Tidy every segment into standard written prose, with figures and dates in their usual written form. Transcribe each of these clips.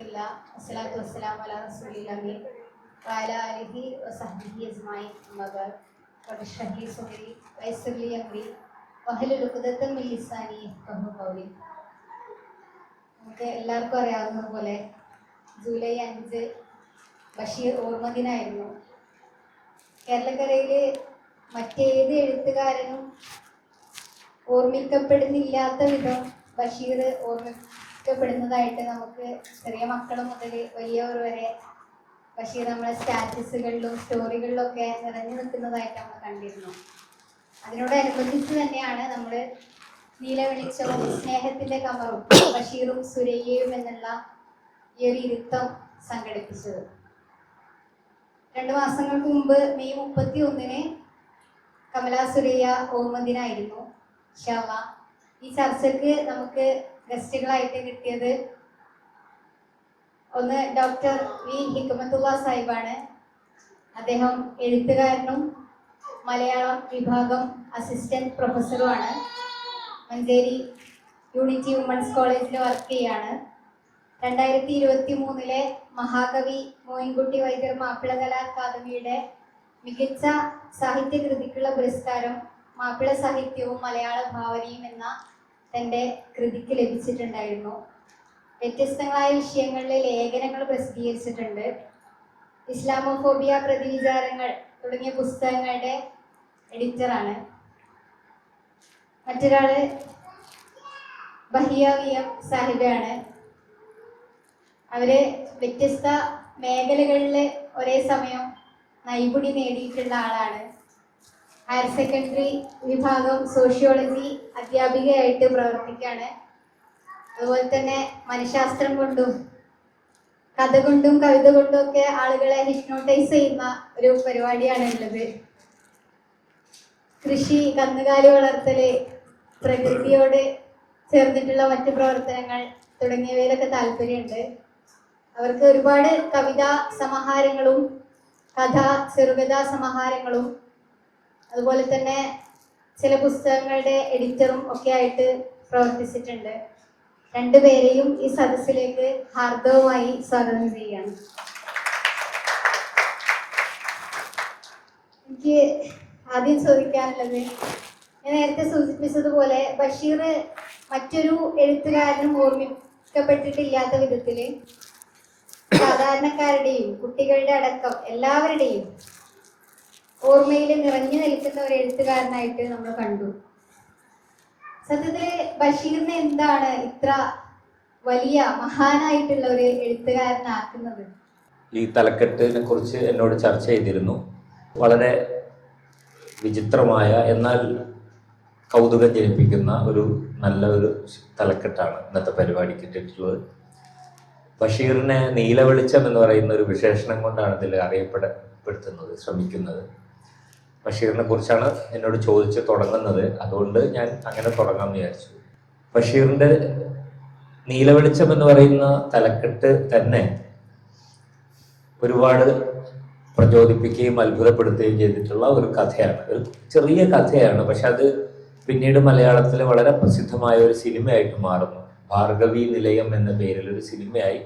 അസ്സലാത്തു വസ്സലാമു അലാ റസൂലില്ലാഹി വഅലാ ആലിഹി വസഹ്ബിഹി അജ്മഈൻ. അമ്മാ ബഅദ്. റബ്ബി ഇശ്റഹ് ലി സദ്രി വയസ്സിർ ലി അംരി വഹ്ലുൽ ഉഖ്ദതം മിൻ ലിസാനി യഫ്ഖഹു ഖൗലി. നമുക്ക് എല്ലാവർക്കും അറിയാവുന്നതുപോലെ ജൂലൈ 5 ബഷീർ ഓർമ്മ ദിനമായിരുന്നു. കേരളക്കരയിൽ മറ്റേത് എഴുത്തുകാരനും ഓർമ്മിക്കപ്പെടുന്നില്ലാത്ത വിധം ബഷീർ ഓർമ്മിക്കപ്പെടുന്നതായിട്ട് നമുക്ക് ചെറിയ മക്കൾ മുതൽ വലിയവർ വരെ ബഷീർ നമ്മളെ സ്റ്റാറ്റസുകളിലും സ്റ്റോറികളിലും ഒക്കെ നിറഞ്ഞു നിൽക്കുന്നതായിട്ട് നമ്മൾ കണ്ടിരുന്നു. അതിനോടനുബന്ധിച്ച് തന്നെയാണ് നമ്മൾ നീലവെളിച്ചവും സ്നേഹത്തിന്റെ കമറും ബഷീറും സുരയ്യയും എന്നുള്ള ഈ ഒരു ഇരുത്തം സംഘടിപ്പിച്ചത്. 2 മാസങ്ങൾക്ക് മുമ്പ് മെയ് 31 കമലാ സുരയ്യ ഓർമ്മ ദിനായിരുന്നു. ഇൻഷാ അല്ലാഹ് ഈ ചർച്ചയ്ക്ക് നമുക്ക് ഗസ്റ്റുകളായിട്ട് കിട്ടിയത് ഒന്ന് ഡോക്ടർ വി ഹിക്മത്തുള്ള സാഹിബാണ്. അദ്ദേഹം എഴുത്തുകാരനും മലയാളം വിഭാഗം അസിസ്റ്റന്റ് പ്രൊഫസറുമാണ്. മഞ്ചേരി യൂണിറ്റി വുമൻസ് കോളേജിൽ വർക്ക് ചെയ്യാണ്. 2023 മഹാകവി മോയിൻകുട്ടി വൈദ്യർ മാപ്പിളകല അക്കാദമിയുടെ മികച്ച സാഹിത്യകൃതിക്കുള്ള പുരസ്കാരം മാപ്പിള സാഹിത്യവും മലയാള ഭാവനയും എന്ന തൻ്റെ കൃതിക്ക് ലഭിച്ചിട്ടുണ്ടായിരുന്നു. വ്യത്യസ്തങ്ങളായ വിഷയങ്ങളിലെ ലേഖനങ്ങൾ പ്രസിദ്ധീകരിച്ചിട്ടുണ്ട്. ഇസ്ലാമോഫോബിയ, പ്രതിവിചാരങ്ങൾ തുടങ്ങിയ പുസ്തകങ്ങളുടെ എഡിറ്ററാണ്. മറ്റൊരാള് ബഹിയ വി എം സാഹിബാണ്. അവര് വ്യത്യസ്ത മേഖലകളിൽ ഒരേ സമയം നൈപുണ്യം നേടിയിട്ടുള്ള ആളാണ്. ഹയർ സെക്കൻഡറി വിഭാഗം സോഷ്യോളജി അധ്യാപികയായിട്ട് പ്രവർത്തിക്കുകയാണ്. അതുപോലെ തന്നെ മനഃശാസ്ത്രം കൊണ്ടും കഥ കൊണ്ടും കവിത കൊണ്ടും ഒക്കെ ആളുകളെ ഹിപ്നോട്ടൈസ് ചെയ്യുന്ന ഒരു പരിപാടിയാണ് ഉള്ളത്. കൃഷി, കന്നുകാലി വളർത്തല്, പ്രകൃതിയോട് ചേർന്നിട്ടുള്ള മറ്റു പ്രവർത്തനങ്ങൾ തുടങ്ങിയവയിലൊക്കെ താല്പര്യമുണ്ട്. അവർക്ക് ഒരുപാട് കവിതാ സമാഹാരങ്ങളും ചെറുകഥാ സമാഹാരങ്ങളും അതുപോലെ തന്നെ ചില പുസ്തകങ്ങളുടെ എഡിറ്ററും ഒക്കെ ആയിട്ട് പ്രവർത്തിച്ചിട്ടുണ്ട്. 2 പേരെയും ഈ സദസ്സിലേക്ക് ഹാർദവമായി സ്വാഗതം ചെയ്യാണ്. എനിക്ക് ആദ്യം ചോദിക്കാനുള്ളത്, ഞാൻ നേരത്തെ സൂചിപ്പിച്ചതുപോലെ ബഷീർ മറ്റൊരു എഴുത്തുകാരനും ഓർമ്മിക്കപ്പെട്ടിട്ടില്ലാത്ത വിധത്തിൽ സാധാരണക്കാരുടെയും കുട്ടികളുടെ അടക്കം എല്ലാവരുടെയും ഓർമ്മയിൽ നിറഞ്ഞു നിൽക്കുന്ന ഒരു എഴുത്തുകാരനായിട്ട് നമ്മൾ കണ്ടു. സത്യത്തില് ബഷീറിനെ എന്താണ് ഇത്ര വലിയ മഹാനായിട്ടുള്ള ഒരു എഴുത്തുകാരനാക്കുന്നത്? ഈ തലക്കെട്ടിനെ കുറിച്ച് എന്നോട് ചർച്ച ചെയ്തിരുന്നു. വളരെ വിചിത്രമായ എന്നാൽ കൗതുകം ജനിപ്പിക്കുന്ന നല്ല ഒരു തലക്കെട്ടാണ് ഇന്നത്തെ പരിപാടിക്ക് ഇട്ടിട്ടുള്ളത്. ബഷീറിനെ നീലവെളിച്ചം എന്ന് പറയുന്ന ഒരു വിശേഷണം കൊണ്ടാണ് ഇതിൽ അറിയപ്പെടുത്തുന്നത്, ശ്രമിക്കുന്നത്. ബഷീറിനെ കുറിച്ചാണ് എന്നോട് ചോദിച്ച് തുടങ്ങുന്നത്. അതുകൊണ്ട് ഞാൻ അങ്ങനെ തുടങ്ങാമെന്ന് വിചാരിച്ചു. ബഷീറിന്റെ നീലവെളിച്ചം എന്ന് പറയുന്ന തലക്കെട്ട് തന്നെ ഒരുപാട് പ്രചോദിപ്പിക്കുകയും അത്ഭുതപ്പെടുത്തുകയും ചെയ്തിട്ടുള്ള ഒരു കഥയാണ്. ഒരു ചെറിയ കഥയാണ്, പക്ഷെ അത് പിന്നീട് മലയാളത്തിൽ വളരെ പ്രസിദ്ധമായ ഒരു സിനിമയായിട്ട് മാറുന്നു. ഭാർഗവി നിലയം എന്ന പേരിൽ ഒരു സിനിമയായി.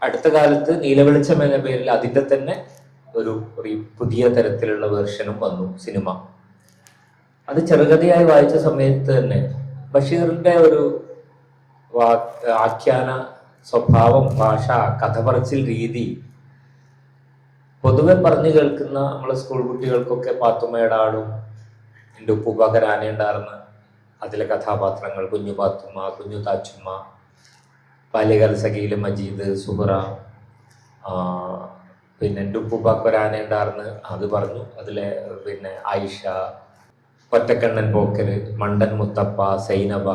അടുത്ത കാലത്ത് നീലവെളിച്ചം എന്ന പേരിൽ അതിൻ്റെ തന്നെ ഒരു പുതിയ തരത്തിലുള്ള വേർഷനും വന്നു സിനിമ. അത് ചെറുകഥയായി വായിച്ച സമയത്ത് തന്നെ ബഷീറിന്റെ ഒരു ആഖ്യാന സ്വഭാവം, ഭാഷ, കഥ പറച്ചിൽ രീതി പൊതുവെ പറഞ്ഞു കേൾക്കുന്ന നമ്മളെ സ്കൂൾ കുട്ടികൾക്കൊക്കെ പാത്തുമ്മയുടെ ആടും എൻ്റെ ഉപ്പുപ്പാക്ക ആനയുണ്ടായിരുന്ന അതിലെ കഥാപാത്രങ്ങൾ, കുഞ്ഞു പാത്തുമ്മ, കുഞ്ഞു താച്ചുമ്മ, ബാല്യകാല സഖിയിലെ മജീദ്, സുഹറ, പിന്നെ എൻ്റെ ഉപ്പുപ്പാക്കൊരാനയുണ്ടായിരുന്നു അത് പറഞ്ഞു. അതിലെ പിന്നെ ആയിഷ, ഒറ്റക്കണ്ണൻ പോക്കര്, മണ്ടൻ മുത്തപ്പ, സൈനബ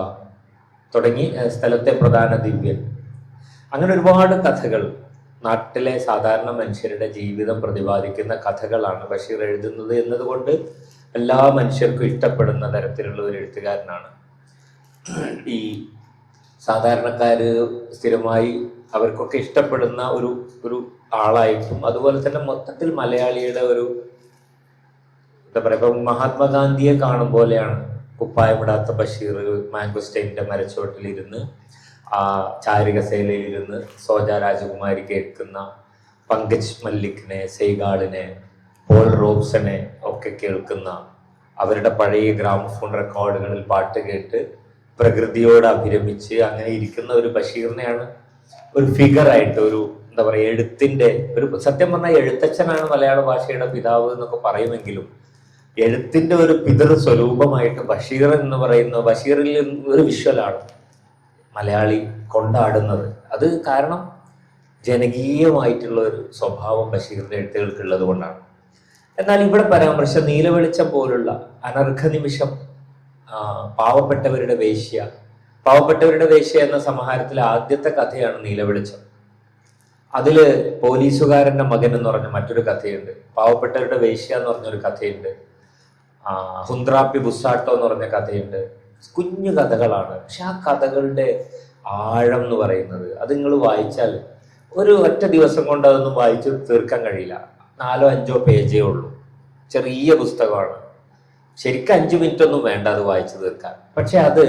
തുടങ്ങി സ്ഥലത്തെ പ്രധാന ദിവ്യൻ, അങ്ങനെ ഒരുപാട് കഥകൾ, നാട്ടിലെ സാധാരണ മനുഷ്യരുടെ ജീവിതം പ്രതിപാദിക്കുന്ന കഥകളാണ് ബഷീർ എഴുതുന്നത് എന്നതുകൊണ്ട് എല്ലാ മനുഷ്യർക്കും ഇഷ്ടപ്പെടുന്ന തരത്തിലുള്ള ഒരു എഴുത്തുകാരനാണ്. ഈ സാധാരണക്കാര് സ്ഥിരമായി അവർക്കൊക്കെ ഇഷ്ടപ്പെടുന്ന ഒരു ആളായിട്ടും, അതുപോലെ തന്നെ മൊത്തത്തിൽ മലയാളിയുടെ എന്താ പറയുക, ഇപ്പം മഹാത്മാഗാന്ധിയെ കാണും പോലെയാണ് കുപ്പായമിടാത്ത ബഷീർ മാംഗോസ്റ്റൈൻ്റെ മരച്ചുവട്ടിലിരുന്ന് ആ ചാരുകസേലയിൽ ഇരുന്ന് സോജ രാജകുമാരി കേൾക്കുന്ന പങ്കജ് മല്ലിക്കിനെ, സെയ്ഗാളിനെ, പോൾ റോബ്സനെ ഒക്കെ കേൾക്കുന്ന, അവരുടെ പഴയ ഗ്രാമഫോൺ റെക്കോർഡുകളിൽ പാട്ട് കേട്ട് പ്രകൃതിയോട് അഭിരമിച്ച് അങ്ങനെ ഇരിക്കുന്ന ഒരു ബഷീറിനെയാണ് ഒരു ഫിഗറായിട്ട്, ഒരു എന്താ പറയുക, എഴുത്തിന്റെ ഒരു, സത്യം പറഞ്ഞാൽ എഴുത്തച്ഛനാണ് മലയാള ഭാഷയുടെ പിതാവ് എന്നൊക്കെ പറയുമെങ്കിലും എഴുത്തിന്റെ ഒരു പിതൃ സ്വരൂപമായിട്ട് ബഷീർ എന്ന് പറയുന്ന, ബഷീറിൽ ഒരു വിഷ്വലാണ് മലയാളി കൊണ്ടാടുന്നത്. അത് കാരണം ജനകീയമായിട്ടുള്ള ഒരു സ്വഭാവം ബഷീറിന്റെ എഴുത്തുകൾക്കുള്ളത് കൊണ്ടാണ്. എന്നാൽ ഇവിടെ പരാമർശം നീലവെളിച്ചം പോലുള്ള അനർഘ നിമിഷം, പാവപ്പെട്ടവരുടെ വേശ്യ, പാവപ്പെട്ടവരുടെ വേശ്യ എന്ന സമാഹാരത്തിലെ ആദ്യത്തെ കഥയാണ് നീലവെളിച്ചം. അതില് പോലീസുകാരന്റെ മകൻ എന്ന് പറഞ്ഞ മറ്റൊരു കഥയുണ്ട്, പാവപ്പെട്ടവരുടെ വേശ്യ എന്ന് പറഞ്ഞൊരു കഥയുണ്ട്, ഹുന്ത്രാപ്പി ബുസാട്ടോ എന്ന് പറഞ്ഞ കഥയുണ്ട്. കുഞ്ഞു കഥകളാണ്, പക്ഷെ ആ കഥകളുടെ ആഴം എന്ന് പറയുന്നത് അത് നിങ്ങൾ വായിച്ചാൽ ഒരു ഒറ്റ ദിവസം കൊണ്ട് അതൊന്നും വായിച്ച് തീർക്കാൻ കഴിയില്ല. 4-5 പേജേ ഉള്ളൂ, ചെറിയ പുസ്തകമാണ്. ശരിക്കും 5 മിനിറ്റ് ഒന്നും വേണ്ട അത് വായിച്ചു തീർക്കാൻ. പക്ഷെ അത്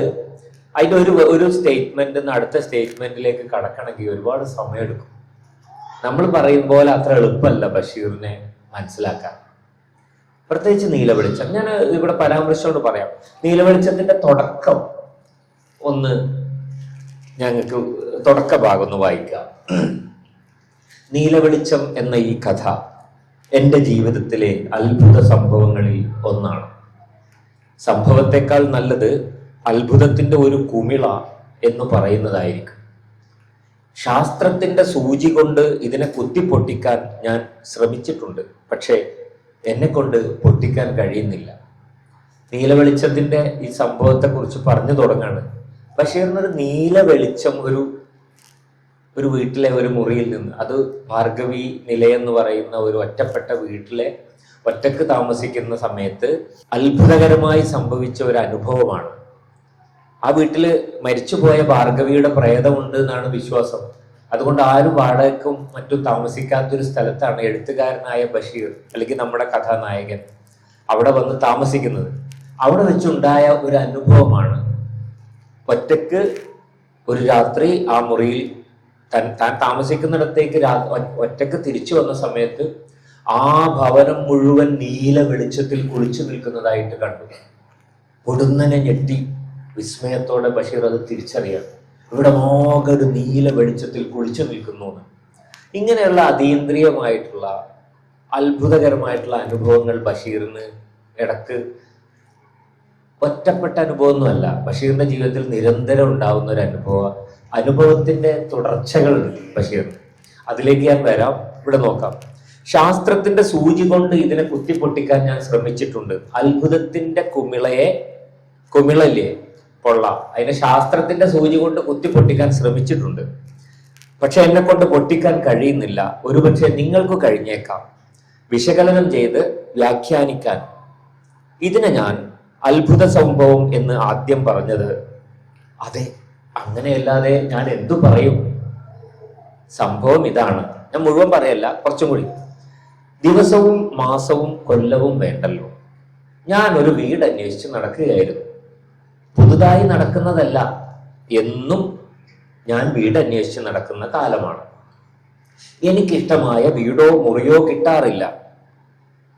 അതിൻ്റെ ഒരു സ്റ്റേറ്റ്മെന്റ് നിന്ന് അടുത്ത സ്റ്റേറ്റ്മെന്റിലേക്ക് കടക്കണമെങ്കിൽ ഒരുപാട് സമയമെടുക്കും. നമ്മൾ പറയും പോലെ അത്ര എളുപ്പമല്ല ബഷീറിനെ മനസ്സിലാക്കാൻ. പ്രത്യേകിച്ച് നീലവെളിച്ചം, ഞാൻ ഇവിടെ പരാമർശത്തോട് പറയാം. നീലവെളിച്ചത്തിന്റെ തുടക്കം ഒന്ന് ഞങ്ങൾക്ക് തുടക്ക ഭാഗം ഒന്ന് വായിക്കാം. നീലവെളിച്ചം എന്ന ഈ കഥ എൻ്റെ ജീവിതത്തിലെ അത്ഭുത സംഭവങ്ങളിൽ ഒന്നാണ്. സംഭവത്തെക്കാൾ നല്ലത് അത്ഭുതത്തിന്റെ ഒരു കുമിള എന്ന് പറയുന്നതായിരിക്കും. ശാസ്ത്രത്തിന്റെ സൂചി കൊണ്ട് ഇതിനെ കുത്തിപ്പൊട്ടിക്കാൻ ഞാൻ ശ്രമിച്ചിട്ടുണ്ട്, പക്ഷേ എന്നെ കൊണ്ട് പൊട്ടിക്കാൻ കഴിയുന്നില്ല. നീലവെളിച്ചത്തിന്റെ ഈ സംഭവത്തെ കുറിച്ച് പറഞ്ഞു തുടങ്ങാണ്. ബഷീറിനൊരു നീല വെളിച്ചം ഒരു വീട്ടിലെ ഒരു മുറിയിൽ നിന്ന്, അത് ഭാർഗവി നിലയെന്ന് പറയുന്ന ഒരു ഒറ്റപ്പെട്ട വീട്ടിലെ ഒറ്റക്ക് താമസിക്കുന്ന സമയത്ത് അത്ഭുതകരമായി സംഭവിച്ച ഒരു അനുഭവമാണ്. ആ വീട്ടില് മരിച്ചുപോയ ഭാർഗവിയുടെ പ്രേതമുണ്ട് എന്നാണ് വിശ്വാസം. അതുകൊണ്ട് ആരും വാടകയ്ക്കും മറ്റും താമസിക്കാത്തൊരു സ്ഥലത്താണ് എഴുത്തുകാരനായ ബഷീർ, അല്ലെങ്കിൽ നമ്മുടെ കഥാനായകൻ, അവിടെ വന്ന് താമസിക്കുന്നത്. അവിടെ വെച്ചുണ്ടായ ഒരു അനുഭവമാണ്. ഒറ്റക്ക് ഒരു രാത്രി ആ മുറിയിൽ താൻ താമസിക്കുന്നിടത്തേക്ക് ഒറ്റക്ക് തിരിച്ചു വന്ന സമയത്ത് ആ ഭവനം മുഴുവൻ നീല വെളിച്ചത്തിൽ കുളിച്ചു നിൽക്കുന്നതായിട്ട് കണ്ടു. പൊടുന്നനെ ഞെട്ടി വിസ്മയത്തോടെ ബഷീർ അത് തിരിച്ചറിയാം. ഇവിടെ ആകെ ഒരു നീല വെളിച്ചത്തിൽ കുളിച്ചു നിൽക്കുന്നു. ഇങ്ങനെയുള്ള അതീന്ദ്രിയമായിട്ടുള്ള അത്ഭുതകരമായിട്ടുള്ള അനുഭവങ്ങൾ ബഷീറിന് ഇടക്ക് ഒറ്റപ്പെട്ട അനുഭവമൊന്നുമല്ല, ബഷീറിന്റെ ജീവിതത്തിൽ നിരന്തരം ഉണ്ടാവുന്ന ഒരു അനുഭവത്തിന്റെ തുടർച്ചകളുണ്ട് ബഷീറിന്. അതിലേക്ക് ഞാൻ വരാം. ഇവിടെ നോക്കാം. ശാസ്ത്രത്തിന്റെ സൂചി കൊണ്ട് ഇതിനെ കുത്തിപ്പൊട്ടിക്കാൻ ഞാൻ ശ്രമിച്ചിട്ടുണ്ട്. അത്ഭുതത്തിന്റെ കുമിളല്ലേ പൊള്ള, അതിനെ ശാസ്ത്രത്തിന്റെ സൂചി കൊണ്ട് കുത്തിപ്പൊട്ടിക്കാൻ ശ്രമിച്ചിട്ടുണ്ട്. പക്ഷെ എന്നെ കൊണ്ട് പൊട്ടിക്കാൻ കഴിയുന്നില്ല. ഒരുപക്ഷെ നിങ്ങൾക്ക് കഴിഞ്ഞേക്കാം. വിശകലനം ചെയ്ത് വ്യാഖ്യാനിക്കാൻ ഇതിനെ ഞാൻ അത്ഭുത സംഭവം എന്ന് ആദ്യം പറഞ്ഞത്, അതെ, അങ്ങനെയല്ലാതെ ഞാൻ എന്തു പറയും? സംഭവം ഇതാണ്. ഞാൻ മുഴുവൻ പറയല്ല, കുറച്ചും കൂടി. ദിവസവും മാസവും കൊല്ലവും വേണ്ടല്ലോ, ഞാൻ ഒരു വീട് അന്വേഷിച്ച് നടക്കുകയായിരുന്നു. പുതുതായി നടക്കുന്നതല്ല, എന്നും ഞാൻ വീട് അന്വേഷിച്ച് നടക്കുന്ന കാലമാണ്. എനിക്കിഷ്ടമായ വീടോ മുറിയോ കിട്ടാറില്ല.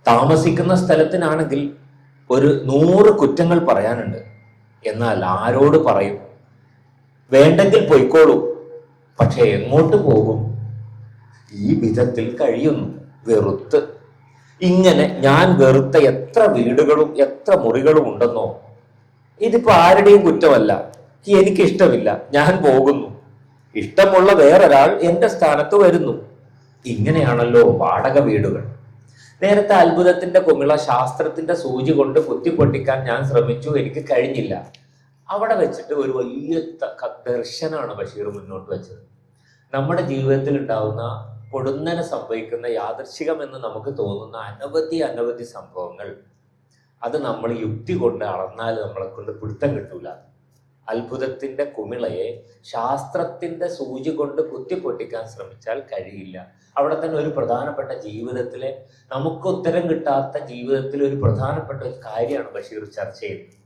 താമസിക്കുന്ന സ്ഥലത്തിനാണെങ്കിൽ ഒരു 100 കുറ്റങ്ങൾ പറയാനുണ്ട്. എന്നാൽ ആരോട് പറയും? വേണ്ടെങ്കിൽ പൊയ്ക്കോളൂ, പക്ഷെ എങ്ങോട്ട് പോകും? ഈ വിധത്തിൽ കഴിയുന്നു, വെറുത്ത്. ഇങ്ങനെ ഞാൻ വെറുത്ത എത്ര വീടുകളും എത്ര മുറികളും ഉണ്ടെന്നോ. ഇതിപ്പോ ആരുടെയും കുറ്റമല്ല, എനിക്കിഷ്ടമില്ല, ഞാൻ പോകുന്നു. ഇഷ്ടമുള്ള വേറൊരാൾ എന്റെ സ്ഥാനത്ത് വരുന്നു. ഇങ്ങനെയാണല്ലോ വാടക വീടുകൾ. നേരത്തെ അത്ഭുതത്തിന്റെ കുമിള ശാസ്ത്രത്തിന്റെ സൂചി കൊണ്ട് കുത്തിപ്പൊട്ടിക്കാൻ ഞാൻ ശ്രമിച്ചു, എനിക്ക് കഴിഞ്ഞില്ല. അവിടെ വെച്ചിട്ട് ഒരു വലിയ ദർശനമാണ് ബഷീർ മുന്നോട്ട് വെച്ചത്. നമ്മുടെ ജീവിതത്തിൽ ഉണ്ടാവുന്ന പൊടുന്നനെ സംഭവിക്കുന്ന യാദൃശ്ചികമെന്ന് നമുക്ക് തോന്നുന്ന അനവധി സംഭവങ്ങൾ, അത് നമ്മൾ യുക്തി കൊണ്ട് അളന്നാൽ നമ്മളെ കൊണ്ട് പിടുത്തം കിട്ടൂല. അത്ഭുതത്തിന്റെ കുമിളയെ ശാസ്ത്രത്തിന്റെ സൂചി കൊണ്ട് കുത്തിപ്പൊട്ടിക്കാൻ ശ്രമിച്ചാൽ കഴിയില്ല. അവിടെ തന്നെ ഒരു പ്രധാനപ്പെട്ട ജീവിതത്തിലെ, നമുക്ക് ഉത്തരം കിട്ടാത്ത ജീവിതത്തിലെ ഒരു പ്രധാനപ്പെട്ട ഒരു കാര്യമാണ് ബഷീർ ചർച്ച ചെയ്യുന്നത്.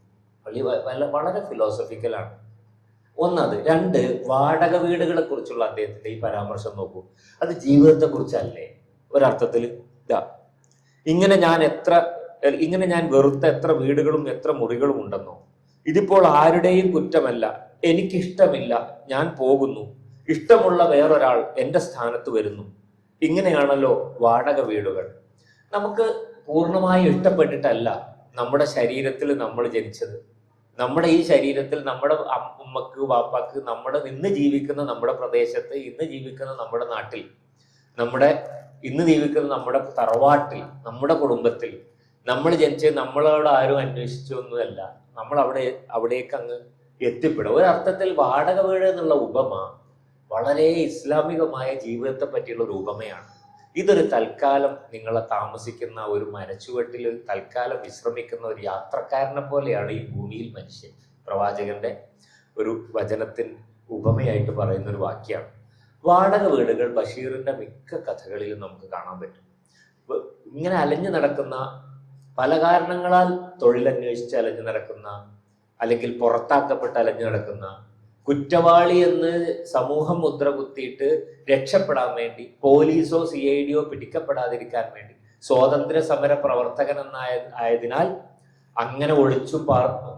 വളരെ ഫിലോസഫിക്കലാണ്. ഒന്നത്. രണ്ട്, വാടക വീടുകളെ കുറിച്ചുള്ള അദ്ദേഹത്തിന്റെ ഈ പരാമർശം നോക്കൂ. അത് ജീവിതത്തെ കുറിച്ചല്ലേ ഒരർത്ഥത്തിൽ. ഇതാ, ഇങ്ങനെ ഞാൻ വെറുത്ത എത്ര വീടുകളും എത്ര മുറികളും ഉണ്ടെന്നോ, ഇതിപ്പോൾ ആരുടെയും കുറ്റമല്ല, എനിക്കിഷ്ടമില്ല, ഞാൻ പോകുന്നു, ഇഷ്ടമുള്ള വേറൊരാൾ എന്റെ സ്ഥാനത്ത് വരുന്നു. ഇങ്ങനെയാണല്ലോ വാടക വീടുകൾ. നമുക്ക് പൂർണ്ണമായി ഇഷ്ടപ്പെട്ടിട്ടല്ല നമ്മുടെ ശരീരത്തിൽ നമ്മൾ ജനിച്ചത്. നമ്മുടെ ഈ ശരീരത്തിൽ നമ്മുടെ ഉമ്മക്ക് വാപ്പാക്ക് ഇന്ന് ജീവിക്കുന്ന നമ്മുടെ പ്രദേശത്ത്, ഇന്ന് ജീവിക്കുന്ന നമ്മുടെ നാട്ടിൽ, ഇന്ന് ജീവിക്കുന്ന നമ്മുടെ തറവാട്ടിൽ, നമ്മുടെ കുടുംബത്തിൽ നമ്മൾ ജനിച്ച് നമ്മളോട് ആരും അന്വേഷിച്ചൊന്നുമല്ല, നമ്മൾ അവിടേക്ക് അങ്ങ് എത്തിപ്പെടും. ഒരർത്ഥത്തിൽ വാടക വീട് എന്നുള്ള ഉപമ വളരെ ഇസ്ലാമികമായ ജീവിതത്തെ പറ്റിയുള്ള ഒരു ഉപമയാണ്. ഇതൊരു തൽക്കാലം നിങ്ങളെ താമസിക്കുന്ന ഒരു മരച്ചുവട്ടിൽ തൽക്കാലം വിശ്രമിക്കുന്ന ഒരു യാത്രക്കാരനെ പോലെയാണ് ഈ ഭൂമിയിൽ മനുഷ്യൻ. പ്രവാചകന്റെ ഒരു വചനത്തിൽ ഉപമയായിട്ട് പറയുന്ന ഒരു വാക്യമാണ്. വാടക വീടുകൾ ബഷീറിന്റെ മിക്ക കഥകളിലും നമുക്ക് കാണാൻ പറ്റും. ഇങ്ങനെ അലഞ്ഞു നടക്കുന്ന, പല കാരണങ്ങളാൽ തൊഴിലന്വേഷിച്ച് അലഞ്ഞു നടക്കുന്ന, അല്ലെങ്കിൽ പുറത്താക്കപ്പെട്ട് അലഞ്ഞു നടക്കുന്ന, കുറ്റവാളി എന്ന് സമൂഹം മുദ്ര കുത്തിയിട്ട് രക്ഷപ്പെടാൻ വേണ്ടി പോലീസോ CID പിടിക്കപ്പെടാതിരിക്കാൻ വേണ്ടി സ്വാതന്ത്ര്യ സമര പ്രവർത്തകൻ ആയതിനാൽ അങ്ങനെ ഒളിച്ചും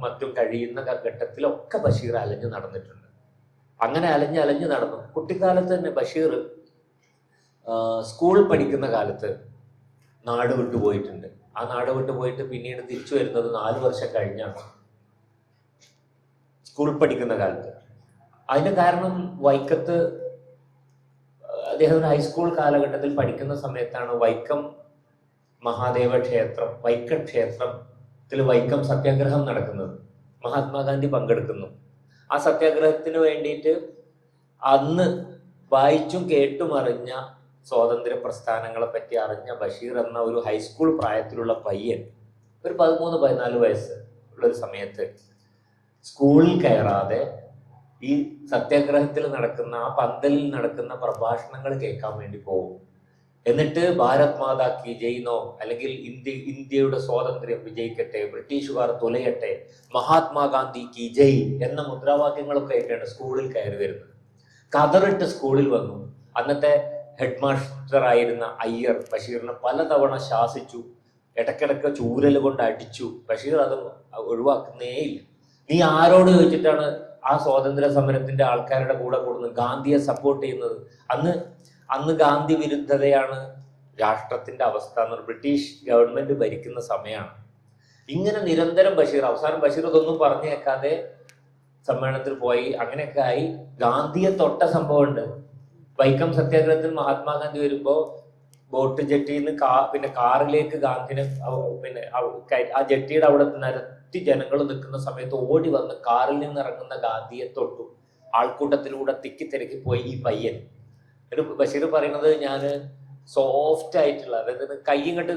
മറ്റും കഴിയുന്ന ഘട്ടത്തിലൊക്കെ ബഷീർ അലഞ്ഞു നടന്നിട്ടുണ്ട്. അങ്ങനെ അലഞ്ഞു നടന്നു. കുട്ടിക്കാലത്ത് തന്നെ ബഷീർ സ്കൂൾ പഠിക്കുന്ന കാലത്ത് നാട് വിട്ടു പോയിട്ടുണ്ട്. ആ നാട് വിട്ടു പോയിട്ട് പിന്നീട് തിരിച്ചു വരുന്നത് 4 വർഷം കഴിഞ്ഞാണ്, സ്കൂൾ പഠിക്കുന്ന കാലത്ത്. അതിന്റെ കാരണം വൈക്കത്ത് അദ്ദേഹം ഹൈസ്കൂൾ കാലഘട്ടത്തിൽ പഠിക്കുന്ന സമയത്താണ് വൈക്കം മഹാദേവ ക്ഷേത്രം, വൈക്കം ക്ഷേത്രത്തിൽ വൈക്കം സത്യാഗ്രഹം നടക്കുന്നത്. മഹാത്മാഗാന്ധി പങ്കെടുക്കുന്നു. ആ സത്യാഗ്രഹത്തിന് വേണ്ടിയിട്ട് അന്ന് വായിച്ചും കേട്ടും അറിഞ്ഞ സ്വാതന്ത്ര്യ പ്രസ്ഥാനങ്ങളെ പറ്റി അറിഞ്ഞ ബഷീർ എന്ന ഒരു ഹൈസ്കൂൾ പ്രായത്തിലുള്ള പയ്യൻ, ഒരു 13-14 വയസ്സ് ഉള്ളൊരു സമയത്ത് സ്കൂളിൽ കയറാതെ ഈ സത്യാഗ്രഹത്തിൽ നടക്കുന്ന, ആ പന്തലിൽ നടക്കുന്ന പ്രഭാഷണങ്ങൾ കേൾക്കാൻ വേണ്ടി പോകും. എന്നിട്ട് ഭാരത് മാതാ കി ജയ്നോ, അല്ലെങ്കിൽ ഇന്ത്യയുടെ സ്വാതന്ത്ര്യം വിജയിക്കട്ടെ, ബ്രിട്ടീഷുകാർ തുലയട്ടെ, മഹാത്മാഗാന്ധി കി ജയ് എന്ന മുദ്രാവാക്യങ്ങളൊക്കെ ആയിട്ടാണ് സ്കൂളിൽ കയറി വരുന്നത്. കതറിട്ട് സ്കൂളിൽ വന്നു. അന്നത്തെ ഹെഡ് മാസ്റ്റർ ആയിരുന്ന അയ്യർ ബഷീറിനെ പലതവണ ശാസിച്ചു, ഇടയ്ക്കിടയ്ക്ക് ചൂരൽ കൊണ്ട് അടിച്ചു. ബഷീർ അത് ഒഴിവാക്കുന്നേയില്ല. നീ ആരോട് ചോദിച്ചിട്ടാണ് ആ സ്വാതന്ത്ര്യ സമരത്തിന്റെ ആൾക്കാരുടെ കൂടെ കൂടുന്നത്, ഗാന്ധിയെ സപ്പോർട്ട് ചെയ്യുന്നത്? അന്ന് ഗാന്ധി വിരുദ്ധതയാണ് രാഷ്ട്രത്തിന്റെ അവസ്ഥ എന്ന് ബ്രിട്ടീഷ് ഗവൺമെന്റ് ഭരിക്കുന്ന സമയമാണ്. ഇങ്ങനെ നിരന്തരം അവസാനം ബഷീർ ഇതൊന്നും പറഞ്ഞേക്കാതെ സമ്മേളനത്തിൽ പോയി. അങ്ങനെയൊക്കെ ആയി. ഗാന്ധിയെ തൊട്ട സംഭവമുണ്ട്. വൈക്കം സത്യാഗ്രഹത്തിൽ മഹാത്മാഗാന്ധി വരുമ്പോ ബോട്ട് ജെട്ടിയിൽ നിന്ന് പിന്നെ കാറിലേക്ക് ഗാന്ധിനെ ആ ജെട്ടിയുടെ അവിടെ നിരത്തി ജനങ്ങൾ നിൽക്കുന്ന സമയത്ത് ഓടി വന്ന് കാറിൽ നിന്ന് ഇറങ്ങുന്ന ഗാന്ധിയെ തൊട്ടു. ആൾക്കൂട്ടത്തിലൂടെ തിക്കി പോയി ഈ പയ്യൻ. ഒരു ബഷീർ പറയുന്നത്, ഞാൻ സോഫ്റ്റ് ആയിട്ടുള്ള, അതായത് കൈ ഇങ്ങോട്ട്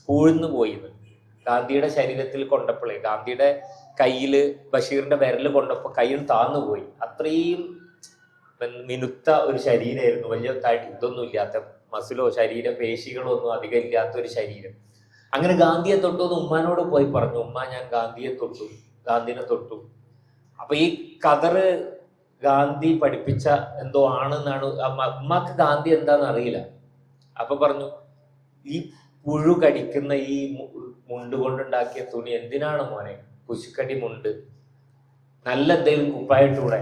പൂഴ്ന്നു പോയിന്ന് ഗാന്ധിയുടെ ശരീരത്തിൽ കൊണ്ടപ്പോഴേ, ഗാന്ധിയുടെ കയ്യിൽ ബഷീറിന്റെ വിരൽ കൊണ്ടപ്പോൾ കയ്യിൽ താന്നു പോയി. അത്രയും മിനുത്ത ഒരു ശരീരമായിരുന്നു. വലിയ ഇതൊന്നും ഇല്ലാത്ത, മസിലോ ശരീര പേശികളോ ഒന്നും അധികം ഇല്ലാത്ത ഒരു ശരീരം. അങ്ങനെ ഗാന്ധിയെ തൊട്ടു എന്ന് ഉമ്മാനോട് പോയി പറഞ്ഞു. ഉമ്മ, ഞാൻ ഗാന്ധിനെ തൊട്ടു. അപ്പൊ ഈ കതറ് ഗാന്ധി പഠിപ്പിച്ച എന്തോ ആണെന്നാണ്. ഉമ്മക്ക് ഗാന്ധി എന്താന്ന് അറിയില്ല. അപ്പൊ പറഞ്ഞു, ഈ പുഴു കടിക്കുന്ന ഈ മുണ്ട് കൊണ്ടുണ്ടാക്കിയ തുണി എന്തിനാണ് മോനെ? കുശുക്കടി മുണ്ട്, നല്ല എന്തെങ്കിലും കുപ്പായിട്ടൂടെ?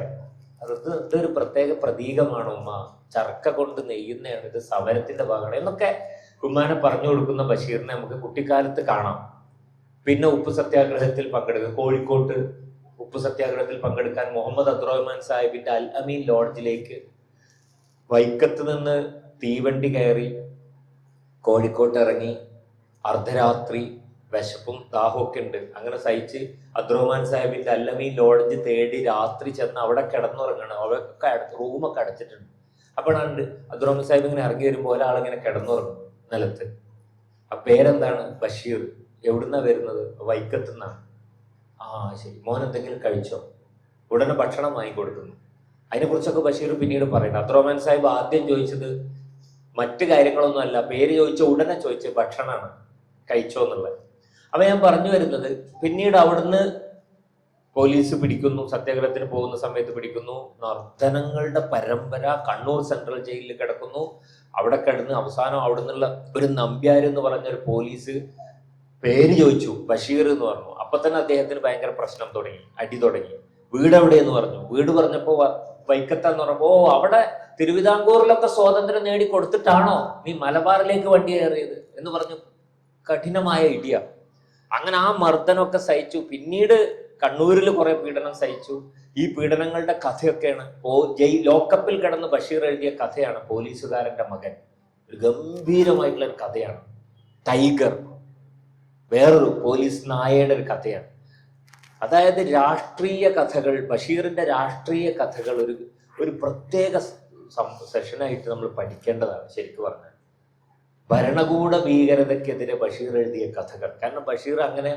ഇതൊരു പ്രത്യേക പ്രതീകമാണ് ഉമ്മ, ചർക്ക കൊണ്ട് നെയ്യുന്നതാണ്, ഇത് സമരത്തിന്റെ ഭാഗമാണ് എന്നൊക്കെ ഉമ്മാനെ പറഞ്ഞു കൊടുക്കുന്ന ബഷീറിനെ നമുക്ക് കുട്ടിക്കാലത്ത് കാണാം. പിന്നെ ഉപ്പ് സത്യാഗ്രഹത്തിൽ പങ്കെടുക്കുക, കോഴിക്കോട്ട് ഉപ്പ് സത്യാഗ്രഹത്തിൽ പങ്കെടുക്കാൻ മുഹമ്മദ് അബ്ദുറഹ്മാൻ സാഹിബിന്റെ അൽ അമീൻ ലോഡ്ജിലേക്ക് വൈക്കത്ത് നിന്ന് തീവണ്ടി കയറി കോഴിക്കോട്ട് ഇറങ്ങി. അർദ്ധരാത്രി, വിശപ്പും ദാഹമൊക്കെ ഉണ്ട്. അങ്ങനെ സഹിച്ച് അബ്ദുറഹ്മാൻ സാഹിബിന്റെ അൽ അമീൻ ലോഡ്ജ് തേടി രാത്രി ചെന്ന് അവിടെ കിടന്നുറങ്ങണം. അവിടെയൊക്കെ റൂമൊക്കെ അടച്ചിട്ടുണ്ട്. അപ്പോഴാണ് അബ്ദുറഹ്മാൻ സാഹിബ് ഇങ്ങനെ ഇറങ്ങി വരുമ്പോൾ ഒരാളിങ്ങനെ കിടന്നുറങ്ങും നിലത്ത്. ആ പേരെന്താണ്? ബഷീർ. എവിടുന്നാ വരുന്നത്? വൈക്കത്തുനിന്നാണ്. ആ ശരി, മോൻ എന്തെങ്കിലും കഴിച്ചോ? ഉടനെ ഭക്ഷണം വാങ്ങിക്കൊടുക്കുന്നു. അതിനെക്കുറിച്ചൊക്കെ ബഷീർ പിന്നീട് പറയുന്നത്. അബ്ദുറഹ്മാൻ സാഹിബ് ആദ്യം ചോദിച്ചത് മറ്റു കാര്യങ്ങളൊന്നും അല്ല, പേര് ചോദിച്ച ഉടനെ ചോദിച്ച ഭക്ഷണമാണ്, കഴിച്ചോ എന്നുള്ളത്. അപ്പൊ ഞാൻ പറഞ്ഞു വരുന്നത്, പിന്നീട് അവിടുന്ന് പോലീസ് പിടിക്കുന്നു, സത്യാഗ്രഹത്തിന് പോകുന്ന സമയത്ത് പിടിക്കുന്നു. നർത്തനങ്ങളുടെ പരമ്പര. കണ്ണൂർ സെൻട്രൽ ജയിലിൽ കിടക്കുന്നു. അവിടെ കിടന്ന് അവസാനം അവിടെ നിന്നുള്ള ഒരു നമ്പ്യാർ എന്ന് പറഞ്ഞൊരു പോലീസ് പേര് ചോദിച്ചു, ബഷീർ എന്ന് പറഞ്ഞു. അപ്പൊ തന്നെ അദ്ദേഹത്തിന് ഭയങ്കര പ്രശ്നം തുടങ്ങി, അടി തുടങ്ങി. വീട് എവിടെയെന്ന് പറഞ്ഞു. വീട് പറഞ്ഞപ്പോ വൈക്കത്താന്ന് പറഞ്ഞപ്പോ, ഓ അവിടെ തിരുവിതാംകൂറിലൊക്കെ സ്വാതന്ത്ര്യം നേടി കൊടുത്തിട്ടാണോ നീ മലബാറിലേക്ക് വണ്ടി കയറിയത് എന്ന് പറഞ്ഞു. കഠിനമായ ഇടിയ. അങ്ങനെ ആ മർദ്ദനമൊക്കെ സഹിച്ചു. പിന്നീട് കണ്ണൂരിൽ കുറെ പീഡനം സഹിച്ചു. ഈ പീഡനങ്ങളുടെ കഥയൊക്കെയാണ് ലോക്കപ്പിൽ കിടന്ന് ബഷീർ എഴുതിയ കഥയാണ് പോലീസുകാരന്റെ മകൻ. ഒരു ഗംഭീരമായിട്ടുള്ള ഒരു കഥയാണ്. ടൈഗർ വേറൊരു പോലീസ് നായയുടെ ഒരു കഥയാണ്. അതായത് രാഷ്ട്രീയ കഥകൾ, ബഷീറിന്റെ രാഷ്ട്രീയ കഥകൾ ഒരു പ്രത്യേക സെഷനായിട്ട് നമ്മൾ പഠിക്കേണ്ടതാണ് ശരിക്കും പറഞ്ഞാൽ. ഭരണകൂട ഭീകരതയ്ക്കെതിരെ ബഷീർ എഴുതിയ കഥകൾ. കാരണം ബഷീർ അങ്ങനെ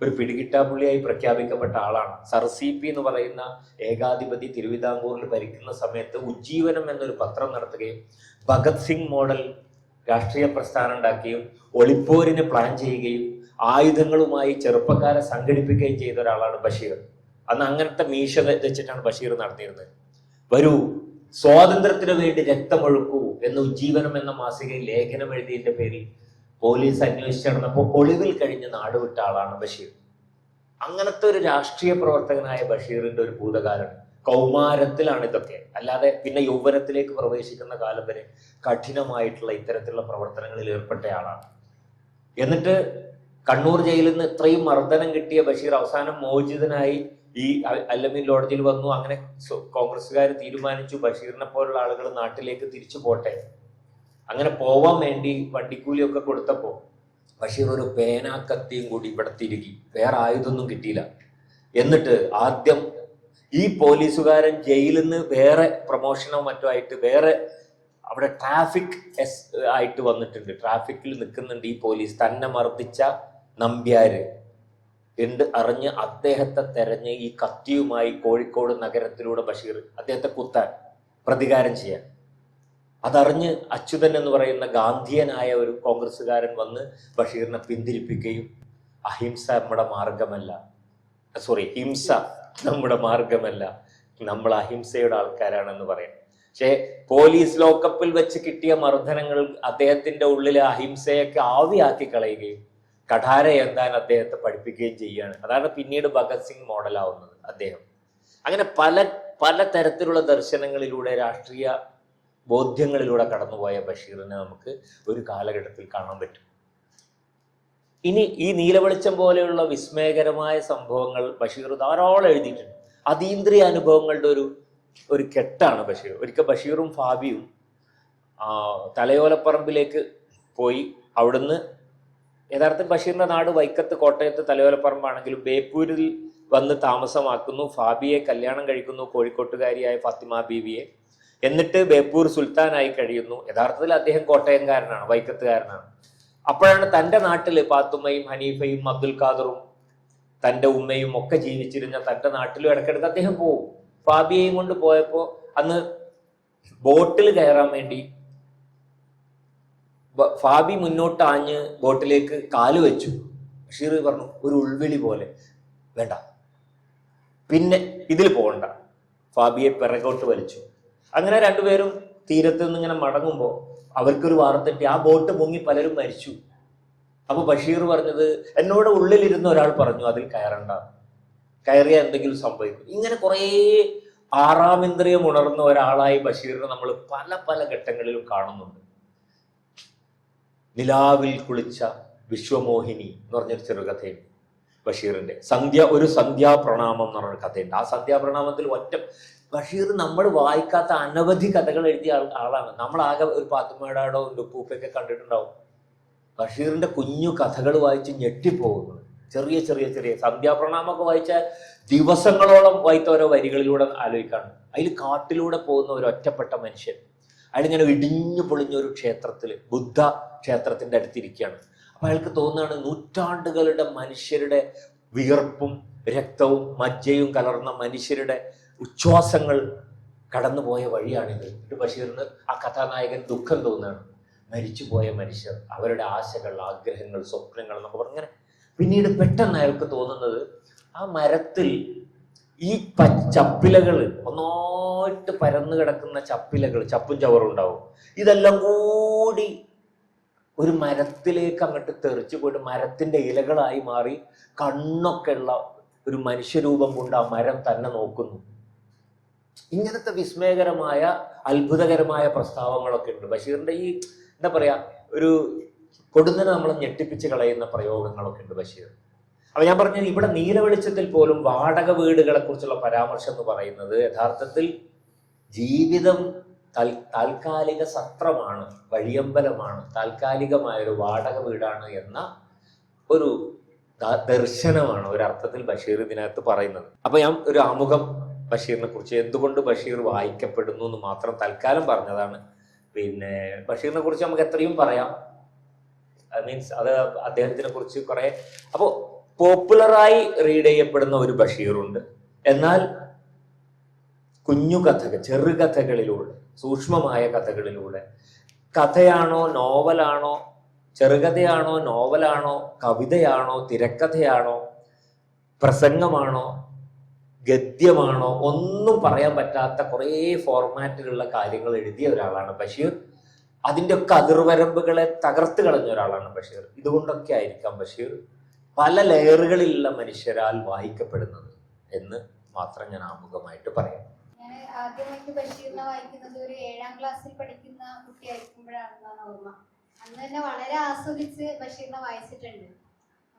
ഒരു പിടികിട്ടാപ്പുള്ളിയായി പ്രഖ്യാപിക്കപ്പെട്ട ആളാണ്. സർ CP എന്ന് പറയുന്ന ഏകാധിപതി തിരുവിതാംകൂറിൽ ഭരിക്കുന്ന സമയത്ത് ഉജ്ജീവനം എന്നൊരു പത്രം നടത്തുകയും ഭഗത് സിംഗ് മോഡൽ രാഷ്ട്രീയ പ്രസ്ഥാനം ഉണ്ടാക്കുകയും ഒളിപ്പോരിന് പ്ലാൻ ചെയ്യുകയും ആയുധങ്ങളുമായി ചെറുപ്പക്കാരെ സംഘടിപ്പിക്കുകയും ചെയ്ത ഒരാളാണ് ബഷീർ. അന്ന് അങ്ങനത്തെ മീശ വെച്ചിട്ടാണ് ബഷീർ നടന്നിരുന്നത്. വരൂ, സ്വാതന്ത്ര്യത്തിന് വേണ്ടി രക്തമൊഴുക്കൂ എന്ന് ഉജ്ജീവനം എന്ന മാസികയിൽ ലേഖനം എഴുതിയതിന്റെ പേരിൽ പോലീസ് അന്വേഷിച്ച് നടന്നപ്പോൾ ഒളിവിൽ കഴിഞ്ഞ് നാടുവിട്ട ആളാണ് ബഷീർ. അങ്ങനത്തെ ഒരു രാഷ്ട്രീയ പ്രവർത്തകനായ ബഷീറിന്റെ ഒരു ഭൂതകാലം കൗമാരത്തിലാണ് ഇതൊക്കെ. അല്ലാതെ പിന്നെ യൗവനത്തിലേക്ക് പ്രവേശിക്കുന്ന കാലം വരെ കഠിനമായിട്ടുള്ള ഇത്തരത്തിലുള്ള പ്രവർത്തനങ്ങളിൽ ഏർപ്പെട്ട ആളാണ്. എന്നിട്ട് കണ്ണൂർ ജയിലിൽ നിന്ന് ഇത്രയും മർദ്ദനം കിട്ടിയ ബഷീർ അവസാനം മോചിതനായി ഈ അല്ലമീൻ ലോഡ്ജിൽ വന്നു. അങ്ങനെ കോൺഗ്രസ്സുകാർ തീരുമാനിച്ചു ബഷീറിനെ പോലുള്ള ആളുകൾ നാട്ടിലേക്ക് തിരിച്ചു പോട്ടെ. അങ്ങനെ പോവാൻ വേണ്ടി വണ്ടിക്കൂലിയൊക്കെ കൊടുത്തപ്പോൾ ബഷീർ ഒരു പേനാക്കത്തിയും കൂടി ഇവിടെ തിരുകി. വേറെ ആയുധമൊന്നും കിട്ടിയില്ല. എന്നിട്ട് ആദ്യം ഈ പോലീസുകാരൻ ജയിലിൽ നിന്ന് വേറെ പ്രൊമോഷനോ മറ്റോ ആയിട്ട് വേറെ അവിടെ ട്രാഫിക് ആയിട്ട് വന്നിട്ടുണ്ട്. ട്രാഫിക്കിൽ നിൽക്കുന്നുണ്ട് ഈ പോലീസ്. തന്നെ മർദ്ദിച്ച നമ്പ്യാര് അറിഞ്ഞ് അദ്ദേഹത്തെ തെരഞ്ഞ് ഈ കത്തിയുമായി കോഴിക്കോട് നഗരത്തിലൂടെ ബഷീർ അദ്ദേഹത്തെ കുത്താൻ, പ്രതികാരം ചെയ്യാൻ. അതറിഞ്ഞ് അച്യുതൻ എന്ന് പറയുന്ന ഗാന്ധിയനായ ഒരു കോൺഗ്രസ്സുകാരൻ വന്ന് ബഷീറിനെ പിന്തിരിപ്പിക്കുകയും അഹിംസ നമ്മുടെ മാർഗമല്ല, ഹിംസ നമ്മുടെ മാർഗമല്ല, നമ്മൾ അഹിംസയുടെ ആൾക്കാരാണെന്ന് പറയാം. പക്ഷേ പോലീസ് ലോക്കപ്പിൽ വെച്ച് കിട്ടിയ മർദ്ദനങ്ങൾ അദ്ദേഹത്തിന്റെ ഉള്ളിലെ അഹിംസയൊക്കെ ആവിയാക്കി കളയുകയും കഠാര എന്താൻ അദ്ദേഹത്തെ പഠിപ്പിക്കുകയും ചെയ്യുകയാണ്. അതാണ് പിന്നീട് ഭഗത് സിംഗ് മോഡലാവുന്നത് അദ്ദേഹം. അങ്ങനെ പല പല തരത്തിലുള്ള ദർശനങ്ങളിലൂടെ രാഷ്ട്രീയ ബോധ്യങ്ങളിലൂടെ കടന്നുപോയ ബഷീറിനെ നമുക്ക് ഒരു കാലഘട്ടത്തിൽ കാണാൻ പറ്റും. ഇനി ഈ നീലവെളിച്ചം പോലെയുള്ള വിസ്മയകരമായ സംഭവങ്ങൾ ബഷീർ ധാരാളം എഴുതിയിട്ടുണ്ട്. അതീന്ദ്രിയ അനുഭവങ്ങളുടെ ഒരു കെട്ടാണ് ബഷീർ. ഒരിക്കൽ ബഷീറും ഫാബിയും തലയോലപ്പറമ്പിലേക്ക് പോയി. അവിടുന്ന് യഥാർത്ഥത്തിൽ ബഷീറിന്റെ നാട് വൈക്കത്ത് കോട്ടയത്ത് തലയോലപ്പറമ്പാണെങ്കിലും ബേപ്പൂരിൽ വന്ന് താമസമാക്കുന്നു. ഫാബിയെ കല്യാണം കഴിക്കുന്നു, കോഴിക്കോട്ടുകാരിയായ ഫാത്തിമ ബീവിയെ. എന്നിട്ട് ബേപ്പൂർ സുൽത്താനായി കഴിയുന്നു. യഥാർത്ഥത്തിൽ അദ്ദേഹം കോട്ടയംകാരനാണ്, വൈക്കത്തുകാരനാണ്. അപ്പോഴാണ് തൻ്റെ നാട്ടിൽ പാത്തുമ്മയും ഹനീഫയും അബ്ദുൽ ഖാദറും തൻ്റെ ഉമ്മയും ഒക്കെ ജീവിച്ചിരുന്ന തൻ്റെ നാട്ടിലും ഇടയ്ക്കിടയ്ക്ക് അദ്ദേഹം പോവും. ഫാബിയെയും കൊണ്ട് പോയപ്പോൾ അന്ന് ബോട്ടിൽ കയറാൻ വേണ്ടി ഫാബി മുന്നോട്ട് ആഞ്ഞ് ബോട്ടിലേക്ക് കാല് വെച്ചു. ബഷീർ പറഞ്ഞു ഒരു ഉൾവിളി പോലെ, വേണ്ട, പിന്നെ ഇതിൽ പോകണ്ട. ഫാബിയെ പിറകോട്ട് വലിച്ചു. അങ്ങനെ രണ്ടുപേരും തീരത്ത് നിന്ന് ഇങ്ങനെ മടങ്ങുമ്പോൾ അവർക്കൊരു വാർത്തട്ടി, ആ ബോട്ട് മുങ്ങി പലരും മരിച്ചു. അപ്പൊ ബഷീർ പറഞ്ഞത്, എന്നോട് ഉള്ളിലിരുന്ന ഒരാൾ പറഞ്ഞു അതിൽ കയറണ്ട, കയറിയാൽ എന്തെങ്കിലും സംഭവിക്കും. ഇങ്ങനെ കുറേ ആറാമിന്ദ്രിയം ഉണർന്ന ഒരാളായി ബഷീറിനെ നമ്മൾ പല പല ഘട്ടങ്ങളിലും കാണുന്നുണ്ട്. നിലാവിൽ കുളിച്ച വിശ്വമോഹിനി എന്ന് പറഞ്ഞൊരു ചെറുകഥയുണ്ട് ബഷീറിന്റെ. ഒരു സന്ധ്യാപ്രണാമം എന്ന് പറഞ്ഞൊരു കഥയുണ്ട്. ആ സന്ധ്യാപ്രണാമത്തിൽ ബഷീർ നമ്മൾ വായിക്കാത്ത അനവധി കഥകൾ എഴുതിയ ആളാണ്. നമ്മളാകെ ഒരു പാത്തുമ്മേടാടോ ഉപ്പൂപ്പൊക്കെ കണ്ടിട്ടുണ്ടാവും. ബഷീറിന്റെ കുഞ്ഞു കഥകൾ വായിച്ച് ഞെട്ടിപ്പോകുന്നത്. ചെറിയ ചെറിയ ചെറിയ സന്ധ്യാപ്രണാമൊക്കെ വായിച്ച ദിവസങ്ങളോളം വായിച്ച ഓരോ വരികളിലൂടെ ആലോചിക്കാണ്. അതിൽ കാട്ടിലൂടെ പോകുന്ന ഒരു ഒറ്റപ്പെട്ട മനുഷ്യൻ, അയാളിങ്ങനെ ഇടിഞ്ഞു പൊളിഞ്ഞൊരു ക്ഷേത്രത്തിൽ, ബുദ്ധ ക്ഷേത്രത്തിന്റെ അടുത്തിരിക്കുകയാണ്. അപ്പൊ അയാൾക്ക് തോന്നുകയാണ് നൂറ്റാണ്ടുകളുടെ മനുഷ്യരുടെ വിയർപ്പും രക്തവും മജ്ജയും കലർന്ന മനുഷ്യരുടെ ഉച്ഛ്വാസങ്ങൾ കടന്നുപോയ വഴിയാണിത്. എന്നിട്ട് ബഷീറിന് ആ കഥാനായകൻ ദുഃഖം തോന്നുകയാണ്. മരിച്ചുപോയ മനുഷ്യർ, അവരുടെ ആശകൾ, ആഗ്രഹങ്ങൾ, സ്വപ്നങ്ങൾ എന്നൊക്കെ പറഞ്ഞങ്ങനെ. പിന്നീട് പെട്ടെന്ന് അയാൾക്ക് തോന്നുന്നത്, ആ മരത്തിൽ ഈ ചപ്പിലകൾ ഒന്നായിട്ട് പരന്നു കിടക്കുന്ന ചപ്പിലകൾ, ചപ്പും ചവറും ഉണ്ടാവും. ഇതെല്ലാം കൂടി ഒരു മരത്തിലേക്ക് അങ്ങോട്ട് തെറിച്ചു പോയിട്ട് മരത്തിന്റെ ഇലകളായി മാറി കണ്ണൊക്കെ ഉള്ള ഒരു മനുഷ്യരൂപം കൊണ്ട് ആ മരം തന്നെ നോക്കുന്നു. ഇങ്ങനത്തെ വിസ്മയകരമായ അത്ഭുതകരമായ പ്രസ്താവങ്ങളൊക്കെ ഉണ്ട് ബഷീറിന്റെ. ഈ എന്താ പറയാ, ഒരു കൊടുന്നനെ നമ്മളെ ഞെട്ടിപ്പിച്ച് കളയുന്ന പ്രയോഗങ്ങളൊക്കെ ഉണ്ട് ബഷീർ. അപ്പൊ ഞാൻ പറഞ്ഞത്, ഇവിടെ നീലവെളിച്ചത്തിൽ പോലും വാടക വീടുകളെ കുറിച്ചുള്ള പരാമർശം എന്ന് പറയുന്നത് യഥാർത്ഥത്തിൽ ജീവിതം താൽക്കാലിക സത്രമാണ്, വഴിയമ്പലമാണ്, താൽക്കാലികമായൊരു വാടക വീടാണ് എന്ന ഒരു ദർശനമാണ് ഒരർത്ഥത്തിൽ ബഷീർ ഇതിനകത്ത് പറയുന്നത്. അപ്പൊ ഞാൻ ഒരു ആമുഖം ബഷീറിനെ കുറിച്ച്, എന്തുകൊണ്ട് ബഷീർ വായിക്കപ്പെടുന്നു എന്ന് മാത്രം തൽക്കാലം പറഞ്ഞതാണ്. പിന്നെ ബഷീറിനെ കുറിച്ച് നമുക്ക് എത്രയും പറയാം. മീൻസ് അത് അദ്ദേഹത്തിനെ കുറിച്ച് കുറെ, അപ്പോൾ പോപ്പുലറായി റീഡ് ചെയ്യപ്പെടുന്ന ഒരു ബഷീറുണ്ട്. എന്നാൽ കുഞ്ഞു കഥകൾ, ചെറുകഥകളിലൂടെ, സൂക്ഷ്മമായ കഥകളിലൂടെ, കഥയാണോ നോവലാണോ, ചെറുകഥയാണോ നോവലാണോ, കവിതയാണോ തിരക്കഥയാണോ, പ്രസംഗമാണോ ഗദ്യമാണോ, ഒന്നും പറയാൻ പറ്റാത്ത കുറേ ഫോർമാറ്റിലുള്ള കാര്യങ്ങൾ എഴുതിയ ഒരാളാണ് ബഷീർ. അതിൻ്റെ ഒക്കെ അതിർവരമ്പുകളെ തകർത്ത് കളഞ്ഞ ഒരാളാണ് ബഷീർ. ഇതുകൊണ്ടൊക്കെ ആയിരിക്കാം ബഷീർ പല ലെയറുകളിലുള്ള മനുഷ്യരാൽ വായിക്കപ്പെടുന്നത് എന്ന് മാത്രം ഞാൻ ആമുഖമായിട്ട് പറയാം. ഞാൻ ആദ്യമായിട്ട് ബഷീറിനെ വായിക്കുന്നത് ഒരു 7ാം ക്ലാസ്സിൽ പഠിക്കുന്ന കുട്ടിയായിരിക്കുമ്പോഴാണെന്നാണ് ഓർമ്മ. അന്ന് തന്നെ വളരെ ആസ്വദിച്ച് ബഷീറിനെ വായിച്ചിട്ടുണ്ട്.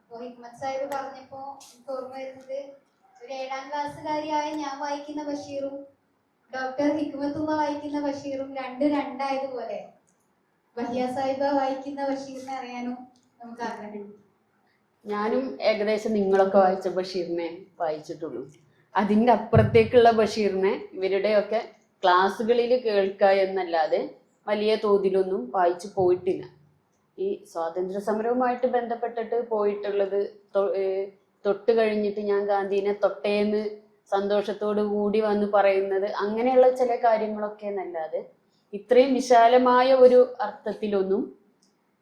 അപ്പോൾ ഹിക്മത്ത് സാഹിബ് പറഞ്ഞപ്പോൾ എനിക്ക് ഓർമ്മ വരുന്നത്, ഒരു 7ാം ക്ലാസ്സുകാരിയായ ഞാൻ വായിക്കുന്ന ബഷീറും ഡോക്ടർ ഹിക്മത്തുള്ള വായിക്കുന്ന ബഷീറും രണ്ടായതുപോലെ വഹിയ സാഹിബ വായിക്കുന്ന ബഷീറിനെ അറിയാനും നമുക്ക് ആഗ്രഹമുണ്ട്. ഞാനും ഏകദേശം നിങ്ങളൊക്കെ വായിച്ച ബഷീറിനെ വായിച്ചിട്ടുള്ളൂ. അതിൻ്റെ അപ്പുറത്തേക്കുള്ള ബഷീറിനെ ഇവരുടെയൊക്കെ ക്ലാസ്സുകളിൽ കേൾക്കുക എന്നല്ലാതെ വലിയ തോതിലൊന്നും വായിച്ചു പോയിട്ടില്ല. ഈ സ്വാതന്ത്ര്യ സമരവുമായിട്ട് ബന്ധപ്പെട്ടിട്ട് പോയിട്ടുള്ളത്, തൊട്ട് കഴിഞ്ഞിട്ട് ഞാൻ ഗാന്ധിനെ തൊട്ടേന്ന് സന്തോഷത്തോടു കൂടി വന്ന് പറയുന്നത്, അങ്ങനെയുള്ള ചില കാര്യങ്ങളൊക്കെ എന്നല്ലാതെ ഇത്രയും വിശാലമായ ഒരു അർത്ഥത്തിലൊന്നും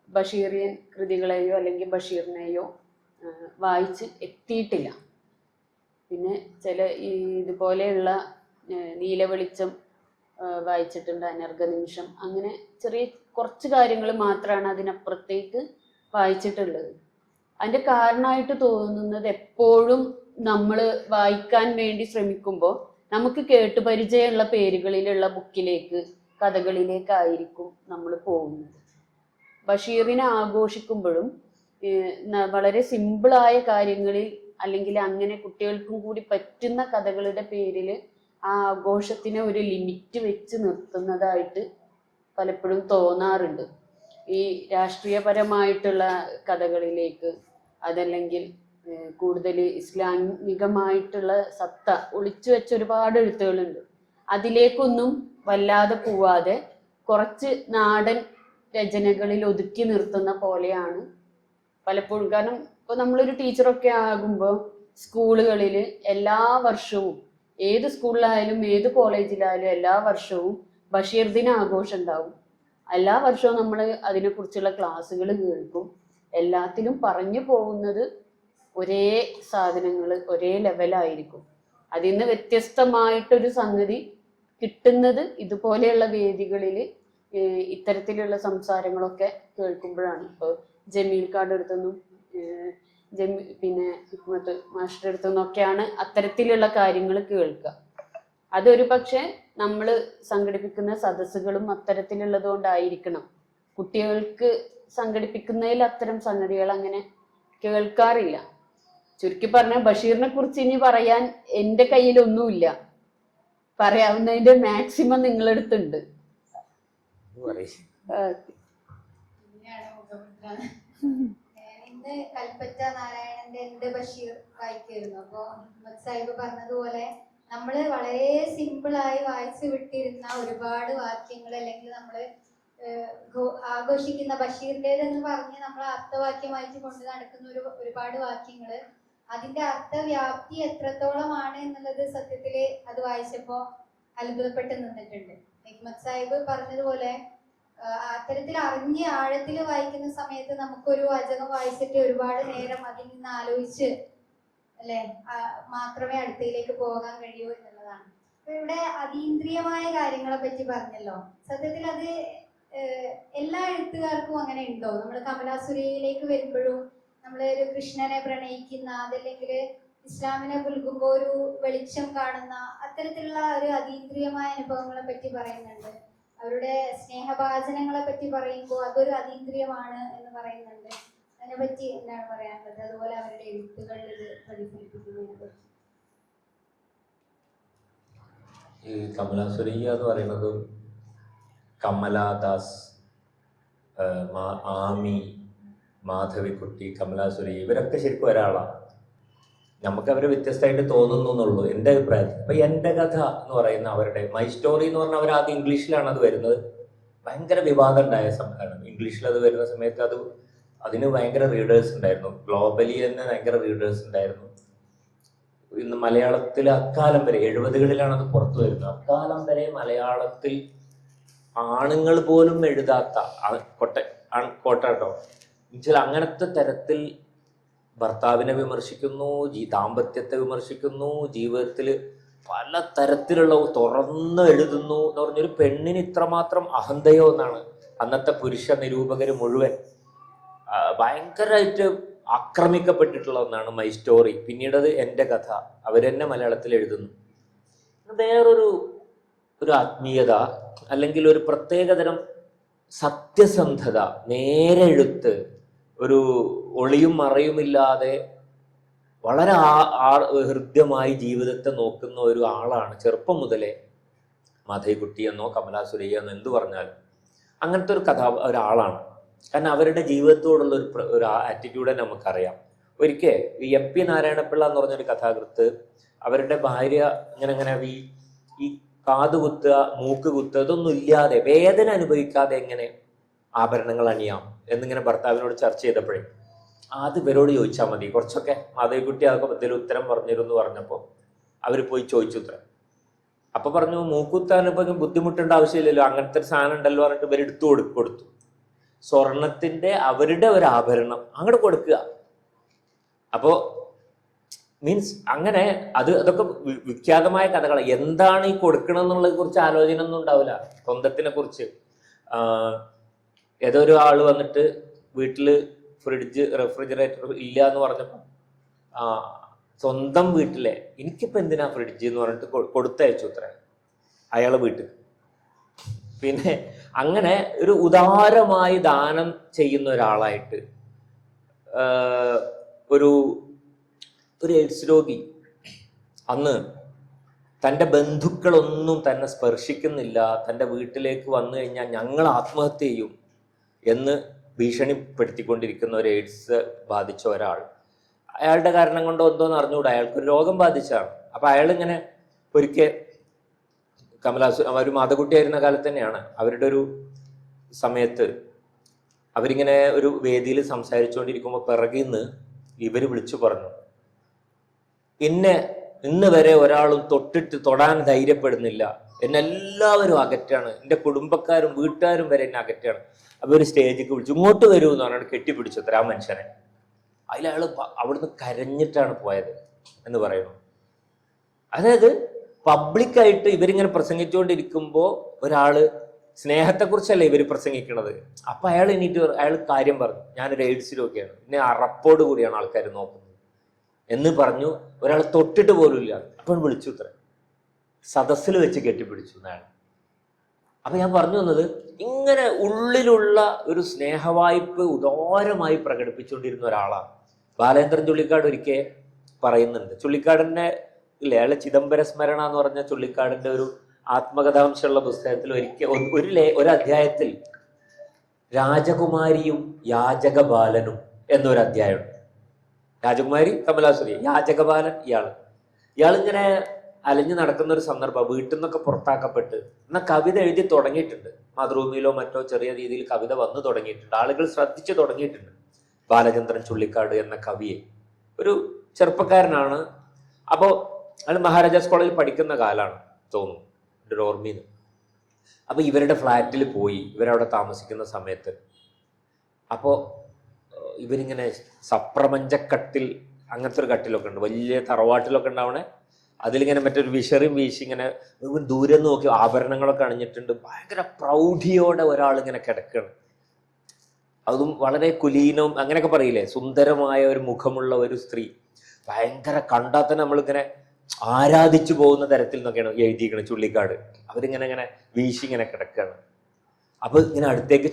ബഷീറിയൻ കൃതികളെയോ അല്ലെങ്കിൽ ബഷീറിനെയോ വായിച്ച് എത്തിയിട്ടില്ല. പിന്നെ ചില ഇതുപോലെയുള്ള നീലവെളിച്ചം വായിച്ചിട്ടുണ്ട്, അനർഘ നിമിഷം, അങ്ങനെ ചെറിയ കുറച്ച് കാര്യങ്ങൾ മാത്രമാണ് അതിനപ്പുറത്തേക്ക് വായിച്ചിട്ടുള്ളത്. അതിൻ്റെ കാരണമായിട്ട് തോന്നുന്നത്, എപ്പോഴും നമ്മൾ വായിക്കാൻ വേണ്ടി ശ്രമിക്കുമ്പോൾ നമുക്ക് കേട്ടുപരിചയമുള്ള പേരുകളിലുള്ള ബുക്കിലേക്ക്, കഥകളിലേക്കായിരിക്കും നമ്മൾ പോകുന്നത്. ബഷീറിനെ ആഘോഷിക്കുമ്പോഴും വളരെ സിമ്പിളായ കാര്യങ്ങളിൽ, അല്ലെങ്കിൽ അങ്ങനെ കുട്ടികൾക്കും കൂടി പറ്റുന്ന കഥകളുടെ പേരിൽ ആ ആഘോഷത്തിന് ഒരു ലിമിറ്റ് വെച്ച് നിർത്തുന്നതായിട്ട് പലപ്പോഴും തോന്നാറുണ്ട്. ഈ രാഷ്ട്രീയപരമായിട്ടുള്ള കഥകളിലേക്ക്, അതല്ലെങ്കിൽ കൂടുതൽ ഇസ്ലാമികമായിട്ടുള്ള സത്ത ഒളിച്ചു വെച്ച ഒരുപാട് എഴുത്തുകളുണ്ട്. അതിലേക്കൊന്നും വല്ലാതെ പോവാതെ കുറച്ച് നാടൻ രചനകളിൽ ഒതുക്കി നിർത്തുന്ന പോലെയാണ് പലപ്പോഴും. കാരണം ഇപ്പോൾ നമ്മളൊരു ടീച്ചറൊക്കെ ആകുമ്പോൾ സ്കൂളുകളിൽ എല്ലാ വർഷവും, ഏത് സ്കൂളിലായാലും ഏത് കോളേജിലായാലും എല്ലാ വർഷവും ബഷീർ ദിന ആഘോഷം ഉണ്ടാവും. എല്ലാ വർഷവും നമ്മൾ അതിനെക്കുറിച്ചുള്ള ക്ലാസ്സുകൾ കേൾക്കും. എല്ലാത്തിലും പറഞ്ഞു പോകുന്നത് ഒരേ സാധനങ്ങൾ, ഒരേ ലെവലായിരിക്കും. അതിൽ നിന്ന് വ്യത്യസ്തമായിട്ടൊരു സംഗതി കിട്ടുന്നത് ഇതുപോലെയുള്ള വേദികളിൽ ഇത്തരത്തിലുള്ള സംസാരങ്ങളൊക്കെ കേൾക്കുമ്പോഴാണ്. ഇപ്പോൾ ജമീൽക്കാട് അടുത്തുനിന്നും പിന്നെ ഹിക്മത്ത് മാസ്റ്റർ അടുത്തുനിന്നൊക്കെയാണ് അത്തരത്തിലുള്ള കാര്യങ്ങൾ കേൾക്കുക. അതൊരു പക്ഷെ നമ്മൾ സംഘടിപ്പിക്കുന്ന സദസ്സുകളും അത്തരത്തിലുള്ളത് കൊണ്ടായിരിക്കണം. കുട്ടികൾക്ക് സംഘടിപ്പിക്കുന്നതിൽ അത്തരം സംഗതികൾ അങ്ങനെ കേൾക്കാറില്ല. ചുരുക്കി പറഞ്ഞാൽ ബഷീറിനെ കുറിച്ച് ഇനി പറയാൻ എൻ്റെ കയ്യിലൊന്നുമില്ല. പറയാവുന്നതിന്റെ മാക്സിമം നിങ്ങളെടുത്തുണ്ട്. ഇന്ന് കൽപ്പറ്റ നാരായണന്റെ എന്റെ ബഷീർ വായിക്കായിരുന്നു. അപ്പൊ ഹിക്മത്ത് സാഹിബ് പറഞ്ഞതുപോലെ നമ്മള് വളരെ സിമ്പിളായി വായിച്ചു വിട്ടിരുന്ന ഒരുപാട് വാക്യങ്ങൾ, അല്ലെങ്കിൽ നമ്മള് ആഘോഷിക്കുന്ന ബഷീറിന്റേതെന്ന് പറഞ്ഞ് നമ്മൾ അർത്ഥവാക്യമായിട്ട് കൊണ്ട് നടക്കുന്ന ഒരുപാട് വാക്യങ്ങള്, അതിന്റെ അർത്ഥവ്യാപ്തി എത്രത്തോളമാണ് എന്നുള്ളത് സത്യത്തില് അത് വായിച്ചപ്പോ അത്ഭുതപ്പെട്ട് നിന്നിട്ടുണ്ട്. ഹിക്മത്ത് സാഹിബ് പറഞ്ഞതുപോലെ അത്തരത്തിൽ അറിഞ്ഞ് ആഴത്തിൽ വായിക്കുന്ന സമയത്ത് നമുക്കൊരു വാചകം വായിച്ചിട്ട് ഒരുപാട് നേരം അതിൽ നിന്ന് ആലോചിച്ച് അല്ലെ മാത്രമേ അടുത്തയിലേക്ക് പോകാൻ കഴിയൂ എന്നുള്ളതാണ്. അപ്പൊ ഇവിടെ അതീന്ദ്രിയമായ കാര്യങ്ങളെ പറ്റി പറഞ്ഞല്ലോ. സത്യത്തിൽ അത് എല്ലാ എഴുത്തുകാർക്കും അങ്ങനെ ഉണ്ടോ? നമ്മൾ കമലാസുരയിലേക്ക് വരുമ്പോഴും നമ്മൾ ഒരു കൃഷ്ണനെ പ്രണയിക്കുന്ന, അതല്ലെങ്കിൽ ഇസ്ലാമിനെ പുൽകുമ്പോൾ ഒരു വെളിച്ചം കാണുന്ന അത്തരത്തിലുള്ള ഒരു അതീന്ദ്രിയമായ അനുഭവങ്ങളെ പറ്റി പറയുന്നുണ്ട്. അവരുടെ സ്നേഹഭാചനങ്ങളെ പറ്റി പറയുമ്പോൾ അതൊരു അതീന്ദ്രിയമാണ് എന്ന് പറയുന്നുണ്ട്. അതിനെ പറ്റി എന്താണ് പറയാനുള്ളത്? അതുപോലെ അവരുടെ എഴുത്തുകളിൽ ഇത് പ്രതിഫലിപ്പിക്കുന്നതിനെ പറ്റി. ഈ കമലാസുരയ്യ എന്ന് പറയുന്നത് കമലാദാസ്, ആമി, മാധവിക്കുട്ടി, കമലാസുരയ്യ ഇവരൊക്കെ ശരിക്കും ഒരാളാണ്. നമുക്ക് അവരെ വ്യത്യസ്തമായിട്ട് തോന്നുന്നു എന്നുള്ളൂ എൻ്റെ അഭിപ്രായത്തിൽ. ഇപ്പം എൻ്റെ കഥ എന്ന് പറയുന്ന അവരുടെ മൈ സ്റ്റോറി എന്ന് പറഞ്ഞാൽ അവർ ആദ്യം ഇംഗ്ലീഷിലാണ് അത് വരുന്നത്. ഭയങ്കര വിവാദം ഉണ്ടായ സമയമാണ് ഇംഗ്ലീഷിൽ അത് വരുന്ന സമയത്ത്. അതിന് ഭയങ്കര റീഡേഴ്സ് ഉണ്ടായിരുന്നു, ഗ്ലോബലി തന്നെ ഭയങ്കര റീഡേഴ്സ് ഉണ്ടായിരുന്നു. ഇന്ന് മലയാളത്തിൽ അക്കാലം വരെ 70കളിലാണ് അത് പുറത്തു വരുന്നത്. അക്കാലം വരെ മലയാളത്തിൽ ആണുങ്ങൾ പോലും എഴുതാത്ത കോട്ടാട്ടോ എന്നുവെച്ചാൽ അങ്ങനത്തെ തരത്തിൽ ഭർത്താവിനെ വിമർശിക്കുന്നു, ദാമ്പത്യത്തെ വിമർശിക്കുന്നു, ജീവിതത്തിൽ പല തരത്തിലുള്ള തുറന്ന് എഴുതുന്നു എന്ന് പറഞ്ഞൊരു പെണ്ണിന് ഇത്രമാത്രം അഹന്തയോ എന്നാണ് അന്നത്തെ പുരുഷ നിരൂപകർ മുഴുവൻ ഭയങ്കരമായിട്ട് ആക്രമിക്കപ്പെട്ടിട്ടുള്ള ഒന്നാണ് മൈ സ്റ്റോറി. പിന്നീട് അത് എൻ്റെ കഥ അവരെന്നെ മലയാളത്തിൽ എഴുതുന്നു. വേറൊരു ആത്മീയത അല്ലെങ്കിൽ ഒരു പ്രത്യേകതരം സത്യസന്ധത, നേരെ എഴുത്ത്, ഒരു ഒളിയും മറയുമില്ലാതെ വളരെ ഹൃദ്യമായി ജീവിതത്തെ നോക്കുന്ന ഒരു ആളാണ് ചെറുപ്പം മുതലേ മാധവിക്കുട്ടി എന്നോ കമലാസുരയ്യ എന്നോ എന്തു പറഞ്ഞാലും അങ്ങനത്തെ ഒരു ഒരാളാണ്. കാരണം അവരുടെ ജീവിതത്തോടുള്ള ഒരു ആറ്റിറ്റ്യൂഡ് നമുക്കറിയാം. ഒരിക്കൽ ഈ എം പി നാരായണപിള്ള എന്ന് പറഞ്ഞൊരു കഥാകൃത്ത് അവരുടെ ഭാര്യ ഇങ്ങനെ ഈ കാത് കുത്തുക, മൂക്ക് കുത്തുക ഇതൊന്നും ഇല്ലാതെ വേദന അനുഭവിക്കാതെ എങ്ങനെ ആഭരണങ്ങൾ അണിയാം എന്നിങ്ങനെ ഭർത്താവിനോട് ചർച്ച ചെയ്തപ്പോഴേ അത് ഇവരോട് ചോദിച്ചാൽ മതി, കുറച്ചൊക്കെ മാധവിക്കുട്ടി അതൊക്കെ എന്തെങ്കിലും ഉത്തരം പറഞ്ഞിരുന്നു പറഞ്ഞപ്പോൾ അവർ പോയി ചോദിച്ചു ഉത്തരം. അപ്പൊ പറഞ്ഞു മൂക്കുത്താൻ ഇപ്പൊ ബുദ്ധിമുട്ടേണ്ട ആവശ്യമില്ലല്ലോ, അങ്ങനത്തെ ഒരു സാധനം ഉണ്ടല്ലോ പറഞ്ഞിട്ട് ഇവർ കൊടുത്തു. സ്വർണത്തിന്റെ അവരുടെ ഒരു ആഭരണം അങ്ങോട്ട് കൊടുക്കുക. അപ്പോ മീൻസ് അങ്ങനെ അതൊക്കെ വിഖ്യാതമായ കഥകളാണ്. എന്താണ് ഈ കൊടുക്കണം എന്നുള്ളതിനെ കുറിച്ച് ആലോചന ഒന്നും ഉണ്ടാവില്ല. സ്വന്തത്തിനെ കുറിച്ച് ഏതോ ഒരു ആള് വന്നിട്ട് വീട്ടില് ഫ്രിഡ്ജ് റെഫ്രിജറേറ്റർ ഇല്ല എന്ന് പറഞ്ഞപ്പോൾ സ്വന്തം വീട്ടിലെ എനിക്കിപ്പോ എന്തിനാ ഫ്രിഡ്ജ് എന്ന് പറഞ്ഞിട്ട് കൊടുത്തയച്ചു അത്ര അയാളെ വീട്ടിൽ. പിന്നെ അങ്ങനെ ഒരു ഉദാരമായി ദാനം ചെയ്യുന്ന ഒരാളായിട്ട് ഒരു എയ്ഡ്സ് രോഗി അന്ന് തൻ്റെ ബന്ധുക്കളൊന്നും തന്നെ സ്പർശിക്കുന്നില്ല, തൻ്റെ വീട്ടിലേക്ക് വന്നു കഴിഞ്ഞാൽ ഞങ്ങൾ ആത്മഹത്യ ചെയ്യും എന്ന് ഭീഷണിപ്പെടുത്തിക്കൊണ്ടിരിക്കുന്ന ഒരു എയ്ഡ്സ് ബാധിച്ച ഒരാൾ, അയാളുടെ കാരണം കൊണ്ടോ എന്തോന്ന് അറിഞ്ഞുകൂടാ അയാൾക്കൊരു രോഗം ബാധിച്ചാണ്. അപ്പം അയാളിങ്ങനെ ഒരിക്കൽ അവർ മാധവിക്കുട്ടിയായിരുന്ന കാലത്ത് തന്നെയാണ് അവരുടെ ഒരു സമയത്ത് അവരിങ്ങനെ ഒരു വേദിയിൽ സംസാരിച്ചുകൊണ്ടിരിക്കുമ്പോൾ പിറകിൽ നിന്ന് ഇവർ വിളിച്ചു പറഞ്ഞു, ഇന്ന് വരെ ഒരാളും തൊടാൻ ധൈര്യപ്പെടുന്നില്ല, എന്നെ എല്ലാവരും അകറ്റാണ്, എൻ്റെ കുടുംബക്കാരും വീട്ടുകാരും വരെ എന്നെ അകറ്റാണ്. അപ്പൊ ഒരു സ്റ്റേജിലേക്ക് വിളിച്ചു, ഇങ്ങോട്ട് വരൂ എന്ന് പറഞ്ഞാൽ കെട്ടിപ്പിടിച്ചു അത്ര ആ മനുഷ്യനെ. അതിലയാൾ അവിടുന്ന് കരഞ്ഞിട്ടാണ് പോയത് എന്ന് പറയുന്നു. അതായത് പബ്ലിക്കായിട്ട് ഇവരിങ്ങനെ പ്രസംഗിച്ചുകൊണ്ടിരിക്കുമ്പോൾ ഒരാള് സ്നേഹത്തെക്കുറിച്ചല്ല ഇവർ പ്രസംഗിക്കണത്. അപ്പൊ അയാൾ അയാൾ കാര്യം പറഞ്ഞു, ഞാനൊരു എയ്ഡ്സ് രോഗിയാണ്, എന്നെ അറപ്പോട് കൂടിയാണ് ആൾക്കാർ നോക്കുന്നത് എന്ന് പറഞ്ഞു. ഒരാൾ തൊട്ടിട്ട് പോലും ഇല്ല. അപ്പോൾ വിളിച്ചു ഇത്ര സദസ്സിൽ വെച്ച് കെട്ടിപ്പിടിച്ചു എന്നാണ്. അപ്പൊ ഞാൻ പറഞ്ഞു വന്നത് ഇങ്ങനെ ഉള്ളിലുള്ള ഒരു സ്നേഹവായ്പ് ഉദാരമായി പ്രകടിപ്പിച്ചുകൊണ്ടിരുന്ന ഒരാളാണ്. ബാലേന്ദ്രൻ ചുള്ളിക്കാട് ഒരിക്കൽ പറയുന്നുണ്ട്, ചുള്ളിക്കാടിന്റെ ഇല്ലേ അയാളെ ചിദംബര സ്മരണ എന്ന് പറഞ്ഞ ചുള്ളിക്കാടിന്റെ ഒരു ആത്മകഥാംശമുള്ള പുസ്തകത്തിൽ ഒരു അധ്യായത്തിൽ രാജകുമാരിയും യാചക ബാലനും എന്നൊരു അധ്യായമുണ്ട്. രാജകുമാരി കമലാസുരി, യാചകബാലൻ ഇയാളിങ്ങനെ അലഞ്ഞു നടക്കുന്ന ഒരു സന്ദർഭം, വീട്ടിൽ നിന്നൊക്കെ പുറത്താക്കപ്പെട്ട് എന്നാൽ കവിത എഴുതി തുടങ്ങിയിട്ടുണ്ട്. മാതൃഭൂമിയിലോ മറ്റോ ചെറിയ രീതിയിൽ കവിത വന്നു തുടങ്ങിയിട്ടുണ്ട്, ആളുകൾ ശ്രദ്ധിച്ചു തുടങ്ങിയിട്ടുണ്ട്. ബാലചന്ദ്രൻ ചുള്ളിക്കാട് എന്ന കവിയെ, ഒരു ചെറുപ്പക്കാരനാണ്. അപ്പോൾ അയാൾ മഹാരാജാസ് കോളേജിൽ പഠിക്കുന്ന കാലമാണ് തോന്നുന്നു എൻ്റെ ഒരു ഓർമ്മയിൽ. അപ്പൊ ഇവരുടെ ഫ്ലാറ്റിൽ പോയി, ഇവരവിടെ താമസിക്കുന്ന സമയത്ത് അപ്പോൾ ഇവരിങ്ങനെ സപ്രപഞ്ചക്കട്ടിൽ അങ്ങനത്തെ ഒരു കട്ടിലൊക്കെ ഉണ്ട്, വലിയ തറവാട്ടിലൊക്കെ ഉണ്ടാവണേ. അതിലിങ്ങനെ മറ്റൊരു വിഷറിയും വീശി ഇങ്ങനെ ദൂരെ നോക്കി ആഭരണങ്ങളൊക്കെ അണിഞ്ഞിട്ടുണ്ട്. ഭയങ്കര പ്രൗഢിയോടെ ഒരാളിങ്ങനെ കിടക്കണം. അതും വളരെ കുലീനവും അങ്ങനെയൊക്കെ പറയില്ലേ, സുന്ദരമായ ഒരു മുഖമുള്ള ഒരു സ്ത്രീ. ഭയങ്കര കണ്ടാൽ തന്നെ നമ്മളിങ്ങനെ ആരാധിച്ചു പോകുന്ന തരത്തിൽ എന്നൊക്കെയാണ് എഴുതിയിരിക്കുന്നത് ചുള്ളിക്കാട്. അവരിങ്ങനെ ഇങ്ങനെ വീശി ഇങ്ങനെ കിടക്കുകയാണ്. അപ്പൊ ഇങ്ങനെ അടുത്തേക്ക്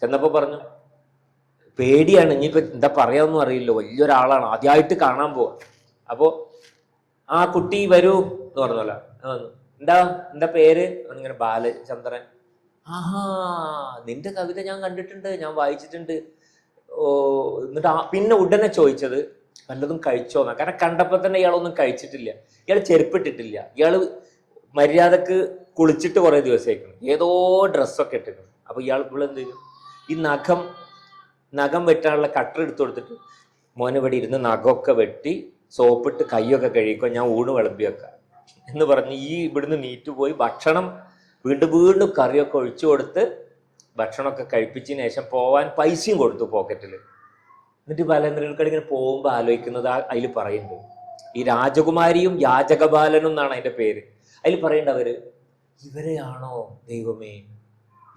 ചെന്നപ്പോ പറഞ്ഞു, പേടിയാണ്, ഇനിയിപ്പോ എന്താ പറയാമെന്നും അറിയില്ല, വലിയൊരാളാണ്, ആദ്യമായിട്ട് കാണാൻ പോവാ. അപ്പോ ആ കുട്ടി വരൂ എന്ന് പറഞ്ഞോല. എന്താ പേര്? ഇങ്ങനെ ബാലചന്ദ്രൻ. ആഹാ, നിന്റെ കവിത ഞാൻ കണ്ടിട്ടുണ്ട്, ഞാൻ വായിച്ചിട്ടുണ്ട്. ഓ, എന്നിട്ട് പിന്നെ ഉടനെ ചോദിച്ചത് വല്ലതും കഴിച്ചോന്നാ. കാരണം കണ്ടപ്പോ തന്നെ ഇയാളൊന്നും കഴിച്ചിട്ടില്ല, ഇയാൾ ചെരുപ്പിട്ടിട്ടില്ല, ഇയാള് മര്യാദക്ക് കുളിച്ചിട്ട് കുറെ ദിവസമായിരിക്കണം, ഏതോ ഡ്രസ്സൊക്കെ ഇട്ടിരിക്കണം. അപ്പൊ ഇവളെന്ത് ചെയ്യും, ഈ നഖം വെട്ടാനുള്ള കട്ടർ എടുത്തു കൊടുത്തിട്ട്, മോനെ ഇവിടെ ഇരുന്ന് നഖമൊക്കെ വെട്ടി സോപ്പിട്ട് കൈയൊക്കെ കഴുകിക്കോ, ഞാൻ ഊണ് വിളമ്പി വെക്കാം എന്ന് പറഞ്ഞ് ഈ ഇവിടുന്ന് നീറ്റ് പോയി ഭക്ഷണം വീണ്ടും കറിയൊക്കെ ഒഴിച്ചു കൊടുത്ത് ഭക്ഷണമൊക്കെ കഴിപ്പിച്ചതിന് ശേഷം പോവാൻ പൈസയും കൊടുത്തു പോക്കറ്റിൽ. എന്നിട്ട് ബാലേന്ദ്രകൾക്ക് ഇങ്ങനെ പോകുമ്പോൾ ആലോചിക്കുന്നത് അതിൽ പറയുന്നുണ്ട്, ഈ രാജകുമാരിയും യാചകബാലനും എന്നാണ് അതിന്റെ പേര്. അതിൽ പറയേണ്ടവര് ഇവരെയാണോ ദൈവമേ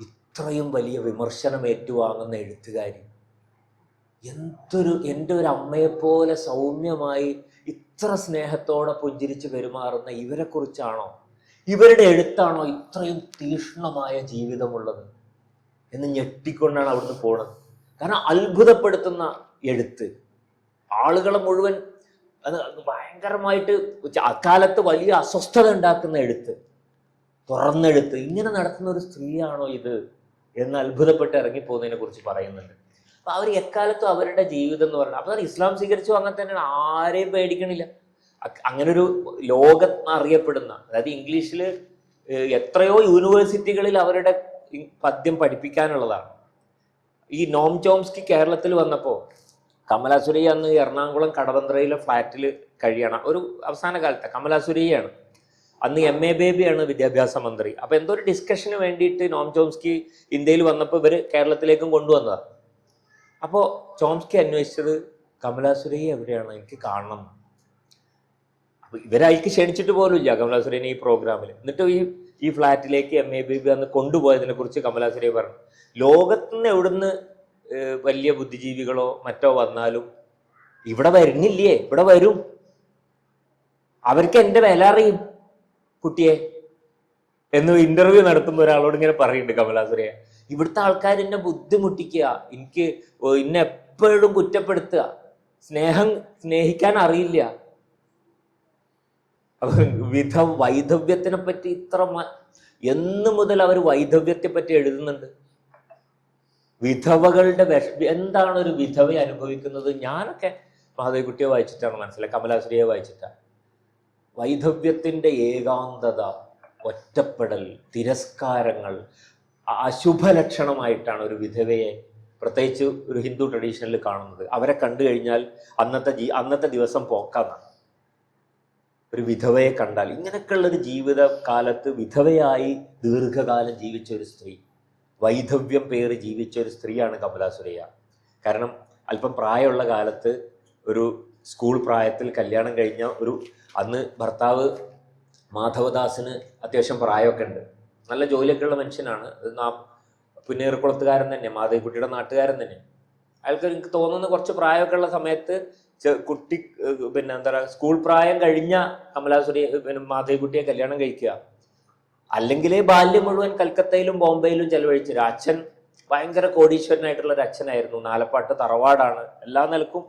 ഇത്രയും വലിയ വിമർശനം ഏറ്റുവാങ്ങുന്ന എഴുത്തുകാരി? എൻ്റെ ഒരു അമ്മയെപ്പോലെ സൗമ്യമായി ഇത്ര സ്നേഹത്തോടെ പുഞ്ചിരിച്ച് പെരുമാറുന്ന ഇവരെ കുറിച്ചാണോ, ഇവരുടെ എഴുത്താണോ ഇത്രയും തീക്ഷ്ണമായ ജീവിതമുള്ളത് എന്ന് ഞെട്ടിക്കൊണ്ടാണ് അവിടുന്ന് പോണത്. കാരണം അത്ഭുതപ്പെടുത്തുന്ന എഴുത്ത്, ആളുകളെ മുഴുവൻ ഭയങ്കരമായിട്ട് അക്കാലത്ത് വലിയ അസ്വസ്ഥത ഉണ്ടാക്കുന്ന എഴുത്ത്, തുറന്നെഴുത്ത്. ഇങ്ങനെ നടത്തുന്ന ഒരു സ്ത്രീയാണോ ഇത് എന്ന് അത്ഭുതപ്പെട്ട് ഇറങ്ങിപ്പോകുന്നതിനെ കുറിച്ച് പറയുന്നുണ്ട്. അപ്പൊ അവർ എക്കാലത്തും അവരുടെ ജീവിതം എന്ന് പറയുന്നത്, അപ്പൊ ഇസ്ലാം സ്വീകരിച്ചു, അങ്ങനെ തന്നെയാണ്, ആരെയും പേടിക്കണില്ല. അങ്ങനൊരു ലോകം അറിയപ്പെടുന്ന, അതായത് ഇംഗ്ലീഷിൽ എത്രയോ യൂണിവേഴ്സിറ്റികളിൽ അവരുടെ പദ്യം പഠിപ്പിക്കാനുള്ളതാണ്. ഈ നോം ചോംസ്കി കേരളത്തിൽ വന്നപ്പോൾ കമലാസുരയ്യ അന്ന് എറണാകുളം കടവന്ത്രയിലെ ഫ്ലാറ്റിൽ കഴിയണം ഒരു അവസാന കാലത്തെ. കമലാസുരയ്യാണ് അന്ന് MA ബേബിയാണ് വിദ്യാഭ്യാസ മന്ത്രി. അപ്പൊ എന്തോ ഒരു ഡിസ്കഷന് വേണ്ടിയിട്ട് നോം ചോംസ്കി ഇന്ത്യയിൽ വന്നപ്പോൾ ഇവര് കേരളത്തിലേക്കും കൊണ്ടുവന്നതാണ്. അപ്പോൾ ചോംസ്കി അന്വേഷിച്ചത് കമലാസുരയ്യ എവിടെയാണ്, എനിക്ക് കാണണം. അപ്പൊ ഇവരതിക്ക് ക്ഷണിച്ചിട്ട് പോലും ഇല്ല കമലാസുരയ്യനെ ഈ പ്രോഗ്രാമിൽ. എന്നിട്ട് ഈ ഫ്ലാറ്റിലേക്ക് MA ബേബി അന്ന് കൊണ്ടുപോയതിനെ കുറിച്ച് കമലാസുരയ്യ പറഞ്ഞു, ലോകത്തുനിന്ന് എവിടുന്ന് വലിയ ബുദ്ധിജീവികളോ മറ്റോ വന്നാലും ഇവിടെ വരുന്നില്ലേ, ഇവിടെ വരും, അവർക്ക് എൻ്റെ വില അറിയും കുട്ടിയെ എന്ന് ഇന്റർവ്യൂ നടത്തുമ്പോൾ ഒരാളോട് ഇങ്ങനെ പറയുന്നുണ്ട് കമലാസുരയ്യ. ഇവിടുത്തെ ആൾക്കാർ എന്നെ ബുദ്ധിമുട്ടിക്കുക, എന്നെ എപ്പോഴും കുറ്റപ്പെടുത്തുക, സ്നേഹിക്കാൻ അറിയില്ല. വൈധവ്യത്തിനെ പറ്റി എന്ന് മുതൽ അവർ വൈധവ്യത്തെ പറ്റി എഴുതുന്നുണ്ട്. വിധവകളുടെ എന്താണ് ഒരു വിധവ അനുഭവിക്കുന്നത്? ഞാനൊക്കെ മാധവിക്കുട്ടിയെ വായിച്ചിട്ടാണ് മനസ്സിലായി, കമലാസുരയെ വായിച്ചിട്ടാണ്. വൈധവ്യത്തിന്റെ ഏകാന്തത, ഒറ്റപ്പെടൽ, തിരസ്കാരങ്ങൾ അശുഭലക്ഷണമായിട്ടാണ് ഒരു വിധവയെ പ്രത്യേകിച്ച് ഒരു ഹിന്ദു ട്രഡീഷനിൽ കാണുന്നത്. അവരെ കണ്ടു കഴിഞ്ഞാൽ അന്നത്തെ ദിവസം പോക്കാന്നാണ്. ഒരു വിധവയെ കണ്ടാൽ, ഇങ്ങനെയൊക്കെയുള്ളൊരു ജീവിത കാലത്ത് വിധവയായി ദീർഘകാലം ജീവിച്ച ഒരു സ്ത്രീ, വൈധവ്യം പേറി ജീവിച്ച ഒരു സ്ത്രീയാണ് കമലാസുരയ്യ. കാരണം അല്പം പ്രായമുള്ള കാലത്ത്, ഒരു സ്കൂൾ പ്രായത്തിൽ കല്യാണം കഴിഞ്ഞ അന്ന് ഭർത്താവ് മാധവദാസിന് അത്യാവശ്യം പ്രായമൊക്കെ ഉണ്ട്, നല്ല ജോലിയൊക്കെ ഉള്ള മനുഷ്യനാണ്. പുന്നേർക്കുളത്തുകാരൻ തന്നെ, മാധവിക്കുട്ടിയുടെ നാട്ടുകാരൻ തന്നെ. അയാൾക്ക് എനിക്ക് തോന്നുന്നു കുറച്ച് പ്രായമൊക്കെ ഉള്ള സമയത്ത് കുട്ടി എന്താ പറയുക, സ്കൂൾ പ്രായം കഴിഞ്ഞ കമലാസുരയ്യ മാധവിക്കുട്ടിയെ കല്യാണം കഴിക്കുക. അല്ലെങ്കിൽ ബാല്യം മുഴുവൻ കൽക്കത്തയിലും ബോംബെയിലും ചെലവഴിച്ചൊരു അച്ഛൻ, ഭയങ്കര കോടീശ്വരനായിട്ടുള്ള ഒരു അച്ഛനായിരുന്നു. നാലപ്പാട്ട് തറവാടാണ്, എല്ലാ നിലക്കും.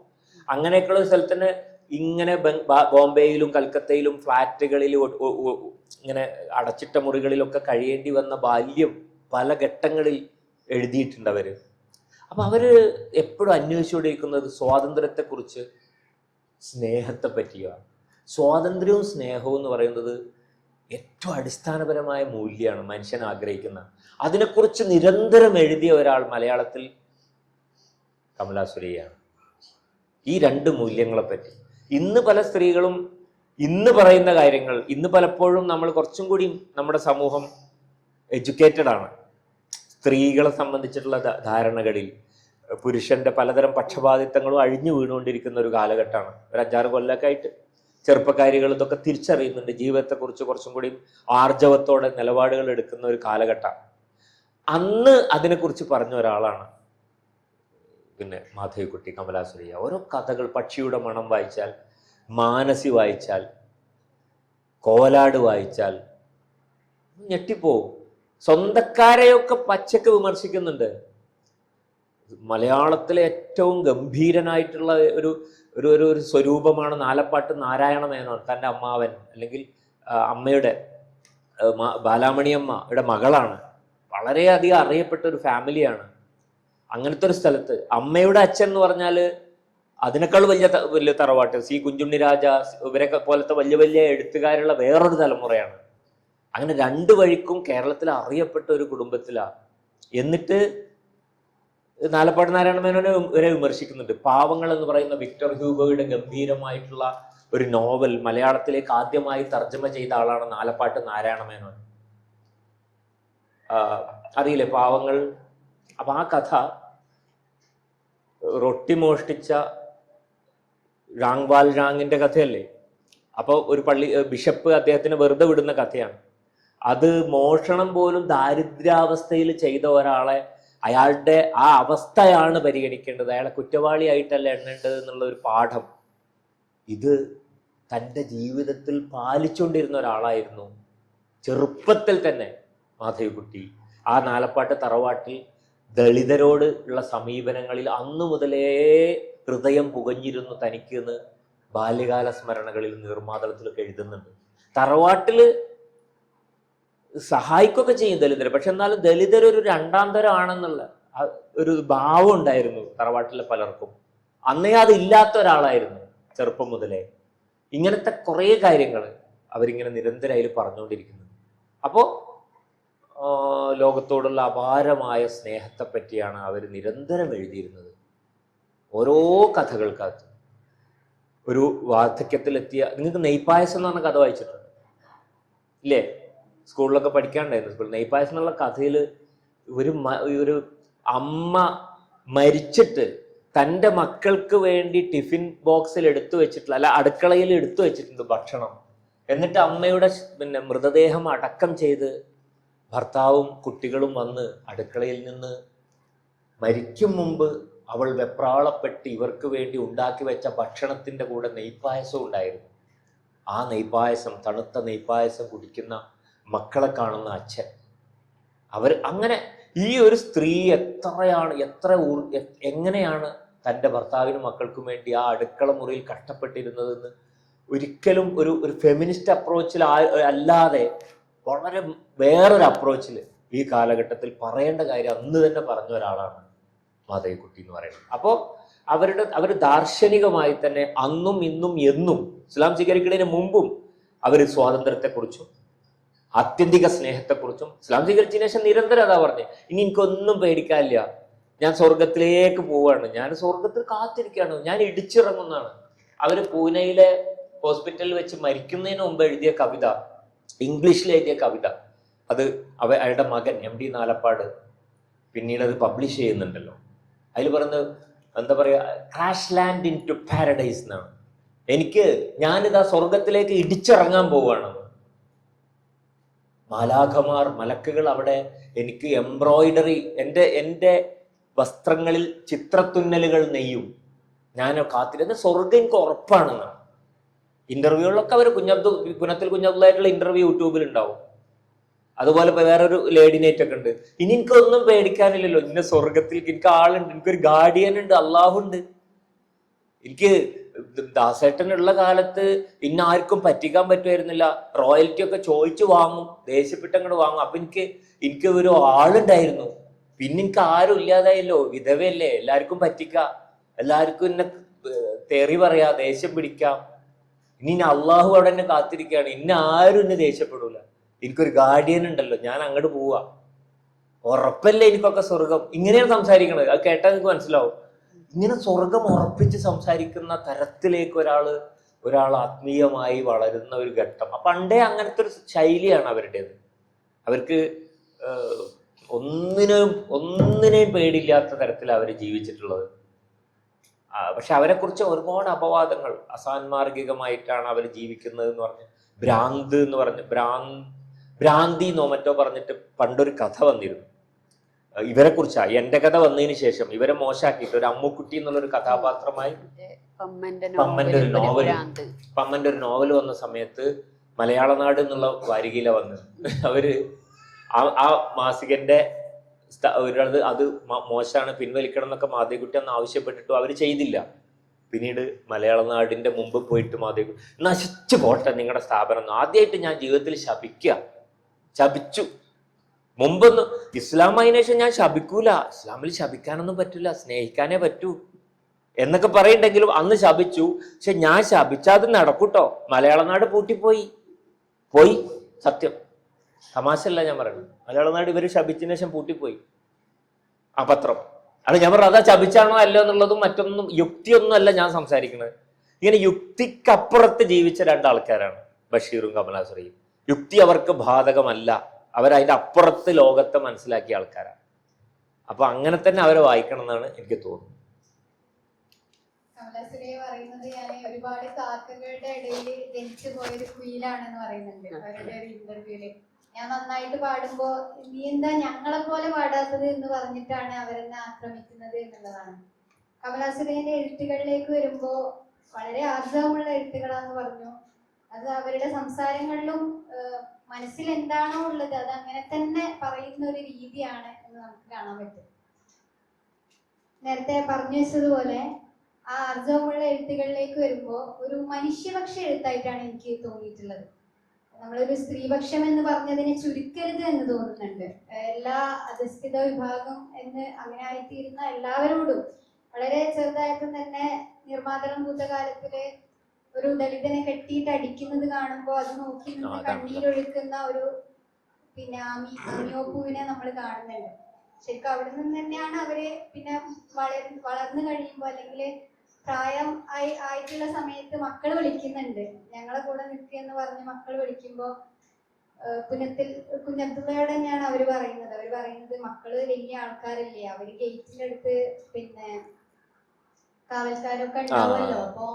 അങ്ങനെയൊക്കെയുള്ള ഒരു സ്ഥലത്തിന് ഇങ്ങനെ ബോംബെയിലും കൽക്കത്തയിലും ഫ്ലാറ്റുകളിലും ഇങ്ങനെ അടച്ചിട്ട മുറികളിലൊക്കെ കഴിയേണ്ടി വന്ന ബാല്യം പല ഘട്ടങ്ങളിൽ എഴുതിയിട്ടുണ്ട് അവര്. അപ്പൊ അവര് എപ്പോഴും അന്വേഷിച്ചുകൊണ്ടിരിക്കുന്നത് സ്വാതന്ത്ര്യത്തെക്കുറിച്ച്, സ്നേഹത്തെ പറ്റിയാണ്. സ്വാതന്ത്ര്യവും സ്നേഹവും എന്ന് പറയുന്നത് ഏറ്റവും അടിസ്ഥാനപരമായ മൂല്യമാണ് മനുഷ്യൻ ആഗ്രഹിക്കുന്ന. അതിനെക്കുറിച്ച് നിരന്തരം എഴുതിയ ഒരാൾ മലയാളത്തിൽ കമലാസുരയ്യാണ്. ഈ രണ്ട് മൂല്യങ്ങളെപ്പറ്റി ഇന്ന് പല സ്ത്രീകളും ഇന്ന് പറയുന്ന കാര്യങ്ങൾ, ഇന്ന് പലപ്പോഴും നമ്മൾ കുറച്ചും കൂടി നമ്മുടെ സമൂഹം എഡ്യൂക്കേറ്റഡ് ആണ് സ്ത്രീകളെ സംബന്ധിച്ചിട്ടുള്ള ധാരണകളിൽ. പുരുഷന്റെ പലതരം പക്ഷപാതിത്വങ്ങളും അഴിഞ്ഞു വീണുകൊണ്ടിരിക്കുന്ന ഒരു കാലഘട്ടമാണ്. ഒരു 5-6 കൊല്ലമൊക്കെ ആയിട്ട് ചെറുപ്പക്കാരികൾ ഇതൊക്കെ തിരിച്ചറിയുന്നുണ്ട്. ജീവിതത്തെക്കുറിച്ച് കുറച്ചും കൂടി ആർജവത്തോടെ നിലപാടുകൾ എടുക്കുന്ന ഒരു കാലഘട്ടമാണ്. അന്ന് അതിനെക്കുറിച്ച് പറഞ്ഞ ഒരാളാണ് പിന്നെ മാധവിക്കുട്ടി, കമലാസുരയ്യ. ഓരോ കഥകൾ, പക്ഷിയുടെ മണം വായിച്ചാൽ, മാനസി വായിച്ചാൽ, കോലാട് വായിച്ചാൽ ഞെട്ടിപ്പോവും. സ്വന്തക്കാരെയൊക്കെ പച്ചക്ക് വിമർശിക്കുന്നുണ്ട്. മലയാളത്തിലെ ഏറ്റവും ഗംഭീരനായിട്ടുള്ള ഒരു ഒരു ഒരു സ്വരൂപമാണ് നാലപ്പാട്ട് നാരായണ മേനോൻ. തൻ്റെ അമ്മാവൻ അല്ലെങ്കിൽ അമ്മയുടെ ബാലാമണിയമ്മയുടെ മകളാണ്. വളരെയധികം അറിയപ്പെട്ട ഒരു ഫാമിലിയാണ്. അങ്ങനത്തെ ഒരു സ്ഥലത്ത് അമ്മയുടെ അച്ഛൻ എന്ന് പറഞ്ഞാൽ അതിനേക്കാൾ വലിയ തറവാട്ട് സി കുഞ്ചുണ്ണി രാജ ഇവരൊക്കെ പോലത്തെ വലിയ വലിയ എഴുത്തുകാരുള്ള വേറൊരു തലമുറയാണ്. അങ്ങനെ 2 വഴിക്കും കേരളത്തിൽ അറിയപ്പെട്ട ഒരു കുടുംബത്തിലാണ്. എന്നിട്ട് നാലപ്പാട്ട് നാരായണ മേനോനെ ഇവരെ വിമർശിക്കുന്നുണ്ട്. പാവങ്ങൾ എന്ന് പറയുന്ന വിക്ടർ ഹ്യൂഗോയുടെ ഗംഭീരമായിട്ടുള്ള ഒരു നോവൽ മലയാളത്തിലേക്ക് ആദ്യമായി തർജ്ജമ ചെയ്ത ആളാണ് നാലപ്പാട്ട് നാരായണ മേനോൻ. അറിയില്ലേ പാവങ്ങൾ? അപ്പൊ ആ കഥ റൊട്ടി മോഷ്ടിച്ച റാങ്വാൽ റാങ്ങിന്റെ കഥയല്ലേ. അപ്പോൾ ഒരു ബിഷപ്പ് അദ്ദേഹത്തിന് വെറുതെ വിടുന്ന കഥയാണ്. അത് മോഷണം പോലും ദാരിദ്ര്യാവസ്ഥയിൽ ചെയ്ത ഒരാളെ അയാളുടെ ആ അവസ്ഥയാണ് പരിഗണിക്കേണ്ടത്, അയാളെ കുറ്റവാളിയായിട്ടല്ല എണ്ണേണ്ടത് എന്നുള്ള ഒരു പാഠം ഇത് തൻ്റെ ജീവിതത്തിൽ പാലിച്ചുകൊണ്ടിരുന്ന ഒരാളായിരുന്നു ചെറുപ്പത്തിൽ തന്നെ മാധവിക്കുട്ടി. ആ നാലപ്പാട്ട് തറവാട്ടിൽ ദളിതരോട് ഉള്ള സമീപനങ്ങളിൽ അന്നു മുതലേ ഹൃദയം പുകഞ്ഞിരുന്നു തനിക്ക് എന്ന് ബാല്യകാല സ്മരണകളിൽ നീർമാതളത്തിലൊക്കെ എഴുതുന്നുണ്ട്. തറവാട്ടില് സഹായിക്കൊക്കെ ചെയ്യും ദലിതരെ, പക്ഷെ എന്നാലും ദലിതർ ഒരു 2ാം തരം ആണെന്നുള്ള ഒരു ഭാവം ഉണ്ടായിരുന്നു തറവാട്ടിലെ പലർക്കും. അന്നേ അത് ഇല്ലാത്ത ഒരാളായിരുന്നു ചെറുപ്പം മുതലേ. ഇങ്ങനത്തെ കുറേ കാര്യങ്ങൾ അവരിങ്ങനെ നിരന്തരമായി പറഞ്ഞുകൊണ്ടിരിക്കുന്നു. അപ്പോൾ ലോകത്തോടുള്ള അപാരമായ സ്നേഹത്തെ പറ്റിയാണ് അവർ നിരന്തരം എഴുതിയിരുന്നത്. ഓരോ കഥകൾക്കകത്ത് ഒരു വാർദ്ധക്യത്തിലെത്തിയ, നിങ്ങൾക്ക് നെയ്പായസം എന്ന് പറഞ്ഞ കഥ വായിച്ചിട്ടുണ്ട് ഇല്ലേ? സ്കൂളിലൊക്കെ പഠിക്കാണ്ടായിരുന്നു. സ്കൂളിൽ നെയ്പായസം എന്നുള്ള കഥയിൽ ഒരു അമ്മ മരിച്ചിട്ട് തൻ്റെ മക്കൾക്ക് വേണ്ടി ടിഫിൻ ബോക്സിൽ എടുത്തു വെച്ചിട്ടുള്ള, അല്ല അടുക്കളയിൽ എടുത്തു വെച്ചിട്ടുണ്ട് ഭക്ഷണം. എന്നിട്ട് അമ്മയുടെ മൃതദേഹം അടക്കം ചെയ്ത് ഭർത്താവും കുട്ടികളും വന്ന് അടുക്കളയിൽ നിന്ന് മരിക്കും മുമ്പ് അവൾ വെപ്രാളപ്പെട്ട് ഇവർക്ക് വേണ്ടി ഉണ്ടാക്കി വെച്ച ഭക്ഷണത്തിൻ്റെ കൂടെ നെയ്പായസം ഉണ്ടായിരുന്നു. ആ നെയ്പായസം, തണുത്ത നെയ്പായസം കുടിക്കുന്ന മക്കളെ കാണുന്ന അച്ഛൻ. അങ്ങനെ ഈ ഒരു സ്ത്രീ എങ്ങനെയാണ് തൻ്റെ ഭർത്താവിനും മക്കൾക്കും വേണ്ടി ആ അടുക്കള മുറിയിൽ കഷ്ടപ്പെട്ടിരുന്നതെന്ന് ഒരിക്കലും ഒരു ഫെമിനിസ്റ്റ് അപ്രോച്ചിൽ അല്ലാതെ വളരെ വേറൊരു അപ്രോച്ചിൽ ഈ കാലഘട്ടത്തിൽ പറയേണ്ട കാര്യം അന്ന് തന്നെ പറഞ്ഞ ഒരാളാണ് മാധവിക്കുട്ടി എന്ന് പറയുന്നത്. അപ്പോൾ അവർ ദാർശനികമായി തന്നെ അന്നും ഇന്നും എന്നും ഇസ്ലാം സ്വീകരിക്കുന്നതിന് മുമ്പും അവർ സ്വാതന്ത്ര്യത്തെക്കുറിച്ചും ആത്യന്തിക സ്നേഹത്തെക്കുറിച്ചും, ഇസ്ലാം സ്വീകരിച്ചതിന് ശേഷം നിരന്തരം അതാ പറഞ്ഞത്, ഇനി എനിക്കൊന്നും പേടിക്കാനില്ല, ഞാൻ സ്വർഗത്തിലേക്ക് പോവാണ്, ഞാൻ സ്വർഗത്തിൽ കാത്തിരിക്കുകയാണ്, ഞാൻ ഇടിച്ചിറങ്ങുന്നതാണ്. അവര് പൂനെയിലെ ഹോസ്പിറ്റലിൽ വെച്ച് മരിക്കുന്നതിന് മുമ്പ് എഴുതിയ കവിത, ഇംഗ്ലീഷിൽ എഴുതിയ കവിത, അത് അയാളുടെ മകൻ MD നാലപ്പാട് പിന്നീട് അത് പബ്ലിഷ് ചെയ്യുന്നുണ്ടല്ലോ. അതിൽ പറയുന്നത് എന്താ പറയുക, crash land into paradise എന്നാണ്. ഞാനിതാ സ്വർഗത്തിലേക്ക് ഇടിച്ചിറങ്ങാൻ പോവുകയാണ്. മാലാഖമാർ, മലക്കുകൾ അവിടെ എനിക്ക് എംബ്രോയിഡറി, എൻ്റെ വസ്ത്രങ്ങളിൽ ചിത്രത്തുന്നലുകൾ നെയ്യും, ഞാൻ കാത്തിരുന്ന സ്വർഗം എനിക്ക് ഉറപ്പാണെന്നാണ്. ഇന്റർവ്യൂകളിലൊക്കെ അവർ പുനത്തിൽ കുഞ്ഞബ്ദുള്ളായിട്ടുള്ള ഇന്റർവ്യൂ യൂട്യൂബിൽ ഉണ്ടാവും. അതുപോലെ വേറൊരു ലേഡി നൈറ്റ് ഒക്കെ ഉണ്ട്. ഇനി എനിക്കൊന്നും പേടിക്കാനില്ലല്ലോ, ഇന്ന സ്വർഗത്തിൽ എനിക്ക് ആളുണ്ട്, എനിക്കൊരു ഗാർഡിയൻ ഉണ്ട്, അള്ളാഹുണ്ട്. എനിക്ക് ദാസേട്ടനുള്ള കാലത്ത് ആർക്കും പറ്റിക്കാൻ പറ്റുമായിരുന്നില്ല, റോയൽറ്റി ഒക്കെ ചോദിച്ചു വാങ്ങും, ദേഷ്യപ്പെട്ടങ്ങോട്ട് വാങ്ങും. അപ്പൊ എനിക്ക് ഒരു ആളുണ്ടായിരുന്നു. പിന്നെ എനിക്ക് ആരും ഇല്ലാതായല്ലോ, വിധവയല്ലേ, എല്ലാവർക്കും പറ്റിക്കാം, എല്ലാവർക്കും എന്നെ തെറി പറയാ, ദേഷ്യം പിടിക്കാം. ഇനി അള്ളാഹു അവിടെ എന്നെ കാത്തിരിക്കുകയാണ്, ആരും എന്നെ ദേഷ്യപ്പെടൂല, എനിക്കൊരു ഗാർഡിയൻ ഉണ്ടല്ലോ, ഞാൻ അങ്ങോട്ട് പോവാ, ഉറപ്പല്ലേ എനിക്കൊക്കെ സ്വർഗം. ഇങ്ങനെയാണ് സംസാരിക്കണത്. അത് കേട്ടാൽ നിങ്ങൾക്ക് മനസ്സിലാവും. ഇങ്ങനെ സ്വർഗം ഉറപ്പിച്ച് സംസാരിക്കുന്ന തരത്തിലേക്ക് ഒരാൾ ആത്മീയമായി വളരുന്ന ഒരു ഘട്ടം. പണ്ടേ അങ്ങനത്തെ ഒരു ശൈലിയാണ് അവരുടേത്. അവർക്ക് ഒന്നിനെയും പേടിയില്ലാത്ത തരത്തിൽ അവർ ജീവിച്ചിട്ടുള്ളത്. പക്ഷെ അവരെക്കുറിച്ച് ഒരുപാട് അപവാദങ്ങൾ, അസാൻമാർഗികമായിട്ടാണ് അവർ ജീവിക്കുന്നത് എന്ന് പറഞ്ഞ്, ഭ്രാന്ത് എന്ന് പറഞ്ഞ്, ഭ്രാന്തി എന്നോ മറ്റോ പറഞ്ഞിട്ട് പണ്ടൊരു കഥ വന്നിരുന്നു ഇവരെ കുറിച്ചാണ്. എന്റെ കഥ വന്നതിന് ശേഷം ഇവരെ മോശമാക്കിയിട്ട് ഒരു അമ്മുക്കുട്ടി എന്നുള്ളൊരു കഥാപാത്രമായി പമ്മന്റെ ഒരു നോവൽ വന്ന സമയത്ത് മലയാള നാട് എന്നുള്ള വാരികയിലാണ് വന്നത്. അവര് ആ മാസികന്റെ അത് മോശമാണ്, പിൻവലിക്കണം എന്നൊക്കെ മാധവിക്കുട്ടി അന്ന് ആവശ്യപ്പെട്ടിട്ടും അവർ ചെയ്തില്ല. പിന്നീട് മലയാള നാടിന്റെ മുമ്പ് പോയിട്ട് മാധവിക്കുട്ടി നശിച്ചു പോട്ടെ നിങ്ങളുടെ സ്ഥാപനം, ആദ്യമായിട്ട് ഞാൻ ജീവിതത്തിൽ ശപിച്ചു. മുമ്പൊന്നും ഇസ്ലാം ആയതിനു ശേഷം ഞാൻ ശപിക്കൂല, ഇസ്ലാമിൽ ശപിക്കാനൊന്നും പറ്റില്ല, സ്നേഹിക്കാനേ പറ്റൂ എന്നൊക്കെ പറയുന്നുണ്ടെങ്കിലും അന്ന് ശപിച്ചു. പക്ഷെ ഞാൻ ശപിച്ചാത് നടക്കൂട്ടോ. മലയാള നാട് പൂട്ടിപ്പോയി സത്യം, തമാശല്ല ഞാൻ പറയുന്നത്. മലയാള നാട് ഇവര് ശപിച്ചതിന് ശേഷം പൂട്ടിപ്പോയി ആ പത്രം. അത് ഞാൻ പറഞ്ഞു, അതാ ശപിച്ചാണോ അല്ലോ എന്നുള്ളതും മറ്റൊന്നും യുക്തിയൊന്നും അല്ല ഞാൻ സംസാരിക്കുന്നത്. ഇങ്ങനെ യുക്തിക്കപ്പുറത്ത് ജീവിച്ച രണ്ടാൾക്കാരാണ് ബഷീറും കമലാസുരയും. യുക്തി അവർക്ക് ബാധകമല്ല, അവരതിൻ്റെ അപ്പുറത്ത് ലോകത്തെ മനസ്സിലാക്കിയ ആൾക്കാരാണ്. അപ്പൊ അങ്ങനെ തന്നെ അവരെ വായിക്കണം എന്നാണ് എനിക്ക് തോന്നുന്നത്. കമലാസുരയെ പറയുന്നത് ഞാൻ ഒരുപാട് കാക്കകളുടെ ഇടയിൽ ജനിച്ചു പോയൊരു കുയിലാണെന്ന് പറയുന്നുണ്ട് അവരുടെ ഒരു ഇന്റർവ്യൂല്. ഞാൻ നന്നായിട്ട് പാടുമ്പോ നീ എന്താ ഞങ്ങളെ പോലെ പാടാത്തത് എന്ന് പറഞ്ഞിട്ടാണ് അവരെന്നെ ആക്രമിക്കുന്നത് എന്നുള്ളതാണ്. കമലാസുരയുടെ എഴുത്തുകളിലേക്ക് വരുമ്പോ വളരെ ആർജവമുള്ള എഴുത്തുകളാന്ന് പറഞ്ഞു. അത് അവരുടെ സംസാരങ്ങളിലും മനസ്സിൽ എന്താണോ ഉള്ളത് അത് അങ്ങനെ തന്നെ പറയുന്ന ഒരു രീതിയാണ് എന്ന് നമുക്ക് കാണാൻ പറ്റും. നേരത്തെ പറഞ്ഞു വെച്ചതുപോലെ ആ ആർജവമുള്ള എഴുത്തുകളിലേക്ക് വരുമ്പോൾ ഒരു മനുഷ്യപക്ഷ എഴുത്തായിട്ടാണ് എനിക്ക് തോന്നിയിട്ടുള്ളത്. നമ്മളൊരു സ്ത്രീപക്ഷം എന്ന് പറഞ്ഞതിനെ ചുരുക്കരുത് എന്ന് തോന്നുന്നുണ്ട്. എല്ലാ അധസ്ഥിത വിഭാഗം എന്ന് അങ്ങനെ ആയിത്തീരുന്ന എല്ലാവരോടും വളരെ ചെറുതായിട്ടും തന്നെ നിർമ്മാതളം ഭൂതകാലത്തില് ഒരു ദളിതനെ കെട്ടിയിട്ട് അടിക്കുന്നത് കാണുമ്പോൾ അത് നോക്കി നിന്ന് കണ്ണീരൊഴുക്കുന്ന ഒരു ആമിയോപ്പുവിനെ നമ്മൾ കാണുന്നുണ്ട്. ശരിക്കും അവിടെ നിന്ന് തന്നെയാണ് അവര് പിന്നെ വളർന്നു കഴിയുമ്പോൾ അല്ലെങ്കിൽ പ്രായം ആയിട്ടുള്ള സമയത്ത് മക്കൾ വിളിക്കുന്നുണ്ട്, ഞങ്ങളെ കൂടെ നിൽക്കുകയെന്ന് പറഞ്ഞ് മക്കൾ വിളിക്കുമ്പോൾ കുഞ്ഞബ്ദുള്ളയോട് തന്നെയാണ് അവര് പറയുന്നത് മക്കള് വലിയ ആൾക്കാരല്ലേ, അവര് ഗേറ്റിന്റെ അടുത്ത് പിന്നെ കാവൽക്കാരൊക്കെ ഉണ്ടാവുമല്ലോ, അപ്പൊ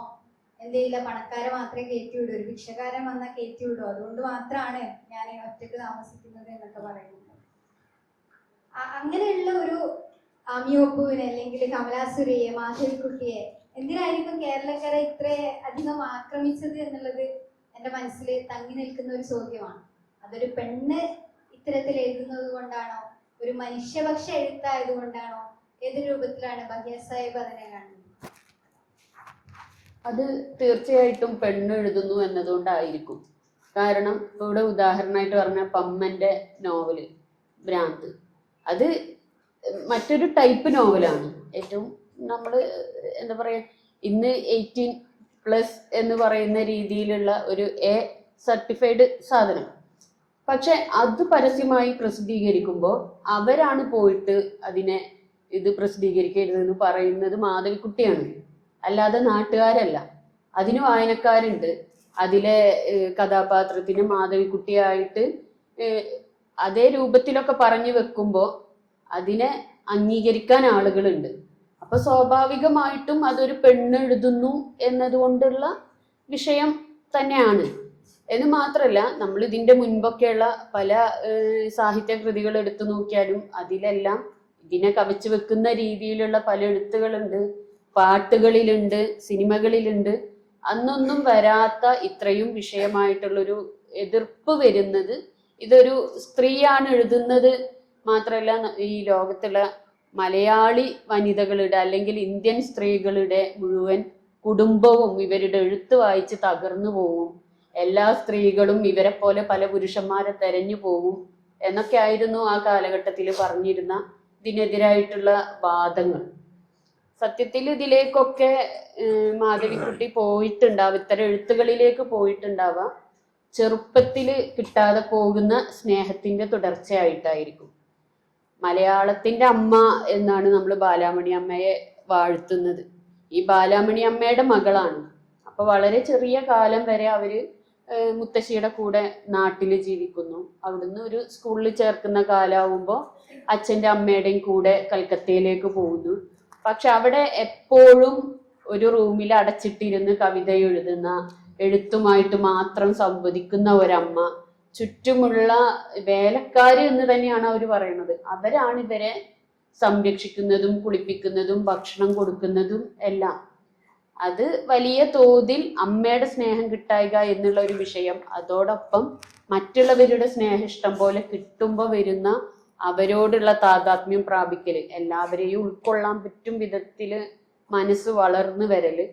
എന്തെയില്ല പണക്കാരെ മാത്രമേ കയറ്റി വിടൂ, ഒരു ഭിക്ഷക്കാരൻ വന്നാൽ കയറ്റി വിടൂ, അതുകൊണ്ട് മാത്രമാണ് ഞാൻ ഒറ്റക്ക് താമസിക്കുന്നത് എന്നൊക്കെ പറയുന്നത്. അങ്ങനെയുള്ള ഒരു ആമിയോപ്പുവിനെ അല്ലെങ്കിൽ കമലാസുരയെ, മാധവിക്കുട്ടിയെ എന്തിനായിരിക്കും കേരളക്കര ഇത്ര അധികം ആക്രമിച്ചത് എന്നുള്ളത് എൻ്റെ മനസ്സിൽ തങ്ങി നിൽക്കുന്ന ഒരു ചോദ്യമാണ്. അതൊരു പെണ്ണ് ഇത്തരത്തിൽ എഴുതുന്നത് കൊണ്ടാണോ, ഒരു മനുഷ്യപക്ഷ എഴുത്തായത് കൊണ്ടാണോ, ഏത് രൂപത്തിലാണ് ബഹിയ സാഹിബ് അതിനെ കാണുന്നത്? അത് തീർച്ചയായിട്ടും പെണ്ണ് എഴുതുന്നു എന്നതുകൊണ്ടായിരിക്കും. കാരണം ഇവിടെ ഉദാഹരണമായിട്ട് പറഞ്ഞ പമ്മന്റെ നോവല് ഭ്രാന്ത്, അത് മറ്റൊരു ടൈപ്പ് നോവലാണ്. ഏറ്റവും നമ്മൾ എന്താ പറയുക, ഇന്ന് 18+ എന്ന് പറയുന്ന രീതിയിലുള്ള ഒരു A സർട്ടിഫൈഡ് സാധനം. പക്ഷെ അത് പരസ്യമായി പ്രസിദ്ധീകരിക്കുമ്പോൾ അവരാണ് പോയിട്ട് അതിനെ ഇത് പ്രസിദ്ധീകരിക്കരുതെന്ന് പറയുന്നത് മാധവിക്കുട്ടിയാണ്, അല്ലാതെ നാട്ടുകാരല്ല. അതിന് വായനക്കാരുണ്ട്. അതിലെ കഥാപാത്രത്തിന് മാധവിക്കുട്ടിയായിട്ട് അതേ രൂപത്തിലൊക്കെ പറഞ്ഞു വെക്കുമ്പോൾ അതിനെ അംഗീകരിക്കാൻ ആളുകളുണ്ട്. അപ്പൊ സ്വാഭാവികമായിട്ടും അതൊരു പെണ്ണ് എഴുതുന്നു എന്നതുകൊണ്ടുള്ള വിഷയം തന്നെയാണ് എന്ന് മാത്രമല്ല, നമ്മൾ ഇതിന്റെ മുൻപൊക്കെയുള്ള പല സാഹിത്യ കൃതികൾ എടുത്തു നോക്കിയാലും അതിലെല്ലാം ഇതിനെ കവച്ചു വെക്കുന്ന രീതിയിലുള്ള പല എഴുത്തുകളുണ്ട്, പാട്ടുകളിലുണ്ട്, സിനിമകളിലുണ്ട്. അന്നൊന്നും വരാത്ത ഇത്രയും വിഷയമായിട്ടുള്ളൊരു എതിർപ്പ് വരുന്നത് ഇതൊരു സ്ത്രീയാണ് എഴുതുന്നത് മാത്രമല്ല, ഈ ലോകത്തുള്ള മലയാളി വനിതകളുടെ അല്ലെങ്കിൽ ഇന്ത്യൻ സ്ത്രീകളുടെ മുഴുവൻ കുടുംബവും ഇവരുടെ എഴുത്ത് വായിച്ച് തകർന്നു പോകും, എല്ലാ സ്ത്രീകളും ഇവരെ പോലെ പല പുരുഷന്മാരെ തെരഞ്ഞു പോകും എന്നൊക്കെ ആയിരുന്നു ആ കാലഘട്ടത്തിൽ പറഞ്ഞിരുന്ന ഇതിനെതിരായിട്ടുള്ള വാദങ്ങൾ. സത്യത്തിൽ ഇതിലേക്കൊക്കെ മാധവിക്കുട്ടി പോയിട്ടുണ്ടാവും, ഇത്തരം എഴുത്തുകളിലേക്ക് പോയിട്ടുണ്ടാവാം ചെറുപ്പത്തിൽ കിട്ടാതെ പോകുന്ന സ്നേഹത്തിന്റെ തുടർച്ചയായിട്ടായിരിക്കും. മലയാളത്തിന്റെ അമ്മ എന്നാണ് നമ്മൾ ബാലാമണി അമ്മയെ വാഴ്ത്തുന്നത്. ഈ ബാലാമണി അമ്മയുടെ മകളാണ്. അപ്പൊ വളരെ ചെറിയ കാലം വരെ അവര് മുത്തശ്ശിയുടെ കൂടെ നാട്ടിൽ ജീവിക്കുന്നു. അവിടുന്ന് ഒരു സ്കൂളിൽ ചേർക്കുന്ന കാലാവുമ്പോൾ അച്ഛൻ്റെ അമ്മയുടെയും കൂടെ കൽക്കത്തയിലേക്ക് പോകുന്നു. പക്ഷെ അവിടെ എപ്പോഴും ഒരു റൂമിൽ അടച്ചിട്ടിരുന്ന് കവിത എഴുതുന്ന, എഴുത്തുമായിട്ട് മാത്രം സംവദിക്കുന്ന ഒരമ്മ, ചുറ്റുമുള്ള വേലക്കാര് എന്ന് തന്നെയാണ് അവർ പറയുന്നത്, അവരാണ് ഇവരെ സംരക്ഷിക്കുന്നതും കുളിപ്പിക്കുന്നതും ഭക്ഷണം കൊടുക്കുന്നതും എല്ലാം. അത് വലിയ തോതിൽ അമ്മയുടെ സ്നേഹം കിട്ടായിക എന്നുള്ള ഒരു വിഷയം, അതോടൊപ്പം മറ്റുള്ളവരുടെ സ്നേഹം ഇഷ്ടം പോലെ കിട്ടുമ്പോൾ വരുന്ന അവരോടുള്ള താതാത്മ്യം പ്രാപിക്കല്, എല്ലാവരെയും ഉൾക്കൊള്ളാൻ പറ്റും വിധത്തില് മനസ്സ് വളർന്നു വരല്.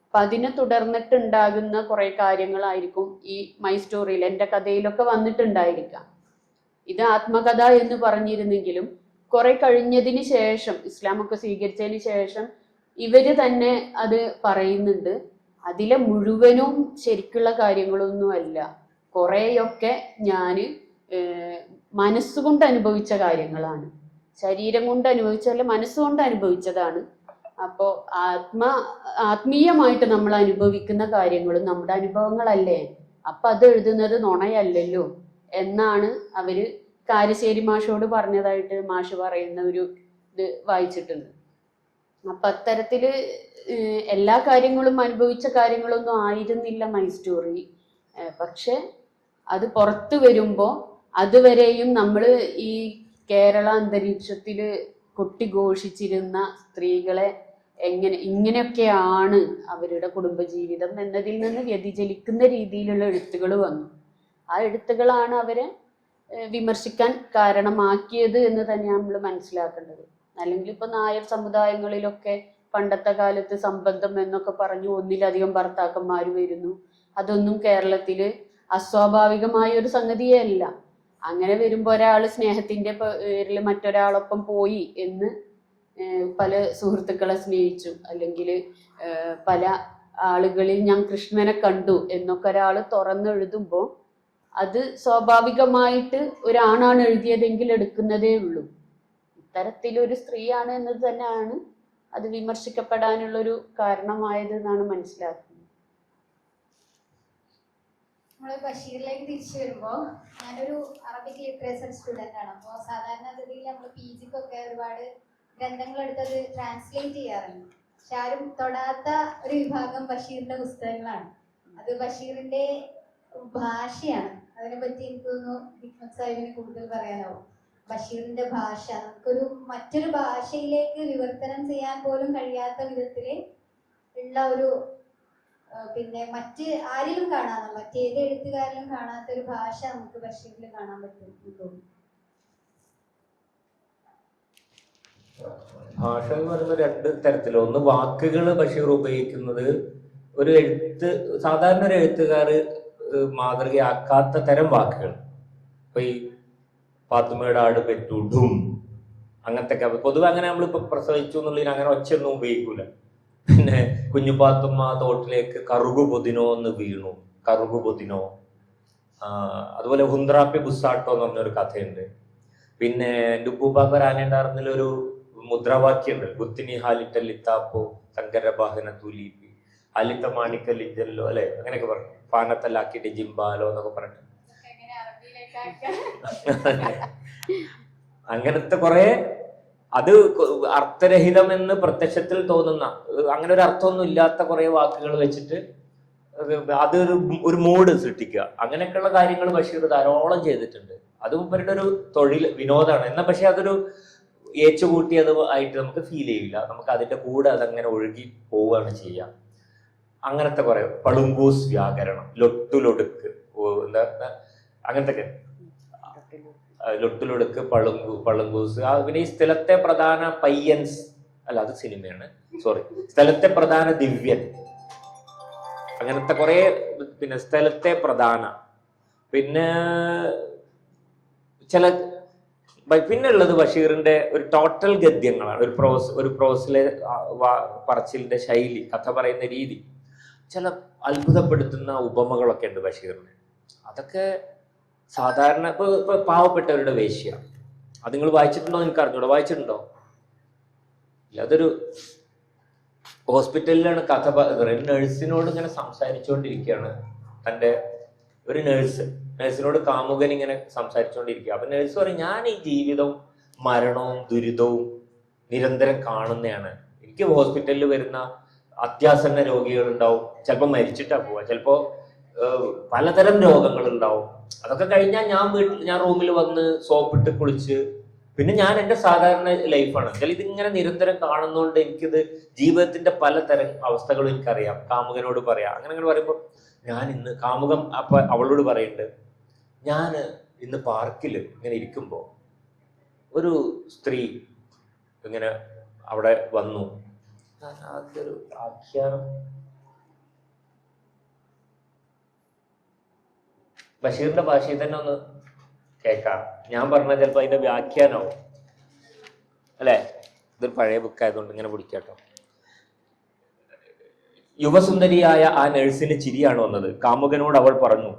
അപ്പൊ അതിനെ തുടർന്നിട്ടുണ്ടാകുന്ന കുറെ കാര്യങ്ങളായിരിക്കും ഈ മൈ സ്റ്റോറിയിൽ, എൻ്റെ കഥയിലൊക്കെ വന്നിട്ടുണ്ടായിരിക്കാം. ഇത് ആത്മകഥ എന്ന് പറഞ്ഞിരുന്നെങ്കിലും കുറെ കഴിഞ്ഞതിന് ശേഷം, ഇസ്ലാമൊക്കെ സ്വീകരിച്ചതിന് ശേഷം ഇവര് തന്നെ അത് പറയുന്നുണ്ട്. അതിലെ മുഴുവനും ശരിക്കുള്ള കാര്യങ്ങളൊന്നുമല്ല, കുറേയൊക്കെ ഞാൻ മനസ്സുകൊണ്ട് അനുഭവിച്ച കാര്യങ്ങളാണ്, ശരീരം കൊണ്ട് അനുഭവിച്ചല്ല മനസ്സുകൊണ്ട് അനുഭവിച്ചതാണ്. അപ്പോൾ ആത്മീയമായിട്ട് നമ്മൾ അനുഭവിക്കുന്ന കാര്യങ്ങളും നമ്മുടെ അനുഭവങ്ങളല്ലേ, അപ്പൊ അത് എഴുതുന്നത് നുണയല്ലല്ലോ എന്നാണ് അവര് കാരശ്ശേരി മാഷോട് പറഞ്ഞതായിട്ട് മാഷ് പറയുന്ന ഒരു ഇത് വായിച്ചിട്ടുണ്ട്. അപ്പൊ അത്തരത്തില് എല്ലാ കാര്യങ്ങളും അനുഭവിച്ച കാര്യങ്ങളൊന്നും ആയിരുന്നില്ല മൈ സ്റ്റോറി. പക്ഷെ അത് പുറത്തു വരുമ്പോൾ അതുവരെയും നമ്മൾ ഈ കേരള അന്തരീക്ഷത്തിൽ കൊട്ടിഘോഷിച്ചിരുന്ന സ്ത്രീകളെ ഇങ്ങനെയൊക്കെയാണ് അവരുടെ കുടുംബജീവിതം എന്നതിൽ നിന്ന് വ്യതിചലിക്കുന്ന രീതിയിലുള്ള എഴുത്തുകൾ വന്നു. ആ എഴുത്തുകളാണ് അവരെ വിമർശിക്കാൻ കാരണമാക്കിയത് എന്ന് തന്നെയാണ് നമ്മൾ മനസ്സിലാക്കേണ്ടത്. അല്ലെങ്കിൽ ഇപ്പൊ നായർ സമുദായങ്ങളിലൊക്കെ പണ്ടത്തെ കാലത്ത് സംബന്ധം എന്നൊക്കെ പറഞ്ഞു ഒന്നിലധികം ഭർത്താക്കന്മാർ വരുന്നു. അതൊന്നും കേരളത്തില് അസ്വാഭാവികമായ ഒരു സംഗതിയേ അല്ല. അങ്ങനെ വരുമ്പോൾ ഒരാൾ സ്നേഹത്തിന്റെ പേരിൽ മറ്റൊരാളൊപ്പം പോയി എന്ന് പല സുഹൃത്തുക്കളെ സ്നേഹിച്ചു, അല്ലെങ്കിൽ പല ആളുകളിൽ ഞാൻ കൃഷ്ണനെ കണ്ടു എന്നൊക്കെ ഒരാൾ തുറന്നെഴുതുമ്പോൾ അത് സ്വാഭാവികമായിട്ട് ഒരാണാണ് എഴുതിയതെങ്കിൽ എടുക്കുന്നതേ ഉള്ളൂ. ഇത്തരത്തിലൊരു സ്ത്രീയാണ് എന്നത് തന്നെയാണ് അത് വിമർശിക്കപ്പെടാനുള്ളൊരു കാരണമായത് എന്നാണ് മനസ്സിലാക്കുന്നത്. നമ്മള് ബഷീറിലേക്ക് തിരിച്ചു വരുമ്പോൾ, ഞാനൊരു അറബിക് ലിറ്ററേച്ചർ സ്റ്റുഡൻ്റ് ആണ്. അപ്പോൾ സാധാരണ ഗതിയിൽ നമ്മൾ പി ജിക്കൊക്കെ ഒരുപാട് ഗ്രന്ഥങ്ങൾ എടുത്തത് ട്രാൻസ്ലേറ്റ് ചെയ്യാറുണ്ട്. പക്ഷെ ആരും തൊടാത്ത ഒരു വിഭാഗം ബഷീറിന്റെ പുസ്തകങ്ങളാണ്. അത് ബഷീറിന്റെ ഭാഷയാണ്. അതിനെപ്പറ്റി എനിക്ക് തോന്നുന്നു ഹിക്മത്ത് സാഹിബിന് കൂടുതൽ പറയാനാവും. ബഷീറിന്റെ ഭാഷ നമുക്കൊരു മറ്റൊരു ഭാഷയിലേക്ക് വിവർത്തനം ചെയ്യാൻ പോലും കഴിയാത്ത വിധത്തിൽ ഉള്ള ഒരു, പിന്നെ മറ്റ് ആരിലും കാണാത്ത, മറ്റേത് എഴുത്തുകാരിലും കാണാത്ത ഒരു ഭാഷ നമുക്ക് ബഷീറിൽ കാണാൻ പറ്റും എന്ന് തോന്നുന്നു. ഭാഷ എന്ന് പറയുമ്പോൾ രണ്ട് തരത്തില്. ഒന്ന്, വാക്കുകൾ ബഷീർ ഉപയോഗിക്കുന്നത് ഒരു സാധാരണ ഒരു എഴുത്തുകാര് മാതൃകയാക്കാത്ത തരം വാക്കുകൾ. ഇപ്പൊ ഈ പാത്തുമ്മയുടെ ആട് പെറ്റു, ഡും, അങ്ങനത്തെ പൊതുവെ അങ്ങനെ നമ്മളിപ്പോ പ്രസവിച്ചു എന്നുള്ളതിന് അങ്ങനെ ഒച്ചയൊന്നും ഉപയോഗിക്കൂല. പിന്നെ കുഞ്ഞുപാത്തുമ്മ തോട്ടിലേക്ക് കറുകു പൊതിനോ എന്ന് വീണു, കറുകു പൊതിനോ. അതുപോലെ ഹുന്ദ്രാപ്പി ബുസാട്ടോ എന്ന് പറഞ്ഞൊരു കഥയുണ്ട്. പിന്നെ എൻ്റെ ഉപ്പൂപ്പാക്കൊരാനുണ്ടായിരുന്നതിലൊരു മുദ്രാവാക്യമുണ്ട്, ഗുത്തിനി ഹാലിറ്റല്ലിത്താപ്പോ സങ്കരബാഹന തുലീപ്പി ഹാലിത്ത മാണിക്കല്ലിജല്ലോ, അല്ലെ, അങ്ങനെയൊക്കെ പറഞ്ഞു. പാനത്തല്ലാക്കിയിട്ട് ജിംബാലോ എന്നൊക്കെ പറഞ്ഞിട്ട് അങ്ങനത്തെ കുറെ, അത് അർത്ഥരഹിതമെന്ന് പ്രത്യക്ഷത്തിൽ തോന്നുന്ന, അങ്ങനെ ഒരു അർത്ഥമൊന്നും ഇല്ലാത്ത കുറെ വാക്കുകൾ വെച്ചിട്ട് ഒരു മൂഡ് സൃഷ്ടിക്കുക. അങ്ങനെയൊക്കെയുള്ള കാര്യങ്ങൾ ബഷീർ ധാരാളം ചെയ്തിട്ടുണ്ട്. അത് ഇവരുടെ ഒരു തൊഴിൽ വിനോദമാണ്. എന്നാൽ പക്ഷെ അതൊരു ഏച്ചുകൂട്ടിയത് ആയിട്ട് നമുക്ക് ഫീൽ ചെയ്യില്ല. നമുക്ക് അതിന്റെ കൂടെ അതങ്ങനെ ഒഴുകി പോവുകയാണ് ചെയ്യുക. അങ്ങനത്തെ കുറെ പളുങ്കൂസ് വ്യാകരണം, ലൊട്ടുലൊടുക്ക്, അങ്ങനത്തെ ലൊട്ടുലൊടുക്ക്, പളുങ്കൂസ്. പിന്നെ ഈ സ്ഥലത്തെ പ്രധാന പയ്യൻസ്, അല്ല അത് സിനിമയാണ്, സോറി, സ്ഥലത്തെ പ്രധാന ദിവ്യൻ, അങ്ങനത്തെ കുറെ. പിന്നെ സ്ഥലത്തെ പ്രധാന, പിന്നെ പിന്നെ ഉള്ളത് ബഷീറിന്റെ ഒരു ടോട്ടൽ ഗദ്യങ്ങളാണ്. ഒരു പ്രോസിലെ പറച്ചിലിന്റെ ശൈലി, കഥ പറയുന്ന രീതി, ചില അത്ഭുതപ്പെടുത്തുന്ന ഉപമകളൊക്കെ ഉണ്ട് ബഷീറിന്. അതൊക്കെ സാധാരണ ഇപ്പൊ പാവപ്പെട്ടവരുടെ വേശ്യ, അത് നിങ്ങൾ വായിച്ചിട്ടുണ്ടോ എന്ന് എനിക്ക് അറിഞ്ഞൂടോ, വായിച്ചിട്ടുണ്ടോ? ഇല്ല. അതൊരു ഹോസ്പിറ്റലിലാണ് കഥ പറയുന്നത്. നഴ്സിനോട് ഇങ്ങനെ സംസാരിച്ചുകൊണ്ടിരിക്കുകയാണ്. തൻ്റെ ഒരു നേഴ്സിനോട് കാമുകൻ ഇങ്ങനെ സംസാരിച്ചുകൊണ്ടിരിക്കുക. അപ്പൊ നേഴ്സ് പറയും, ഞാൻ ഈ ജീവിതം മരണവും ദുരിതവും നിരന്തരം കാണുന്നതാണ്. എനിക്ക് ഹോസ്പിറ്റലിൽ വരുന്ന അത്യാസന്ന രോഗികൾ ഉണ്ടാവും, ചിലപ്പോൾ മരിച്ചിട്ടാ പോവുക, ചിലപ്പോൾ പലതരം രോഗങ്ങൾ ഉണ്ടാവും. അതൊക്കെ കഴിഞ്ഞാൽ ഞാൻ റൂമിൽ വന്ന് സോപ്പിട്ട് കുളിച്ച് പിന്നെ ഞാൻ എൻ്റെ സാധാരണ ലൈഫാണ്. ചില ഇതിങ്ങനെ നിരന്തരം കാണുന്നതുകൊണ്ട് എനിക്കിത് ജീവിതത്തിന്റെ പലതരം അവസ്ഥകളും എനിക്കറിയാം. കാമുകനോട് പറയാം, അങ്ങനെ പറയുമ്പോൾ ഞാൻ ഇന്ന് കാമുകം അപ്പൊ അവളോട് പറയുന്നുണ്ട്, ഞാൻ ഇന്ന് പാർക്കിൽ ഇങ്ങനെ ഇരിക്കുമ്പോൾ ഒരു സ്ത്രീ ഇങ്ങനെ അവിടെ വന്നു. അതൊരു ആഖ്യാനം ബഷീറിന്റെ ഭാഷയിൽ തന്നെ ഒന്ന് കേൾക്കാം. ഞാൻ പറഞ്ഞ ചിലപ്പോൾ അതിന്റെ വ്യാഖ്യാനമാവും അല്ലെ. ഇതൊരു പഴയ ബുക്കായതുകൊണ്ട് ഇങ്ങനെ പിടിക്കാട്ടോ. യുവസുന്ദരിയായ ആ നഴ്സിന് ചിരിയാണ് വന്നത്. കാമുകനോട് അവൾ പറഞ്ഞു,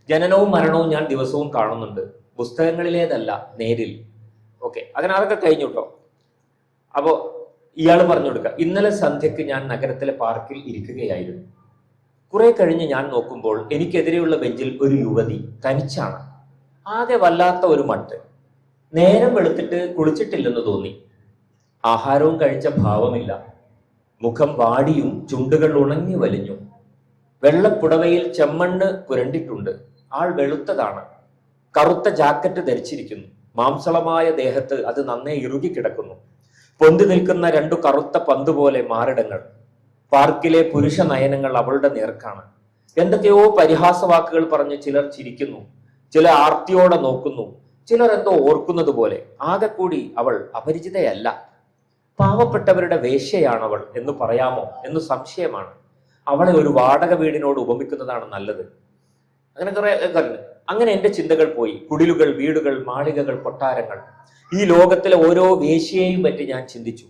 ജനനവും മരണവും ഞാൻ ദിവസവും കാണുന്നുണ്ട്, പുസ്തകങ്ങളിലേതല്ല, നേരിൽ. ഓക്കെ, അങ്ങനെ അതൊക്കെ കഴിഞ്ഞു കേട്ടോ. അപ്പോ ഇയാൾ പറഞ്ഞു കൊടുക്കുക, ഇന്നലെ സന്ധ്യക്ക് ഞാൻ നഗരത്തിലെ പാർക്കിൽ ഇരിക്കുകയായിരുന്നു. കുറെ കഴിഞ്ഞ് ഞാൻ നോക്കുമ്പോൾ എനിക്കെതിരെയുള്ള ബെഞ്ചിൽ ഒരു യുവതി തനിച്ചാണ്. ആകെ വല്ലാത്ത ഒരു മട്ട്. നേരം വെളുത്തിട്ട് കുളിച്ചിട്ടില്ലെന്ന് തോന്നി. ആഹാരവും കഴിച്ച ഭാവമില്ല. മുഖം വാടിയും ചുണ്ടുകൾ ഉണങ്ങി വലിഞ്ഞു. വെള്ളപ്പുടവയിൽ ചെമ്മണ്ണ് പുരണ്ടിട്ടുണ്ട്. ആൾ വെളുത്തതാണ്. കറുത്ത ജാക്കറ്റ് ധരിച്ചിരിക്കുന്നു. മാംസളമായ ദേഹത്ത് അത് നന്നേ ഇറുകിക്കിടക്കുന്നു. പൊന്തി നിൽക്കുന്ന രണ്ടു കറുത്ത പന്ത് പോലെ മാറിടങ്ങൾ. പാർക്കിലെ പുരുഷ നയനങ്ങൾ അവളുടെ നേർക്കാണ്. എന്തൊക്കെയോ പരിഹാസവാക്കുകൾ പറഞ്ഞ് ചിലർ ചിരിക്കുന്നു, ചിലർ ആർത്തിയോടെ നോക്കുന്നു, ചിലർ എന്തോ ഓർക്കുന്നത് പോലെ. ആകെ കൂടി അവൾ അപരിചിതയല്ല. പാവപ്പെട്ടവരുടെ വേശ്യയാണവൾ എന്ന് പറയാമോ എന്ന് സംശയമാണ്. അവളെ ഒരു വാടക വീടിനോട് ഉപമിക്കുന്നതാണ് നല്ലത്. അങ്ങനെ എന്റെ ചിന്തകൾ പോയി. കുടിലുകൾ, വീടുകൾ, മാളികകൾ, കൊട്ടാരങ്ങൾ, ഈ ലോകത്തിലെ ഓരോ വേശ്യയെയും പറ്റി ഞാൻ ചിന്തിച്ചു.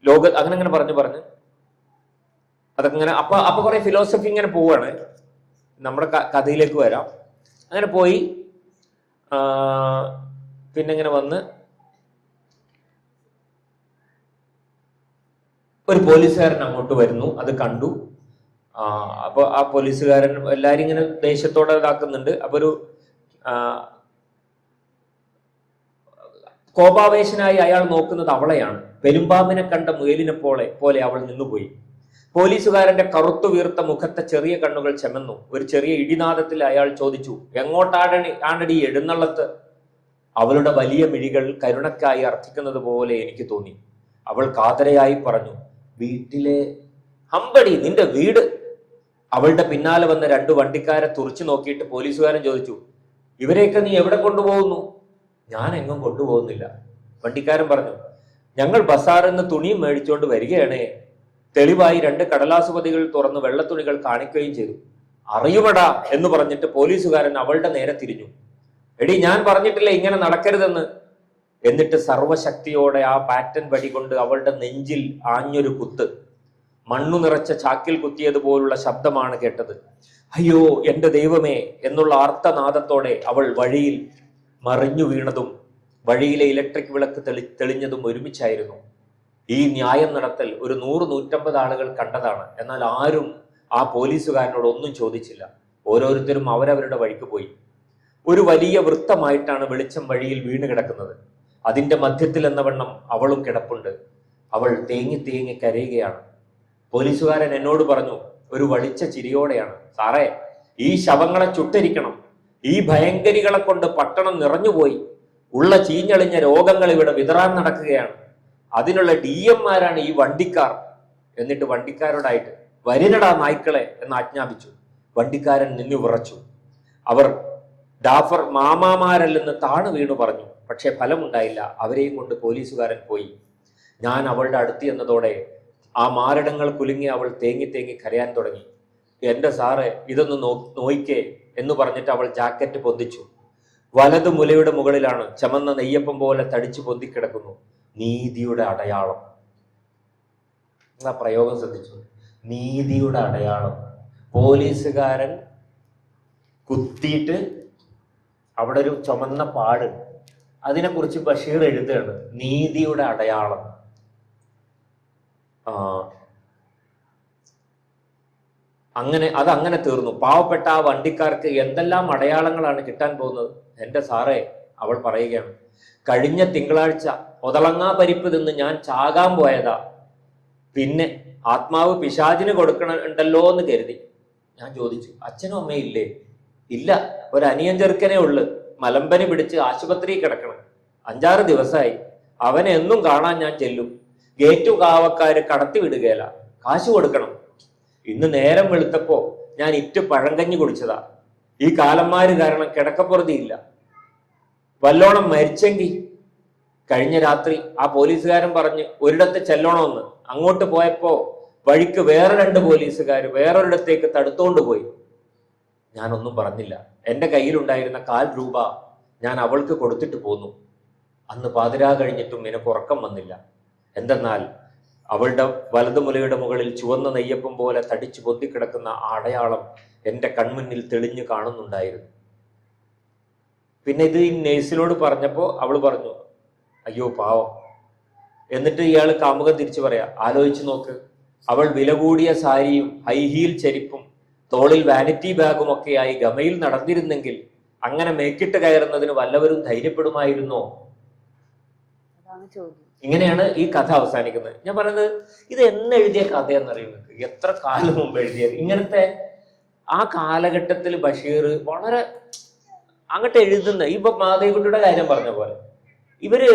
അങ്ങനെ പറഞ്ഞ് അതൊക്കെ ഇങ്ങനെ അപ്പൊ കുറെ ഫിലോസഫി ഇങ്ങനെ പോവാണ്. നമ്മുടെ കഥയിലേക്ക് വരാം. അങ്ങനെ പോയി പിന്നെ ഇങ്ങനെ വന്ന് ഒരു പോലീസുകാരൻ അങ്ങോട്ട് വരുന്നു. അത് കണ്ടു. അപ്പൊ ആ പോലീസുകാരൻ എല്ലാരും ഇങ്ങനെ ദേഷ്യത്തോടെ ഇതാക്കുന്നുണ്ട്. അപ്പൊ ഒരു കോപാവേശനായി അയാൾ നോക്കുന്നത് അവളെയാണ്. പെരുമ്പാമ്പിനെ കണ്ട മുയലിനെ പോലെ അവൾ നിന്നുപോയി. പോലീസുകാരന്റെ കറുത്തു വീർത്ത മുഖത്തെ ചെറിയ കണ്ണുകൾ ചെമന്നു. ഒരു ചെറിയ ഇടിനാദത്തിൽ അയാൾ ചോദിച്ചു, എങ്ങോട്ടാണടി എഴുന്നള്ളത്ത്? അവളുടെ വലിയ മിഴികൾ കരുണക്കായി അർത്ഥിക്കുന്നത് പോലെ എനിക്ക് തോന്നി. അവൾ കാതരയായി പറഞ്ഞു, വീട്ടിലെ. ഹമ്പടി, നിന്റെ വീട്. അവളുടെ പിന്നാലെ വന്ന രണ്ടു വണ്ടിക്കാരെ തുറച്ചു നോക്കിയിട്ട് പോലീസുകാരൻ ചോദിച്ചു, ഇവരെയൊക്കെ നീ എവിടെ കൊണ്ടുപോകുന്നു? ഞാൻ എങ്ങും കൊണ്ടുപോകുന്നില്ല. വണ്ടിക്കാരൻ പറഞ്ഞു, ഞങ്ങൾ ബസാറിൽ നിന്ന് തുണിയും മേടിച്ചുകൊണ്ട് വരികയാണേ. തെളിവായി രണ്ട് കടലാസുപതികൾ തുറന്ന് വെള്ളത്തുണികൾ കാണിക്കുകയും ചെയ്തു. അറിയുമടാ എന്ന് പറഞ്ഞിട്ട് പോലീസുകാരൻ അവളുടെ നേരെ തിരിഞ്ഞു. എടി, ഞാൻ പറഞ്ഞിട്ടില്ലേ ഇങ്ങനെ നടക്കരുതെന്ന്. എന്നിട്ട് സർവശക്തിയോടെ ആ പാറ്റൻ വടി കൊണ്ട് അവളുടെ നെഞ്ചിൽ ആഞ്ഞൊരു കുത്ത്. മണ്ണു നിറച്ച ചാക്കിൽ കുത്തിയതുപോലുള്ള ശബ്ദമാണ് കേട്ടത്. അയ്യോ എന്റെ ദൈവമേ എന്നുള്ള ആർത്തനാദത്തോടെ അവൾ വഴിയിൽ മറിഞ്ഞു വീണതും വഴിയിലെ ഇലക്ട്രിക് വിളക്ക് തെളിഞ്ഞതും ഒരുമിച്ചായിരുന്നു. ഈ ന്യായം നടത്തൽ ഒരു 100-150 ആളുകൾ കണ്ടതാണ്. എന്നാൽ ആരും ആ പോലീസുകാരനോട് ഒന്നും ചോദിച്ചില്ല. ഓരോരുത്തരും അവരവരുടെ വഴിക്ക് പോയി. ഒരു വലിയ വൃത്തമായിട്ടാണ് വെളിച്ചം വഴിയിൽ വീണ് കിടക്കുന്നത്. അതിന്റെ മധ്യത്തിൽ എന്ന വണ്ണം അവളും കിടപ്പുണ്ട്. അവൾ തേങ്ങി തേങ്ങി കരയുകയാണ്. പോലീസുകാരൻ എന്നോട് പറഞ്ഞു, ഒരു വളിച്ച ചിരിയോടെയാണ്, സാറേ, ഈ ശവങ്ങളെ ചുട്ടരിക്കണം. ഈ ഭയങ്കരികളെ കൊണ്ട് പട്ടണം നിറഞ്ഞുപോയി. ഉള്ള ചീഞ്ഞളിഞ്ഞ രോഗങ്ങൾ ഇവിടെ വിതറാൻ നടക്കുകയാണ്. അതിനുള്ള DM-മാരാണ് ഈ വണ്ടിക്കാർ. എന്നിട്ട് വണ്ടിക്കാരോടായിട്ട്, വരിനടാ നായ്ക്കളെ എന്ന് ആജ്ഞാപിച്ചു. വണ്ടിക്കാരൻ നിന്നു വിറച്ചു. അവർ ഡാഫർ മാമാമാരല്ലെന്ന് താണു വീണു പറഞ്ഞു. പക്ഷെ ഫലമുണ്ടായില്ല. അവരെയും കൊണ്ട് പോലീസുകാരൻ പോയി. ഞാൻ അവളുടെ അടുത്ത് എന്നതോടെ ആ മാരടങ്ങൾ കുലുങ്ങി അവൾ തേങ്ങി തേങ്ങി കരയാൻ തുടങ്ങി. എന്റെ സാറ്, ഇതൊന്ന് നോയിക്കേ എന്ന് പറഞ്ഞിട്ട് അവൾ ജാക്കറ്റ് പൊന്തിച്ചു. വലതു മുലയുടെ മുകളിലാണ് ചമന്ന നെയ്യപ്പം പോലെ തടിച്ചു പൊന്തിക്കിടക്കുന്നു നീതിയുടെ അടയാളം. ആ പ്രയോഗം ശ്രദ്ധിച്ചു, നീതിയുടെ അടയാളം. പോലീസുകാരൻ കുത്തിയിട്ട് അവിടെ ഒരു ചുമന്ന പാട്, അതിനെക്കുറിച്ച് ബഷീർ എഴുതുകയാണ്, നീതിയുടെ അടയാളം. അതങ്ങനെ തീർന്നു. പാവപ്പെട്ട ആ വണ്ടിക്കാർക്ക് എന്തെല്ലാം അടയാളങ്ങളാണ് കിട്ടാൻ പോകുന്നത്. എന്റെ സാറേ, അവൾ പറയുകയാണ്, കഴിഞ്ഞ തിങ്കളാഴ്ച ഒതളങ്ങാ പരിപ്പ് തിന്ന് ഞാൻ ചാകാൻ പോയതാ. പിന്നെ ആത്മാവ് പിശാചിന് കൊടുക്കണുണ്ടല്ലോ എന്ന് കരുതി. ഞാൻ ചോദിച്ചു, അച്ഛനും അമ്മയും ഇല്ലേ? ഇല്ല, ഒരു അനിയൻ ചെറുക്കനേ ഉള്ളു. മലമ്പനി പിടിച്ച് ആശുപത്രിയിൽ കിടക്കണം. 5-6 ദിവസമായി. അവനെ എന്നും കാണാൻ ഞാൻ ചെല്ലും. ഗേറ്റു കാവക്കാര് കടത്തി വിടുകയില്ല, കാശ് കൊടുക്കണം. ഇന്ന് നേരം വെളുത്തപ്പോ ഞാൻ ഇറ്റ് പഴങ്കഞ്ഞി കുടിച്ചതാ. ഈ കാലന്മാര് കാരണം കിടക്കപ്പുറതിയില്ല. വല്ലോണം മരിച്ചെങ്കിൽ. കഴിഞ്ഞ രാത്രി ആ പോലീസുകാരൻ പറഞ്ഞ് ഒരിടത്ത് ചെല്ലണമെന്ന്. അങ്ങോട്ട് പോയപ്പോ വഴിക്ക് വേറെ 2 പോലീസുകാർ വേറൊരിടത്തേക്ക് തടുത്തോണ്ട് പോയി. ഞാനൊന്നും പറഞ്ഞില്ല. എൻ്റെ കയ്യിലുണ്ടായിരുന്ന 1/4 രൂപ ഞാൻ അവൾക്ക് കൊടുത്തിട്ട് പോന്നു. അന്ന് പാതിരാ കഴിഞ്ഞിട്ടും എനിക്ക് ഉറക്കം വന്നില്ല. എന്തെന്നാൽ അവളുടെ വലതുമുലയുടെ മുകളിൽ ചുവന്ന നെയ്യപ്പം പോലെ തടിച്ചു പൊന്തിക്കിടക്കുന്ന ആ അടയാളം എൻ്റെ കൺമുന്നിൽ തെളിഞ്ഞു കാണുന്നുണ്ടായിരുന്നു. പിന്നെ ഇത് ഈ നേഴ്സിനോട് പറഞ്ഞപ്പോൾ അവൾ പറഞ്ഞു, അയ്യോ പാവം. എന്നിട്ട് ഇയാൾ കാമുകൻ തിരിച്ചു പറയാ, ആലോചിച്ച് നോക്ക്, അവൾ വില കൂടിയ സാരിയും ഹൈ ഹീൽ ചെരിപ്പും തോളിൽ വാനിറ്റി ബാഗും ഒക്കെയായി ഗമയിൽ നടന്നിരുന്നെങ്കിൽ അങ്ങനെ മേക്കിട്ട് കയറുന്നതിന് വല്ലവരും ധൈര്യപ്പെടുമായിരുന്നോ? ഇങ്ങനെയാണ് ഈ കഥ അവസാനിക്കുന്നത്. ഞാൻ പറയുന്നത്, ഇത് എന്നെഴുതിയ കഥയെന്നറിയുന്നത് എത്ര കാലം മുമ്പ് എഴുതിയത്. ഇങ്ങനത്തെ ആ കാലഘട്ടത്തിൽ ബഷീർ വളരെ അങ്ങോട്ട് എഴുതുന്ന, ഇപ്പൊ മാധവിക്കുട്ടിയുടെ കാര്യം പറഞ്ഞ പോലെ ഇവര്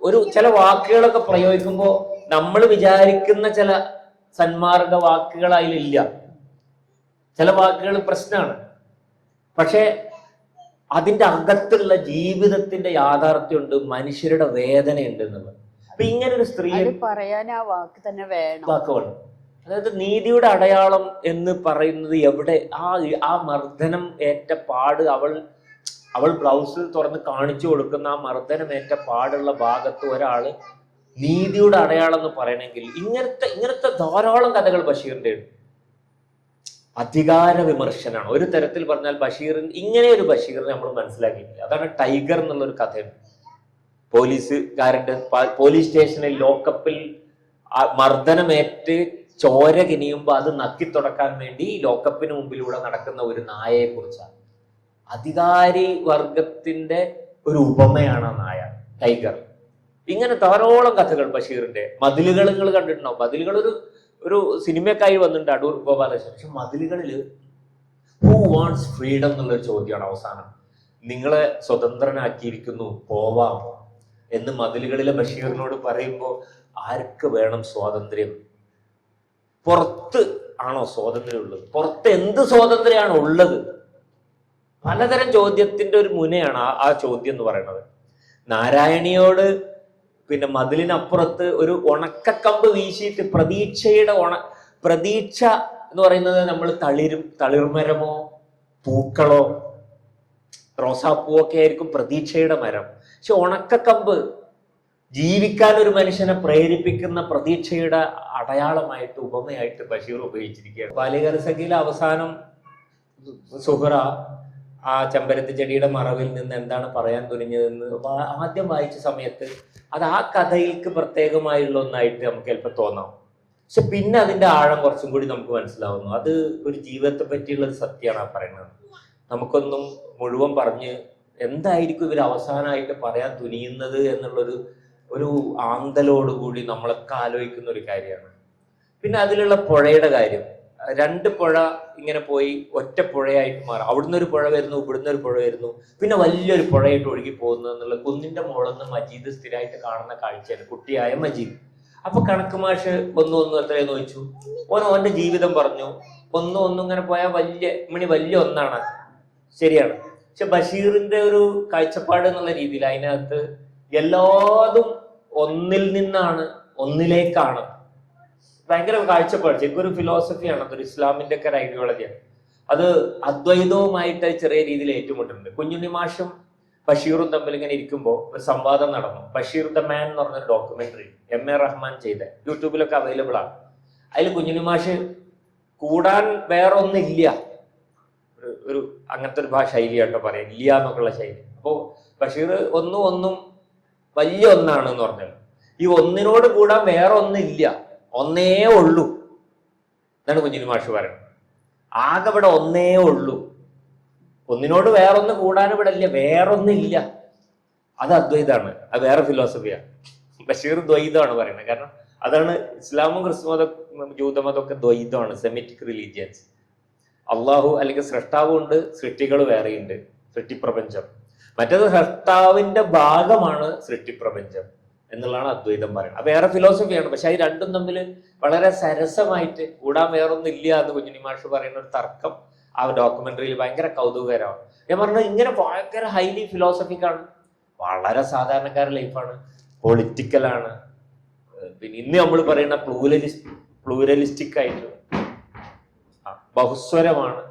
ഒരു ചില വാക്കുകളൊക്കെ പ്രയോഗിക്കുമ്പോൾ നമ്മൾ വിചാരിക്കുന്ന ചില സന്മാർഗ വാക്കുകൾ അതിലില്ല. ചില വാക്കുകൾ പ്രശ്നമാണ്. പക്ഷെ അതിൻ്റെ അകത്തുള്ള ജീവിതത്തിന്റെ യാഥാർത്ഥ്യമുണ്ട്, മനുഷ്യരുടെ വേദനയുണ്ട് എന്നുള്ളത്. അപ്പൊ ഇങ്ങനെ ഒരു സ്ത്രീ പറയാൻ ആ വാക്ക് തന്നെ വേണം, വാക്ക് വേണം. അതായത് നീതിയുടെ അടയാളം എന്ന് പറയുന്നത് എവിടെ? ആ മർദ്ദനം ഏറ്റ പാട്, അവൾ ബ്ലൗസ് തുറന്ന് കാണിച്ചു കൊടുക്കുന്ന ആ മർദ്ദനമേറ്റ പാടുള്ള ഭാഗത്ത് ഒരാള് നീതിയുടെ അടയാളം എന്ന് പറയണമെങ്കിൽ ഇങ്ങനത്തെ ധാരാളം കഥകൾ ബഷീറിന്റെ ഉണ്ട്. അധികാര വിമർശനാണ്. ഒരു തരത്തിൽ പറഞ്ഞാൽ ബഷീറിന് ഇങ്ങനെ ഒരു ബഷീറിനെ നമ്മൾ മനസ്സിലാക്കിയിട്ടില്ല. അതാണ് ടൈഗർ എന്നുള്ളൊരു കഥയുണ്ട്. പോലീസ് സ്റ്റേഷനിൽ ലോക്കപ്പിൽ മർദ്ദനമേറ്റ് ചോര കിനിയുമ്പോൾ അത് നക്കിത്തുടക്കാൻ വേണ്ടി ലോക്കപ്പിന് മുമ്പിലൂടെ നടക്കുന്ന ഒരു നായയെ കുറിച്ചാണ്. അധികാരി വർഗത്തിന്റെ ഒരു ഉപമയാണ് ആ നായ, ടൈഗർ. ഇങ്ങനെ ധാരാളം കഥകൾ ബഷീറിന്റെ. മതിലുകൾ നിങ്ങൾ കണ്ടിട്ടുണ്ടോ? മതിലുകൾ ഒരു സിനിമക്കായി വന്നിട്ടുണ്ട്, അടൂർ ഗോപാലകൃഷ്ണൻ. പക്ഷെ മതിലുകളിൽ ഹൂ വാണ്ട്സ് ഫ്രീഡം എന്നുള്ളൊരു ചോദ്യമാണ് അവസാനം. നിങ്ങളെ സ്വതന്ത്രനാക്കിയിരിക്കുന്നു, പോവാം എന്ന് മതിലുകളിലെ ബഷീറിനോട് പറയുമ്പോൾ ആർക്ക് വേണം സ്വാതന്ത്ര്യം? പുറത്ത് ആണോ സ്വാതന്ത്ര്യം ഉള്ളത്? പുറത്ത് എന്ത് സ്വാതന്ത്ര്യമാണ് ഉള്ളത്? പലതരം ചോദ്യത്തിന്റെ ഒരു മുനയാണ് ആ ചോദ്യം എന്ന് പറയുന്നത്. നാരായണിയോട് പിന്നെ മതിലിനപ്പുറത്ത് ഒരു ഉണക്കക്കമ്പ് വീശിയിട്ട് പ്രതീക്ഷ എന്ന് പറയുന്നത് നമ്മൾ തളിർമരമോ പൂക്കളോ റോസാപ്പൂവോ ഒക്കെ ആയിരിക്കും പ്രതീക്ഷയുടെ മരം. പക്ഷെ ഉണക്കക്കമ്പ് ജീവിക്കാൻ ഒരു മനുഷ്യനെ പ്രേരിപ്പിക്കുന്ന പ്രതീക്ഷയുടെ അടയാളമായിട്ട്, ഉപമയായിട്ട് ബഷീർ ഉപയോഗിച്ചിരിക്കുകയാണ്. ബാല്യകാലസഖിയിലെ അവസാനം സുഹറ ആ ചെമ്പരത്തി ചെടിയുടെ മറവിൽ നിന്ന് എന്താണ് പറയാൻ തുനിഞ്ഞതെന്ന് ആദ്യം വായിച്ച സമയത്ത് അത് ആ കഥയിൽക്ക് പ്രത്യേകമായുള്ള ഒന്നായിട്ട് നമുക്ക് ചിലപ്പോൾ തോന്നാം. പക്ഷെ പിന്നെ അതിന്റെ ആഴം കുറച്ചും കൂടി നമുക്ക് മനസ്സിലാവുന്നു. അത് ഒരു ജീവിതത്തെ പറ്റിയുള്ള ഒരു സത്യമാണ് ആ പറയുന്നത്. നമുക്കൊന്നും മുഴുവൻ പറഞ്ഞ് എന്തായിരിക്കും ഇവർ അവസാനമായിട്ട് പറയാൻ തുനിയുന്നത് എന്നുള്ളൊരു ആന്തലോടുകൂടി നമ്മളൊക്കെ ആലോചിക്കുന്ന ഒരു കാര്യമാണ്. പിന്നെ അതിലുള്ള പുഴയുടെ കാര്യം, 2 പുഴ ഇങ്ങനെ പോയി ഒറ്റ പുഴയായിട്ട് മാറും. അവിടുന്ന് ഒരു പുഴ വരുന്നു, ഇവിടുന്ന് ഒരു പുഴ വരുന്നു, പിന്നെ വലിയൊരു പുഴയായിട്ട് ഒഴുകി പോകുന്നു എന്നുള്ള കുന്നിന്റെ മുകളിൽ മജീദ് സ്ഥിരമായിട്ട് കാണുന്ന കാഴ്ചയാണ്, കുട്ടിയായ മജീദ്. അപ്പൊ കണക്ക് മാഷ് ഒന്നും എത്രയെന്ന് ചോദിച്ചു. ഓന്റെ ജീവിതം പറഞ്ഞു. ഒന്നും ഇങ്ങനെ പോയാൽ വലിയ ഒന്നാണ്. ശരിയാണ്. പക്ഷെ ബഷീറിന്റെ ഒരു കാഴ്ചപ്പാട് എന്നുള്ള രീതിയിൽ അതിനകത്ത് എല്ലാതും ഒന്നിൽ നിന്നാണ് ഒന്നിലേക്കാണ്. ഭയങ്കര കാഴ്ചപ്പാട്, ശരിക്കും ഒരു ഫിലോസഫിയാണ്. അതൊരു ഇസ്ലാമിന്റെ ഒക്കെ ഒരു ഐഡിയോളജിയാണ്. അത് അദ്വൈതവുമായിട്ട് ചെറിയ രീതിയിൽ ഏറ്റുമുട്ടുന്നുണ്ട്. കുഞ്ഞുണ്ണി മാഷും ബഷീറും തമ്മിൽ ഇങ്ങനെ ഇരിക്കുമ്പോൾ ഒരു സംവാദം നടന്നു. ബഷീർ ദ മാൻ എന്ന് പറഞ്ഞൊരു ഡോക്യുമെന്ററി MA റഹ്മാൻ ചെയ്ത, യൂട്യൂബിലൊക്കെ അവൈലബിൾ ആണ്. അതിൽ കുഞ്ഞുണ്ണി മാഷ് കൂടാൻ വേറെ ഒന്നില്ല, ഒരു അങ്ങനത്തെ ഒരു ശൈലി കേട്ടോ പറയാം, ഇല്ല എന്നൊക്കെയുള്ള ശൈലി. അപ്പോൾ ബഷീർ ഒന്നും വലിയ ഒന്നാണ് എന്ന് പറഞ്ഞാൽ, ഈ ഒന്നിനോട് കൂടാൻ വേറെ ഒന്നില്ല, ഒന്നേ ഉള്ളൂ എന്നാണ് കുഞ്ഞിനി മാഷ് പറയുന്നത്. ആകെ ഇവിടെ ഒന്നേ ഉള്ളൂ, ഒന്നിനോട് വേറൊന്ന് കൂടാനും ഇവിടെ ഇല്ല, വേറൊന്നില്ല. അത് അദ്വൈതാണ്, അത് വേറെ ഫിലോസഫിയാണ്. ബഷീർ ദ്വൈതമാണ് പറയുന്നത്. കാരണം അതാണ് ഇസ്ലാമും ക്രിസ്തുമതം ജൂതമതമൊക്കെ ദ്വൈതമാണ്, സെമിറ്റിക് റിലീജിയൻസ്. അള്ളാഹു അല്ലെങ്കിൽ സൃഷ്ടാവും ഉണ്ട്, സൃഷ്ടികൾ വേറെയുണ്ട്, സൃഷ്ടിപ്രപഞ്ചം. മറ്റേത് സൃഷ്ടാവിന്റെ ഭാഗമാണ് സൃഷ്ടിപ്രപഞ്ചം എന്നുള്ളതാണ് അദ്വൈതം പറയുന്നത്. വേറെ ഫിലോസഫിയാണ്. പക്ഷെ അത് രണ്ടും തമ്മിൽ വളരെ സരസമായിട്ട് കൂടാൻ വേറൊന്നും ഇല്ല എന്ന് കുഞ്ഞുണ്ണി മാഷ് പറയുന്ന ഒരു തർക്കം ആ ഡോക്യുമെന്ററിയിൽ ഭയങ്കര കൗതുകകരമാണ്. ഞാൻ പറഞ്ഞത് ഇങ്ങനെ ഭയങ്കര ഹൈലി ഫിലോസഫിക്കാണ്, വളരെ സാധാരണക്കാര ലൈഫാണ്, പൊളിറ്റിക്കലാണ്. പിന്നെ ഇന്ന് നമ്മൾ പറയുന്ന പ്ലൂരലിസ്റ്റിക് ആയിട്ട് ബഹുസ്വരമാണ്,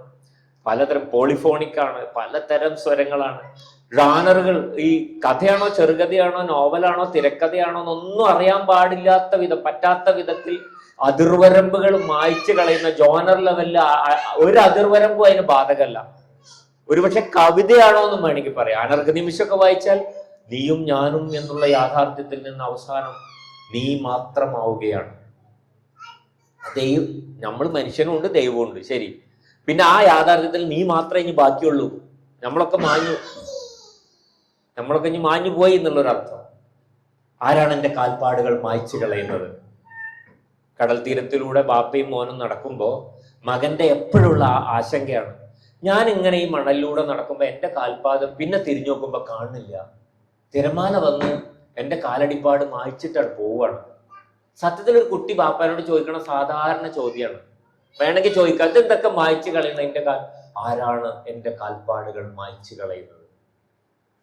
പലതരം പോളിഫോണിക്കാണ്, പലതരം സ്വരങ്ങളാണ്, ജാനറുകൾ. ഈ കഥയാണോ ചെറുകഥയാണോ നോവലാണോ തിരക്കഥയാണോ എന്നൊന്നും അറിയാൻ പാടില്ലാത്ത വിധം, പറ്റാത്ത വിധത്തിൽ അതിർവരമ്പുകൾ മായ്ച്ചു കളയുന്ന ജോണർ ലെവലില് ഒരു അതിർവരമ്പും അതിന് ബാധകമല്ല. ഒരുപക്ഷെ കവിതയാണോ എന്നും വേണമെങ്കിൽ പറയാം. അനർഘ നിമിഷമൊക്കെ വായിച്ചാൽ നീയും ഞാനും എന്നുള്ള യാഥാർത്ഥ്യത്തിൽ നിന്ന് അവസാനം നീ മാത്രമാവുകയാണ്. ദൈവം, നമ്മൾ മനുഷ്യനുണ്ട്, ദൈവമുണ്ട്, ശരി. പിന്നെ ആ യാഥാർത്ഥ്യത്തിൽ നീ മാത്രമേ ഇനി ബാക്കിയുള്ളൂ. നമ്മളൊക്കെ ഇനി മാഞ്ഞു പോയി എന്നുള്ളൊരർത്ഥം. ആരാണ് എൻ്റെ കാൽപ്പാടുകൾ മായ്ച്ചു കളയുന്നത്? കടൽ തീരത്തിലൂടെ ബാപ്പയും മോനും നടക്കുമ്പോൾ മകന്റെ എപ്പോഴുള്ള ആശങ്കയാണ്, ഞാൻ ഇങ്ങനെ ഈ മണലിലൂടെ നടക്കുമ്പോൾ എൻ്റെ കാൽപ്പാദം പിന്നെ തിരിഞ്ഞു നോക്കുമ്പോൾ കാണുന്നില്ല, തിരമാല വന്ന് എൻ്റെ കാലടിപ്പാട് മായ്ച്ചിട്ടാണ് പോവുകയാണ്. സത്യത്തിൽ ഒരു കുട്ടി ബാപ്പാനോട് ചോദിക്കണ സാധാരണ ചോദ്യമാണ്. വേണമെങ്കിൽ ചോദിക്കാം, ഇതെന്തൊക്കെ മായ്ച്ചു കളയുന്ന ആരാണ് എൻ്റെ കാൽപ്പാടുകൾ മായ്ച്ചു കളയുന്നത്?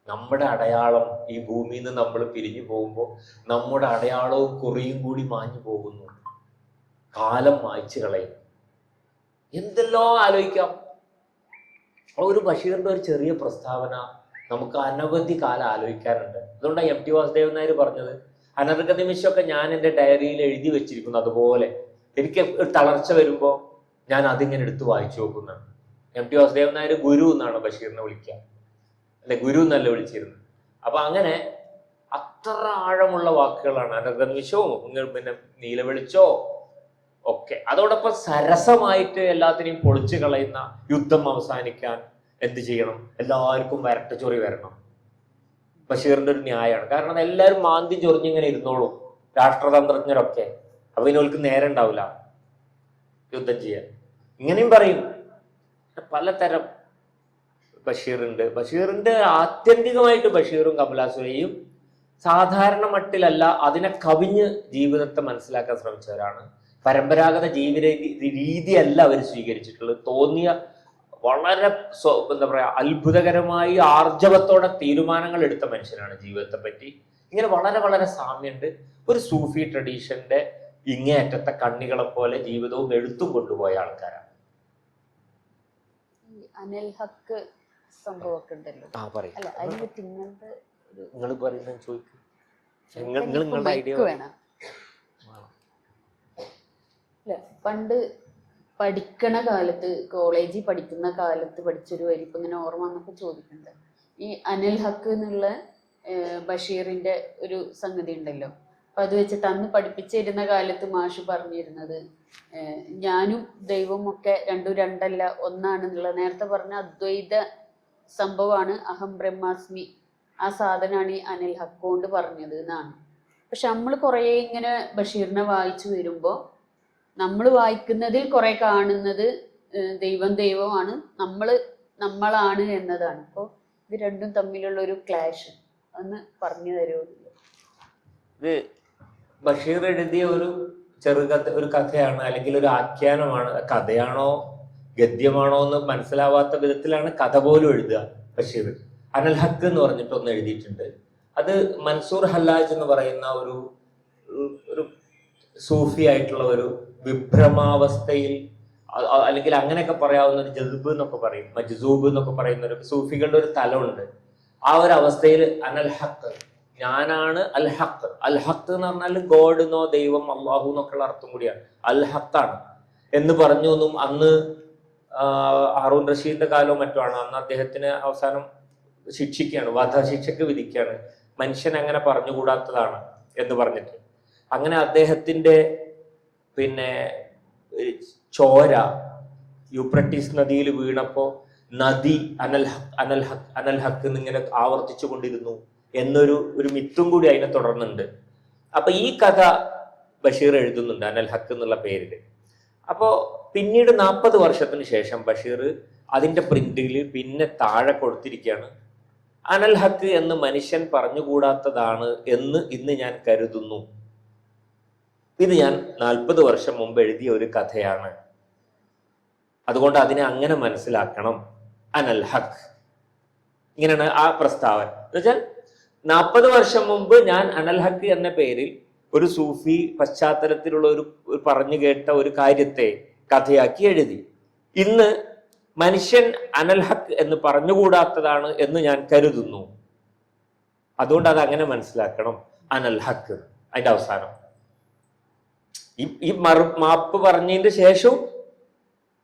നമ്മുടെ അടയാളം ഈ ഭൂമിയിൽ നിന്ന് നമ്മൾ പിരിഞ്ഞു പോകുമ്പോൾ നമ്മുടെ അടയാളവും കുറിയും കൂടി മാഞ്ഞു പോകുന്നു. കാലം മായ്ച്ചു കളയുന്നു. എന്തെല്ലാം ആലോചിക്കാം. ഒരു ബഷീറിന്റെ ഒരു ചെറിയ പ്രസ്താവന നമുക്ക് അനവധി കാലം ആലോചിക്കാനുണ്ട്. അതുകൊണ്ടാണ് എം ടി വാസുദേവൻ നായർ പറഞ്ഞത്, അനർഘ നിമിഷമൊക്കെ ഞാൻ എൻ്റെ ഡയറിയിൽ എഴുതി വെച്ചിരിക്കുന്നു. അതുപോലെ എനിക്ക് ഒരു തളർച്ച വരുമ്പോൾ ഞാൻ അതിങ്ങനെ എടുത്ത് വായിച്ചു നോക്കുന്നതാണ്. എം ടി വാസുദേവൻ നായർ ഗുരു എന്നാണ് ബഷീറിനെ വിളിക്കുക, അല്ലെ ഗുരു എന്നല്ല വിളിച്ചിരുന്നത്. അപ്പൊ അങ്ങനെ അത്ര ആഴമുള്ള വാക്കുകളാണ് അനർഘ നിമിഷവും പിന്നെ നീലവെളിച്ചോ ഒക്കെ. അതോടൊപ്പം സരസമായിട്ട് എല്ലാത്തിനെയും പൊളിച്ചു കളയുന്ന യുദ്ധം അവസാനിക്കാൻ എന്ത് ചെയ്യണം? എല്ലാവർക്കും വരട്ടച്ചൊറി വരണം. ബഷീറിന്റെ ഒരു ന്യായമാണ്. കാരണം എല്ലാവരും മാന്തി ചൊറിഞ്ഞിങ്ങനെ ഇരുന്നോളും, രാഷ്ട്രതന്ത്രജ്ഞരൊക്കെ. അപ്പൊ ഇതിനോൾക്ക് നേരം ഉണ്ടാവില്ല യുദ്ധം ചെയ്യാൻ. ഇങ്ങനെയും പറയും. പലതരം ബഷീറുണ്ട്. ബഷീറിന്റെ ആത്യന്തികമായിട്ട് ബഷീറും കമലാസുരയും സാധാരണ മട്ടിലല്ല, അതിനെ കവിഞ്ഞ് ജീവിതത്തെ മനസ്സിലാക്കാൻ ശ്രമിച്ചവരാണ്. പരമ്പരാഗത ജീവിത രീതിയല്ല അവർ സ്വീകരിച്ചിട്ടുള്ളത്. തോന്നിയ വളരെ എന്താ പറയാ അത്ഭുതകരമായി ആർജവത്തോടെ തീരുമാനങ്ങൾ എടുത്ത മനുഷ്യനാണ് ജീവിതത്തെ പറ്റി. ഇങ്ങനെ വളരെ വളരെ സാമ്യമുണ്ട്. ഒരു സൂഫി ട്രഡീഷന്റെ ഇങ്ങേയറ്റത്തെ കണ്ണികളെ പോലെ ജീവിതവും എഴുത്തും കൊണ്ടുപോയ ആൾക്കാരാണ്. അനിൽ ഹക്ക് സംഭവമൊക്കെ ഉണ്ടല്ലോ, അല്ല അതിനെ പറ്റി നിങ്ങൾ പറയുന്നത് ചോദിക്കും. നിങ്ങളുടെ ഐഡിയ വേണം. അല്ല, പണ്ട് പഠിക്കണ കാലത്ത്, കോളേജിൽ പഠിക്കുന്ന കാലത്ത് പഠിച്ചൊരു വരി ഇപ്പം ഇങ്ങനെ ഓർമ്മ വന്നപ്പോൾ ചോദിക്കുന്നുണ്ട്. ഈ അനിൽ ഹക്ക് എന്നുള്ള ബഷീറിന്റെ ഒരു സംഗതി ഉണ്ടല്ലോ. അപ്പം അത് വെച്ചിട്ട് അന്ന് പഠിപ്പിച്ചിരുന്ന കാലത്ത് മാഷ് പറഞ്ഞിരുന്നത്, ഞാനും ദൈവവും ഒക്കെ രണ്ടും രണ്ടല്ല ഒന്നാണെന്നുള്ള നേരത്തെ പറഞ്ഞ അദ്വൈത സംഭവമാണ്, അഹം ബ്രഹ്മാസ്മി, ആ സാധനമാണ് ഈ അനിൽ ഹക്ക് കൊണ്ട് പറഞ്ഞത് എന്നാണ്. പക്ഷെ നമ്മൾ കുറേ ഇങ്ങനെ ബഷീറിനെ വായിച്ചു വരുമ്പോൾ നമ്മൾ വായിക്കുന്നതിൽ കുറെ കാണുന്നത് ദൈവം ദൈവമാണ്, നമ്മളാണ് എന്നതാണ്. അപ്പോൾ ഇത് രണ്ടും തമ്മിലുള്ള ഒരു ക്ലാഷ് ഒന്ന് പറഞ്ഞു തരുമോ? ഇത് ബഷീർ എഴുതിയ ഒരു ചെറുകഥ, ഒരു കഥയാണ്, അല്ലെങ്കിൽ ഒരു ആഖ്യാനമാണ്. കഥയാണോ ഗദ്യമാണോ എന്ന് മനസ്സിലാവാത്ത വിധത്തിലാണ് കഥ പോലും എഴുതുക ബഷീർ. അനൽ ഹക്ക് എന്ന് പറഞ്ഞിട്ട് ഒന്ന് എഴുതിയിട്ടുണ്ട്. അത് മൻസൂർ ഹല്ലാജ് എന്ന് പറയുന്ന ഒരു സൂഫി ആയിട്ടുള്ള ഒരു വിഭ്രമാവസ്ഥയിൽ, അല്ലെങ്കിൽ അങ്ങനെയൊക്കെ പറയാവുന്ന ഒരു ജദ്ബ് എന്നൊക്കെ പറയും, മജ്സൂബ് എന്നൊക്കെ പറയുന്ന ഒരു സൂഫികളുടെ ഒരു തലമുണ്ട്. ആ ഒരു അവസ്ഥയിൽ അനൽ ഹക്ക്, ഞാനാണ് അൽ ഹക്ക്. അൽ ഹക്ക് എന്ന് പറഞ്ഞാൽ ഗോഡ് എന്നോ ദൈവം അള്ളാഹു എന്നൊക്കെയുള്ള അർത്ഥം കൂടിയാണ്. അൽ ഹക്കാണ് എന്ന് പറഞ്ഞു എന്നും അന്ന് ഹാറൂൺ റഷീദിന്റെ കാലവും മറ്റുമാണ്. അന്ന് അദ്ദേഹത്തിന് അവസാനം ശിക്ഷിക്കുകയാണ്, വധശിക്ഷയ്ക്ക് വിധിക്കുകയാണ്. മനുഷ്യൻ അങ്ങനെ പറഞ്ഞുകൂടാത്തതാണ് എന്ന് പറഞ്ഞിട്ട്. അങ്ങനെ അദ്ദേഹത്തിന്റെ പിന്നെ ചോര യൂഫ്രട്ടീസ് നദിയിൽ വീണപ്പോ നദി അനൽ ഹക്ക് എന്നിങ്ങനെ ആവർത്തിച്ചു കൊണ്ടിരുന്നു. എന്നൊരു മിത്തും കൂടി അതിനെ തുടർന്നുണ്ട്. അപ്പൊ ഈ കഥ ബഷീർ എഴുതുന്നുണ്ട് അനൽ ഹക്ക് എന്നുള്ള പേരിൽ. അപ്പോ പിന്നീട് 40 വർഷത്തിന് ശേഷം ബഷീർ അതിന്റെ പ്രിന്റിൽ പിന്നെ താഴെ കൊടുത്തിരിക്കുകയാണ്, അനൽ ഹക്ക് എന്ന് മനുഷ്യൻ പറഞ്ഞുകൂടാത്തതാണ് എന്ന് ഇന്ന് ഞാൻ കരുതുന്നു. ഇത് ഞാൻ 40 വർഷം മുമ്പ് എഴുതിയ ഒരു കഥയാണ്, അതുകൊണ്ട് അതിനെ അങ്ങനെ മനസ്സിലാക്കണം. അനൽ ഹക്ക്, ഇങ്ങനെയാണ് ആ പ്രസ്താവന. എന്നുവെച്ചാൽ 40 വർഷം മുമ്പ് ഞാൻ അനൽ ഹക്ക് എന്ന പേരിൽ ഒരു സൂഫി പശ്ചാത്തലത്തിലുള്ള ഒരു പറഞ്ഞു കേട്ട ഒരു കാര്യത്തെ കഥയാക്കി എഴുതി. ഇന്ന് മനുഷ്യൻ അനൽ ഹക്ക് എന്ന് പറഞ്ഞുകൂടാത്തതാണ് എന്ന് ഞാൻ കരുതുന്നു, അതുകൊണ്ട് അത് അങ്ങനെ മനസ്സിലാക്കണം. അനൽ ഹക്ക് അതിന്റെ അവസാനം ഈ മാപ്പ് പറഞ്ഞതിന്റെ ശേഷവും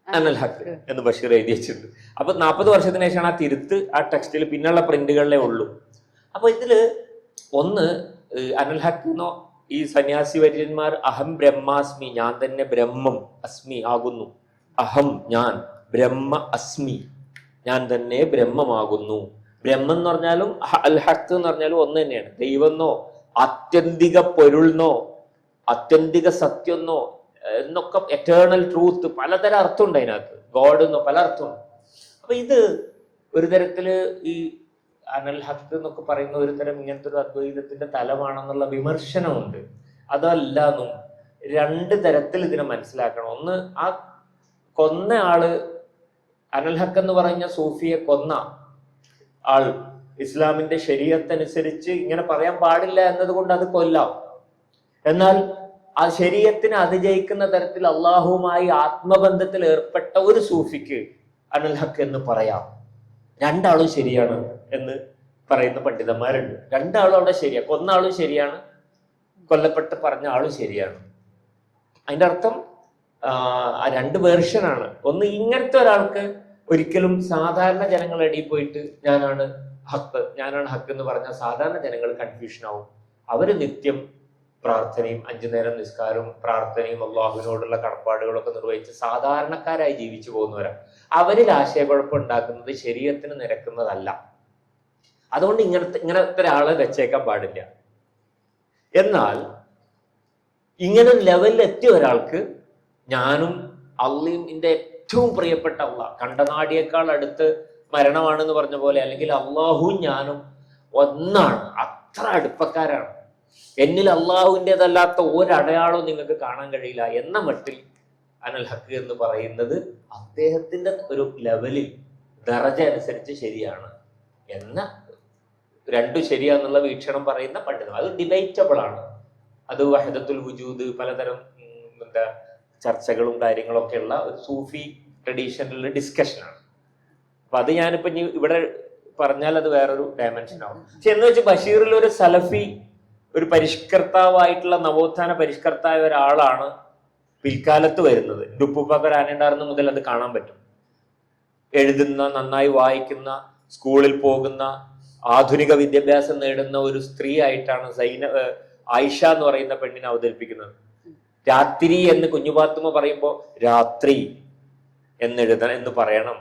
അനൽ ഹക്ക് എന്ന് ബഷീർ എഴുതി വെച്ചിട്ടുണ്ട്. അപ്പൊ 40 വർഷത്തിന് ശേഷമാണ് ആ തിരുത്ത് ആ ടെക്സ്റ്റിൽ പിന്നുള്ള പ്രിന്റുകളിലേ ഉള്ളൂ. അപ്പൊ ഇതില് ഒന്ന് അനൽ ഹക്ക് എന്നോ ഈ സന്യാസി വര്യന്മാർ അഹം ബ്രഹ്മാസ്മി, ഞാൻ തന്നെ ബ്രഹ്മം അസ്മി ആകുന്നു, അഹം ഞാൻ, ബ്രഹ്മ അസ്മി ഞാൻ തന്നെ ബ്രഹ്മമാകുന്നു. ബ്രഹ്മം എന്ന് പറഞ്ഞാലും അൽ ഹക്ക് എന്ന് പറഞ്ഞാലും ഒന്ന് തന്നെയാണ്. ദൈവമെന്നോ ആത്യന്തിക പൊരുൾന്നോ ആത്യന്തിക സത്യമെന്നോ എന്നൊക്കെ എറ്റേണൽ ട്രൂത്ത് പലതരം അർത്ഥമുണ്ട് അതിനകത്ത്, ഗോഡ് എന്നോ പല അർത്ഥമുണ്ട്. അപ്പൊ ഇത് ഒരു തരത്തില് ഈ അനൽ ഹക്ക് എന്നൊക്കെ പറയുന്ന ഒരു തരം ഇങ്ങനത്തെ ഒരു അദ്വൈതത്തിന്റെ തലമാണെന്നുള്ള വിമർശനമുണ്ട്. അതല്ലാന്നും 2 തരത്തിൽ ഇതിനെ മനസ്സിലാക്കണം. ഒന്ന്, ആ കൊന്ന ആള്, അനൽ ഹക്ക് എന്ന് പറഞ്ഞ സൂഫിയെ കൊന്ന ആൾ ഇസ്ലാമിന്റെ ശരീഅത്തനുസരിച്ച് ഇങ്ങനെ പറയാൻ പാടില്ല എന്നതുകൊണ്ട് അത് കൊല്ലാം. എന്നാൽ ആ ശരീഅത്തിനെ അതിജയിക്കുന്ന തരത്തിൽ അള്ളാഹുവുമായി ആത്മബന്ധത്തിൽ ഏർപ്പെട്ട ഒരു സൂഫിക്ക് അനൽ ഹക്ക് എന്ന് പറയാം. 2 ആളും ശരിയാണ് എന്ന് പറയുന്ന പണ്ഡിതന്മാരുണ്ട്. 2 ആളും അവിടെ ശരിയാണ്. കൊന്ന ആളും ശരിയാണ്, കൊല്ലപ്പെട്ട് പറഞ്ഞ ആളും ശരിയാണ്. അതിന്റെ അർത്ഥം ആ 2 വേർഷനാണ്. ഒന്ന്, ഇങ്ങനത്തെ ഒരാൾക്ക് ഒരിക്കലും സാധാരണ ജനങ്ങളുടെ ഇടയിൽ പോയിട്ട് ഞാനാണ് ഹക്ക് എന്ന് പറഞ്ഞാൽ സാധാരണ ജനങ്ങൾ കൺഫ്യൂഷൻ ആവും. അവര് നിത്യം പ്രാർത്ഥനയും 5 നേരം നിസ്കാരവും പ്രാർത്ഥനയും അള്ളാഹുവിനോടുള്ള കടപ്പാടുകളൊക്കെ നിർവഹിച്ച് സാധാരണക്കാരായി ജീവിച്ചു പോകുന്നവരാണ്. അവരിൽ ആശയക്കുഴപ്പം ഉണ്ടാക്കുന്നത് ശരീരത്തിന് നിരക്കുന്നതല്ല. അതുകൊണ്ട് ഇങ്ങനത്തെ ഒരാളെ വെച്ചേക്കാൻ പാടില്ല. എന്നാൽ ഇങ്ങനെ ലെവലിൽ എത്തിയ ഒരാൾക്ക് ഞാനും അള്ളയും എന്റെ ഏറ്റവും പ്രിയപ്പെട്ട അള്ളാഹ്, കണ്ടനാടിയേക്കാൾ അടുത്ത് മരണമാണെന്ന് പറഞ്ഞ പോലെ, അല്ലെങ്കിൽ അള്ളാഹുവും ഞാനും ഒന്നാണ്, അത്ര അടുപ്പക്കാരാണ്, എന്നിൽ അള്ളാഹുവിൻ്റെതല്ലാത്ത ഒരടയാളവും നിങ്ങൾക്ക് കാണാൻ കഴിയില്ല എന്ന മട്ടിൽ അനൽ ഹക്ക് എന്ന് പറയുന്നത് അദ്ദേഹത്തിന്റെ ഒരു ലെവലിൽ ദറജ അനുസരിച്ച് ശരിയാണ് എന്ന 2 ശരിയാന്നുള്ള വീക്ഷണം പറയുന്ന പണ്ഡിതം. അത് ഡിബേറ്റബിൾ ആണ്. അത് വഹദത്തുൽ വുജൂദ് പലതരം ചർച്ചകളും കാര്യങ്ങളൊക്കെ ഉള്ള ഒരു സൂഫി ട്രഡീഷനിലുള്ള ഡിസ്കഷനാണ്. അപ്പൊ അത് ഞാനിപ്പോ ഇവിടെ പറഞ്ഞാൽ അത് വേറൊരു ഡയമെൻഷൻ ആവും. പക്ഷെ എന്ന് വെച്ച് ബഷീറിൽ ഒരു സലഫി, ഒരു പരിഷ്കർത്താവായിട്ടുള്ള നവോത്ഥാന പരിഷ്കർത്തായ ഒരാളാണ് പിൽക്കാലത്ത് വരുന്നത്. ഡുപ്പുപ്പാക്കർ ആനയുണ്ടായിരുന്ന മുതൽ അത് കാണാൻ പറ്റും. എഴുതുന്ന, നന്നായി വായിക്കുന്ന, സ്കൂളിൽ പോകുന്ന, ആധുനിക വിദ്യാഭ്യാസം നേടുന്ന ഒരു സ്ത്രീ ആയിട്ടാണ് ആയിഷ എന്ന് പറയുന്ന പെണ്ണിനെ അവതരിപ്പിക്കുന്നത്. രാത്രി എന്ന് കുഞ്ഞുപാത്തുമ്മ പറയുമ്പോ രാത്രി എന്ന് പറയണം.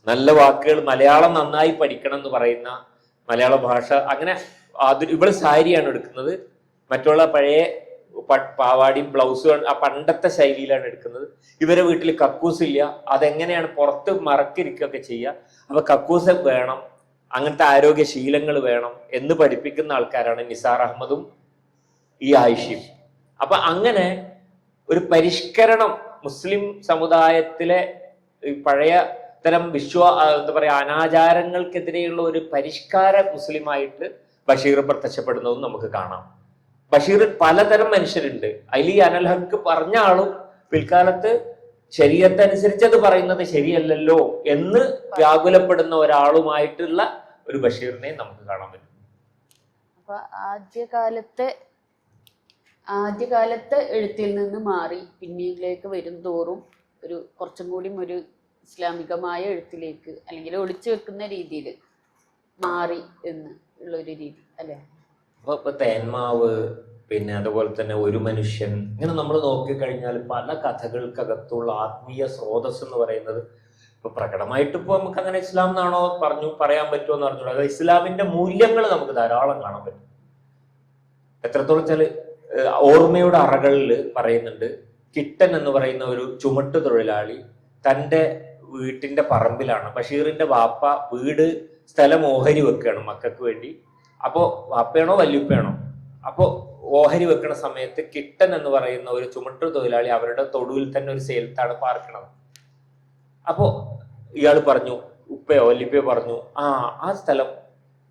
നല്ല വാക്കുകൾ, മലയാളം നന്നായി പഠിക്കണം എന്ന് പറയുന്ന മലയാള ഭാഷ. അങ്ങനെ ഇവള് സാരിയാണ് എടുക്കുന്നത്, മറ്റുള്ള പഴയ പാവാടിയും ബ്ലൗസും ആ പണ്ടത്തെ ശൈലിയിലാണ് എടുക്കുന്നത്. ഇവരെ വീട്ടിൽ കക്കൂസ് ഇല്ല, അതെങ്ങനെയാണ് പുറത്ത് മറക്കിരിക്കുകയൊക്കെ ചെയ്യുക. അപ്പൊ കക്കൂസ് വേണം, അങ്ങനത്തെ ആരോഗ്യശീലങ്ങൾ വേണം എന്ന് പഠിപ്പിക്കുന്ന ആൾക്കാരാണ് നിസാർ അഹമ്മദും ഈ ആയിഷയും. അപ്പൊ അങ്ങനെ ഒരു പരിഷ്കരണം മുസ്ലിം സമുദായത്തിലെ പഴയ തരം എന്താ പറയാ അനാചാരങ്ങൾക്കെതിരെയുള്ള ഒരു പരിഷ്കാര മുസ്ലിമായിട്ട് ബഷീർ പ്രത്യക്ഷപ്പെടുന്നതും നമുക്ക് കാണാം. ബഷീറിൽ പലതരം മനുഷ്യരുണ്ട്. അതിൽ ഈ അനൽ ഹക്ക് പറഞ്ഞ ആളും പിൽക്കാലത്ത് ശരീഅത്തനുസരിച്ച് അത് പറയുന്നത് ശരിയല്ലല്ലോ എന്ന് വ്യാകുലപ്പെടുന്ന ഒരാളുമായിട്ടുള്ള ഒരു ബഷീറിനെ നമുക്ക് കാണാൻ പറ്റും. അപ്പൊ ആദ്യകാലത്തെ എഴുത്തിൽ നിന്ന് മാറി പിന്നീടിലേക്ക് വരും തോറും ഒരു കുറച്ചും കൂടി ഒരു ഇസ്ലാമികമായ എഴുത്തിലേക്ക്, അല്ലെങ്കിൽ ഒളിച്ചു വെക്കുന്ന രീതിയിൽ മാറി എന്ന് ഉള്ളൊരു രീതി അല്ലെ. അപ്പൊ തേന്മാവ്, പിന്നെ അതുപോലെ തന്നെ ഒരു മനുഷ്യൻ, ഇങ്ങനെ നമ്മൾ നോക്കിക്കഴിഞ്ഞാൽ പല കഥകൾക്കകത്തുള്ള ആത്മീയ സ്രോതസ് എന്ന് പറയുന്നത് ഇപ്പൊ പ്രകടമായിട്ട് ഇപ്പൊ നമുക്ക് അങ്ങനെ ഇസ്ലാം എന്നാണോ പറയാൻ പറ്റുമോ എന്ന് പറഞ്ഞോളൂ. അത് ഇസ്ലാമിന്റെ മൂല്യങ്ങൾ നമുക്ക് ധാരാളം കാണാൻ പറ്റും. എത്രത്തോളം വെച്ചാല് ഓർമ്മയുടെ അറകളിൽ പറയുന്നുണ്ട്, കിട്ടൻ എന്ന് പറയുന്ന ഒരു ചുമട്ട് തൊഴിലാളി തൻ്റെ വീട്ടിന്റെ പറമ്പിലാണ്. ബഷീറിന്റെ വാപ്പ സ്ഥലം ഓഹരി വെക്കുകയാണ് മക്കൾക്ക് വേണ്ടി. അപ്പോ വാപ്പയാണോ വല്യുപ്പയാണോ, അപ്പോ ഓഹരി വെക്കുന്ന സമയത്ത് കിട്ടൻ എന്ന് പറയുന്ന ഒരു ചുമട്ട് തൊഴിലാളി അവരുടെ തൊടുവിൽ തന്നെ ഒരു സേലത്താണ് പാർക്കണത്. അപ്പോ ഇയാൾ പറഞ്ഞു, ഉപ്പയോ വല്യുപ്പയോ പറഞ്ഞു, ആ സ്ഥലം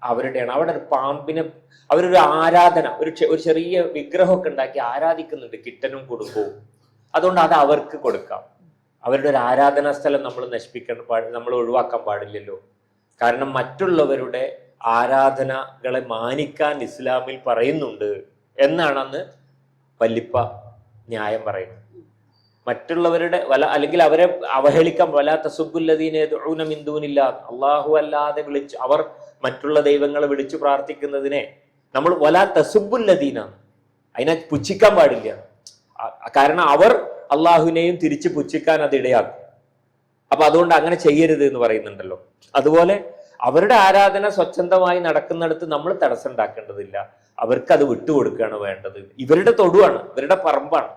അവരുടെയാണ്. അവിടെ ഒരു പാമ്പിനെ അവരൊരു ആരാധന, ഒരു ചെറിയ വിഗ്രഹമൊക്കെ ഉണ്ടാക്കി ആരാധിക്കുന്നുണ്ട് കിട്ടനും കുടുംബവും. അതുകൊണ്ട് അത് അവർക്ക് കൊടുക്കാം. അവരുടെ ഒരു ആരാധനാ സ്ഥലം നമ്മൾ നമ്മൾ ഒഴിവാക്കാൻ പാടില്ലല്ലോ. കാരണം മറ്റുള്ളവരുടെ ആരാധനകളെ മാനിക്കാൻ ഇസ്ലാമിൽ പറയുന്നുണ്ട് എന്നാണ് അന്ന് വല്ലിപ്പ ന്യായം പറയുന്നത്. മറ്റുള്ളവരുടെ അല്ലെങ്കിൽ അവരെ അവഹേളിക്കാൻ, വലാ തസുബ്ബുല്ലദീന യദ്ഊന മിൻ ദൂനില്ലാ, അല്ലാഹു അല്ലാതെ അവർ മറ്റുള്ള ദൈവങ്ങളെ വിളിച്ചു പ്രാർത്ഥിക്കുന്നതിനെ നമ്മൾ വലാ തസുബ്ബുല്ലദീന, അതിനെ പുച്ഛിക്കാൻ പാടില്ല. കാരണം അവർ അള്ളാഹുവിനെയും തിരിച്ച് പുച്ഛിക്കാൻ അത് ഇടയാക്കും. അപ്പൊ അതുകൊണ്ട് അങ്ങനെ ചെയ്യരുത് എന്ന് പറയുന്നുണ്ടല്ലോ. അതുപോലെ അവരുടെ ആരാധന സ്വച്ഛന്തമായി നടക്കുന്നിടത്ത് നമ്മൾ തടസ്സം ഉണ്ടാക്കേണ്ടതില്ല. അവർക്ക് അത് വിട്ടുകൊടുക്കുകയാണ് വേണ്ടത്. ഇവരുടെ തൊടുവാണ്, ഇവരുടെ പറമ്പാണ്.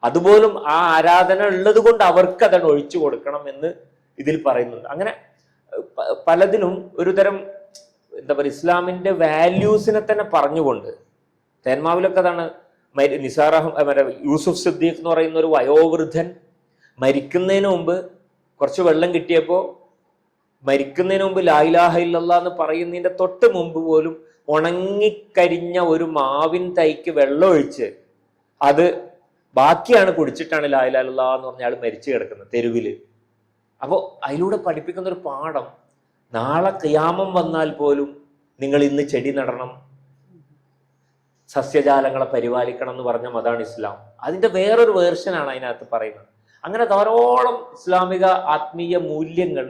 അതുപോലും ആ ആരാധന ഉള്ളത് കൊണ്ട് അവർക്ക് അതാണ് ഒഴിച്ചു കൊടുക്കണം എന്ന് ഇതിൽ പറയുന്നുണ്ട്. അങ്ങനെ പലതിലും ഒരു തരം എന്താ പറയുക, ഇസ്ലാമിന്റെ വാല്യൂസിനെ തന്നെ പറഞ്ഞുകൊണ്ട് തേന്മാവിലൊക്കെ അതാണ്. യൂസുഫ് സിദ്ദീഖ് എന്ന് പറയുന്ന ഒരു വയോവൃദ്ധൻ മരിക്കുന്നതിന് മുമ്പ് കുറച്ച് വെള്ളം കിട്ടിയപ്പോൾ മരിക്കുന്നതിന് മുമ്പ് ലാ ഇലാഹ ഇല്ലല്ലാഹ് എന്ന് പറയുന്നതിന്റെ തൊട്ട് മുമ്പ് പോലും ഉണങ്ങിക്കരിഞ്ഞ ഒരു മാവിൻ തൈക്ക് വെള്ളം ഒഴിച്ച് അത് ബാക്കിയാണ് കുടിച്ചിട്ടാണ് ലാ ഇലാഹ ഇല്ലല്ലാഹ് എന്ന് പറഞ്ഞ ആൾ മരിച്ചു കിടക്കുന്നത് തെരുവില്. അപ്പോൾ അതിലൂടെ പഠിപ്പിക്കുന്ന ഒരു പാഠം, നാളെ ഖിയാമം വന്നാൽ പോലും നിങ്ങൾ ഇന്ന് ചെടി നടണം, സസ്യജാലങ്ങളെ പരിപാലിക്കണം എന്ന് പറഞ്ഞ മതാണ് ഇസ്ലാം. അതിന്റെ വേറൊരു വേർഷനാണ് അതിനകത്ത് പറയുന്നത്. അങ്ങനെ ധാരാളം ഇസ്ലാമിക ആത്മീയ മൂല്യങ്ങൾ